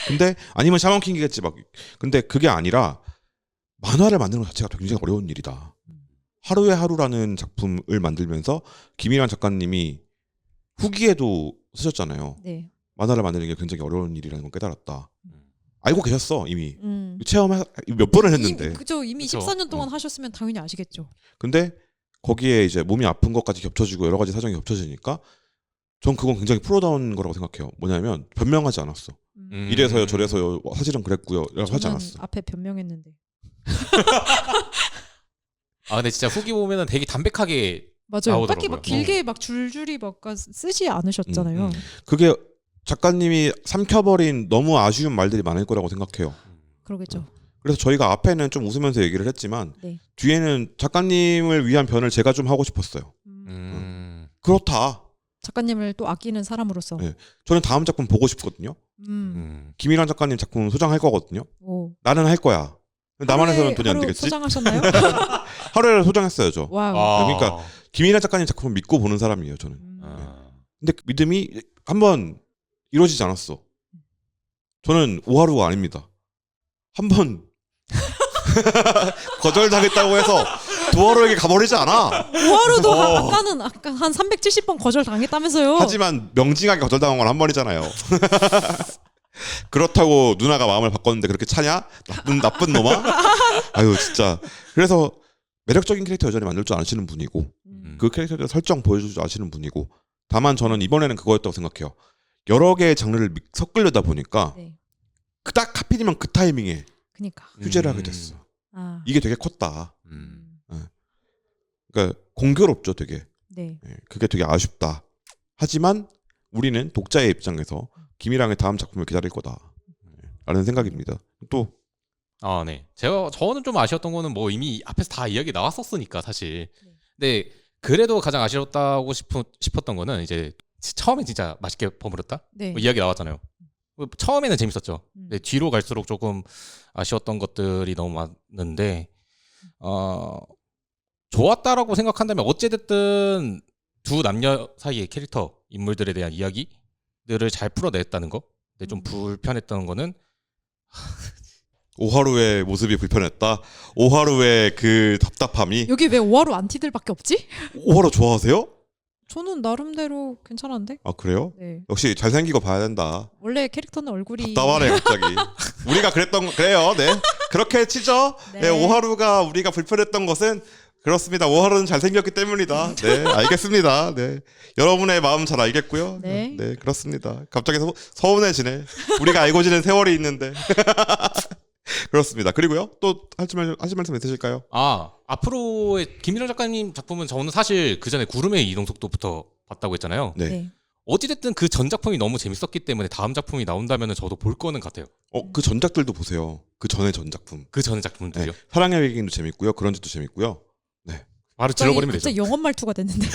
근데 아니면 샤먼킹이겠지 막. 근데 그게 아니라 만화를 만드는 것 자체가 굉장히 어려운 일이다. 하루의 하루라는 작품을 만들면서 김일환 작가님이 후기에도 쓰셨잖아요. 네. 만화를 만드는 게 굉장히 어려운 일이라는 걸 깨달았다. 알고 계셨어 이미. 체험해 몇 번을 했는데. 그죠. 이미 그쵸. 14년 동안 하셨으면 당연히 아시겠죠. 근데 거기에 이제 몸이 아픈 것까지 겹쳐지고 여러 가지 사정이 겹쳐지니까 전 그건 굉장히 프로다운 거라고 생각해요. 뭐냐면 변명하지 않았어. 이래서요 저래서요 사실은 그랬고요 라고 하지 저는 않았어. 앞에 변명했는데. 아 근데 진짜 후기 보면은 되게 담백하게 맞아요. 나오더라고요. 딱히 막 길게 막 줄줄이 막 쓰지 않으셨잖아요. 그게 작가님이 삼켜버린 너무 아쉬운 말들이 많을 거라고 생각해요. 그러겠죠. 그래서 저희가 앞에는 좀 웃으면서 얘기를 했지만 네. 뒤에는 작가님을 위한 변을 제가 좀 하고 싶었어요. 그렇다. 작가님을 또 아끼는 사람으로서. 네. 저는 다음 작품 보고 싶거든요. 김일환 작가님 작품 소장할 거거든요. 오. 나는 할 거야. 나만 해서는 돈이 안 하루 되겠지? 소장하셨나요? 하루에 소장했어요 저. 와우. 그러니까 김일환 작가님 작품을 믿고 보는 사람이에요 저는. 아. 근데 그 믿음이 한번 이루어지지 않았어. 저는 오하루가 아닙니다. 한번 거절당했다고 해서 도하루에게 가버리지 않아. 오하루도 아까는 아까 한 370번 거절 당했다면서요. 하지만 명징하게 거절당한 건 한 번이잖아요. 그렇다고 누나가 마음을 바꿨는데 그렇게 차냐? 나쁜 놈아? 아유 진짜. 그래서 매력적인 캐릭터 여전히 만들 줄 아시는 분이고 그 캐릭터의 설정 보여줄 줄 아시는 분이고 다만 저는 이번에는 그거였다고 생각해요. 여러 개의 장르를 섞으려다 보니까 네. 딱 하필이면 그 타이밍에 그니까. 휴재를 하게 됐어. 아. 이게 되게 컸다. 그러니까 공교롭죠 되게. 네. 그게 되게 아쉽다. 하지만 우리는 독자의 입장에서 김일환의 다음 작품을 기다릴 거다 라는 생각입니다. 또 아, 네. 저는 좀 아쉬웠던 거는 뭐 이미 앞에서 다 이야기 나왔었으니까 사실. 근데 그래도 가장 아쉬웠다고 싶었던 거는 이제 처음에 진짜 맛있게 버무렸다? 네. 뭐 이야기 나왔잖아요. 처음에는 재밌었죠. 근데 뒤로 갈수록 조금 아쉬웠던 것들이 너무 많은데 좋았다라고 생각한다면 어찌됐든 두 남녀 사이의 캐릭터 인물들에 대한 이야기들을 잘 풀어냈다는 거. 근데 좀 불편했던 거는 오하루의 모습이 불편했다. 오하루의 그 답답함이. 여기 왜 오하루 안티들밖에 없지? 오하루 좋아하세요? 저는 나름대로 괜찮은데. 아 그래요? 네. 역시 잘생기고 봐야 된다. 원래 캐릭터는 얼굴이 답답하네 갑자기. 우리가 그래요. 네. 그렇게 치죠. 네. 네. 오하루가 우리가 불편했던 것은 그렇습니다. 오하루는 잘생겼기 때문이다. 네, 알겠습니다. 네, 여러분의 마음 잘 알겠고요. 네. 네, 그렇습니다. 갑자기 서운해지네. 우리가 알고 지낸 세월이 있는데. 그렇습니다. 그리고요, 또 하실 말씀 있으실까요? 앞으로의 김일환 작가님 작품은 저는 사실 그 전에 구름의 이동 속도부터 봤다고 했잖아요. 네. 네. 어찌됐든 그 전 작품이 너무 재밌었기 때문에 다음 작품이 나온다면 저도 볼 거는 같아요. 그 전작들도 보세요. 그 전의 전 작품. 그 전의 작품들이요. 네. 사랑의 외계인도 재밌고요. 그런지도 재밌고요. 네, 바로 질러버리면 되죠. 갑자기 영업 말투가 됐는데.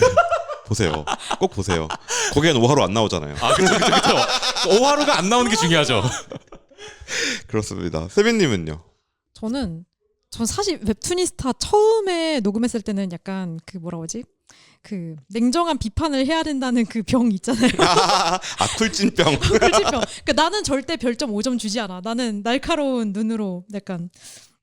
보세요. 꼭 보세요. 거기엔 오하루 안 나오잖아요. 그쵸. 오하루가 안 나오는 게 중요하죠. 그렇습니다. 세빈님은요? 전 사실 웹툰이스타 처음에 녹음했을 때는 약간 그 뭐라고 하지? 그 냉정한 비판을 해야 된다는 그 병 있잖아요. 쿨찐병. 꿀집병. 그러니까 나는 절대 별점 5점 주지 않아. 나는 날카로운 눈으로 약간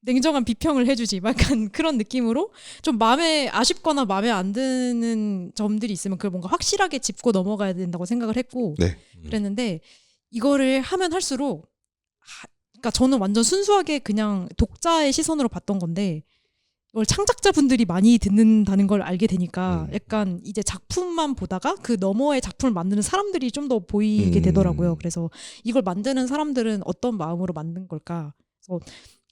냉정한 비평을 해주지. 약간 그런 느낌으로 좀 마음에 아쉽거나 마음에 안 드는 점들이 있으면 그걸 뭔가 확실하게 짚고 넘어가야 된다고 생각을 했고 네. 그랬는데 이거를 하면 할수록 그러니까 저는 완전 순수하게 그냥 독자의 시선으로 봤던 건데 이걸 창작자분들이 많이 듣는다는 걸 알게 되니까 약간 이제 작품만 보다가 그 너머의 작품을 만드는 사람들이 좀 더 보이게 되더라고요. 그래서 이걸 만드는 사람들은 어떤 마음으로 만든 걸까? 그래서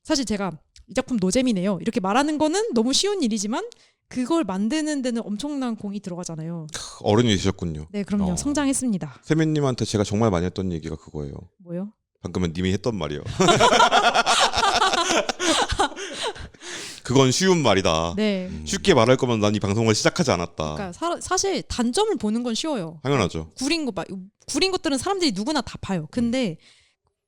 사실 제가 이 작품 노잼이네요. 이렇게 말하는 거는 너무 쉬운 일이지만 그걸 만드는 데는 엄청난 공이 들어가잖아요. 어른이 되셨군요. 네, 그럼요. 성장했습니다. 세민님한테 제가 정말 많이 했던 얘기가 그거예요. 뭐요? 방금은 님이 했던 말이요. 그건 쉬운 말이다. 네. 쉽게 말할 거면 난 이 방송을 시작하지 않았다. 그러니까 사실 단점을 보는 건 쉬워요. 당연하죠. 구린 것들은 사람들이 누구나 다 봐요. 근데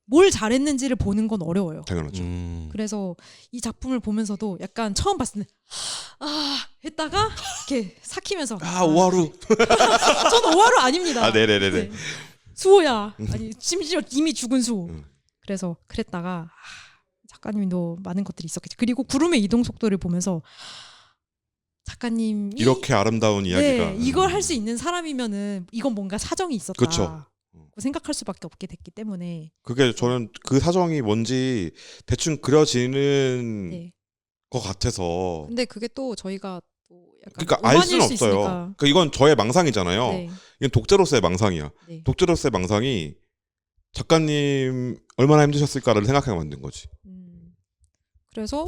뭘 잘했는지를 보는 건 어려워요. 당연하죠. 그래서 이 작품을 보면서도 약간 처음 봤을 때 했다가 이렇게 삭히면서 오하루. 저는 오하루 아닙니다. 네네네네. 네. 수호야. 아니 심지어 이미 죽은 수호. 그래서 그랬다가 작가님도 많은 것들이 있었겠지. 그리고 구름의 이동 속도를 보면서 작가님이 이렇게 아름다운 이야기가. 네, 이걸 할 수 있는 사람이면은 이건 뭔가 사정이 있었다. 그쵸. 생각할 수밖에 없게 됐기 때문에. 그게 저는 그 사정이 뭔지 대충 그려지는 네. 것 같아서. 근데 그게 또 저희가 또 약간 그러니까 알 수는 오만일 수 없어요. 있으니까. 그러니까 이건 저의 망상이잖아요. 네. 이건 독자로서의 망상이야. 네. 독자로서의 망상이 작가님 얼마나 힘드셨을까를 생각하게 만든 거지. 그래서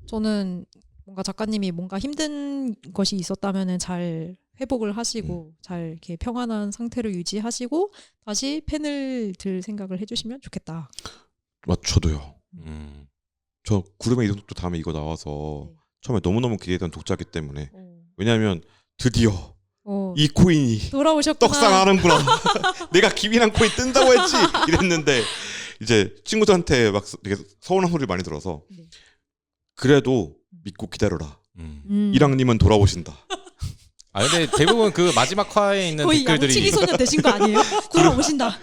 저는 뭔가 작가님이 뭔가 힘든 것이 있었다면은 잘 회복을 하시고 잘 이렇게 평안한 상태를 유지하시고 다시 펜을 들 생각을 해주시면 좋겠다. 저도요. 저 구름의 이동속도 다음에 이거 나와서 네. 처음에 너무너무 기대했던 독자기 때문에. 왜냐하면 드디어 이 어, 코인이 돌아오셨구나. 떡상하는구나. 내가 기민한 코인 뜬다고 했지 이랬는데 이제 친구들한테 막 되게 서운한 소리를 많이 들어서 네. 그래도 믿고 기다려라. 음. 이랑님은 돌아오신다. 근데 대부분 그 마지막 화에 있는 거의 댓글들이 양치기 소년 되신 거 아니에요?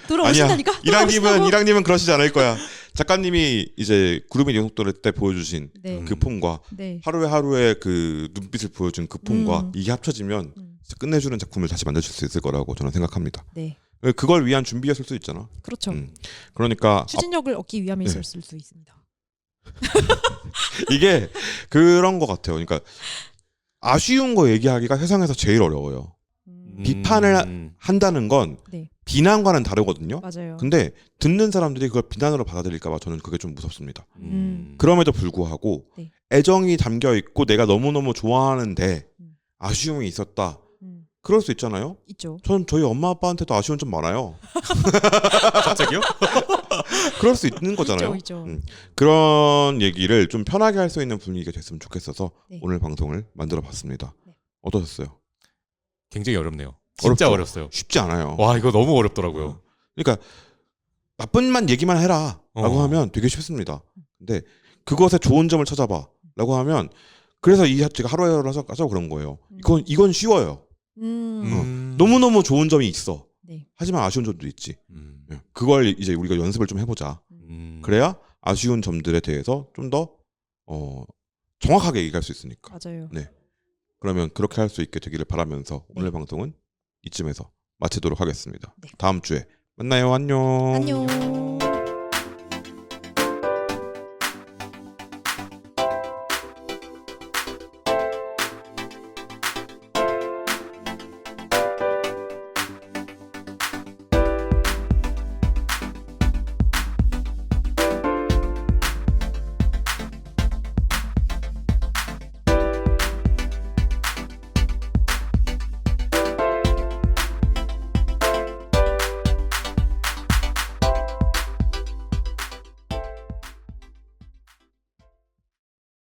돌아오신다니까? 아니야. 이랑님은 그러시지 않을 거야. 작가님이 이제 구름의 이동속도를 때 보여주신 네. 그 폼과 네. 하루의 그 눈빛을 보여준 그 폼과 이게 합쳐지면 음. 진짜 끝내주는 작품을 다시 만드실 수 있을 거라고 저는 생각합니다. 네. 그걸 위한 준비였을 수 있잖아. 그렇죠. 그러니까 추진력을 얻기 위함이었을 수 있습니다. 이게 그런 것 같아요. 그러니까 아쉬운 거 얘기하기가 세상에서 제일 어려워요. 비판을 한다는 건 네. 비난과는 다르거든요. 맞아요. 근데 듣는 사람들이 그걸 비난으로 받아들일까 봐 저는 그게 좀 무섭습니다. 음. 그럼에도 불구하고 네. 애정이 담겨 있고 내가 너무너무 좋아하는데 아쉬움이 있었다. 그럴 수 있잖아요. 있죠. 전 저희 엄마 아빠한테도 아쉬움 좀 많아요. 갑자기요? 그럴 수 있는 거잖아요. 있죠. 그런 얘기를 좀 편하게 할 수 있는 분위기가 됐으면 좋겠어서 네. 오늘 방송을 만들어 봤습니다. 네. 어떠셨어요? 굉장히 어렵네요. 진짜 어렵죠? 어렵어요. 쉽지 않아요. 와 이거 너무 어렵더라고요. 그러니까 나쁜만 얘기만 해라 라고 하면 되게 쉽습니다. 근데 그것의 좋은 점을 찾아봐 라고 하면 그래서 제가 하루하루 하자고 그런 거예요. 이건 쉬워요. 너무너무 좋은 점이 있어. 네. 하지만 아쉬운 점도 있지. 그걸 이제 우리가 연습을 좀 해보자. 그래야 아쉬운 점들에 대해서 좀 더 정확하게 얘기할 수 있으니까. 맞아요. 네. 그러면 그렇게 할 수 있게 되기를 바라면서 오늘 방송은 이쯤에서 마치도록 하겠습니다. 네. 다음 주에 만나요. 안녕. 안녕.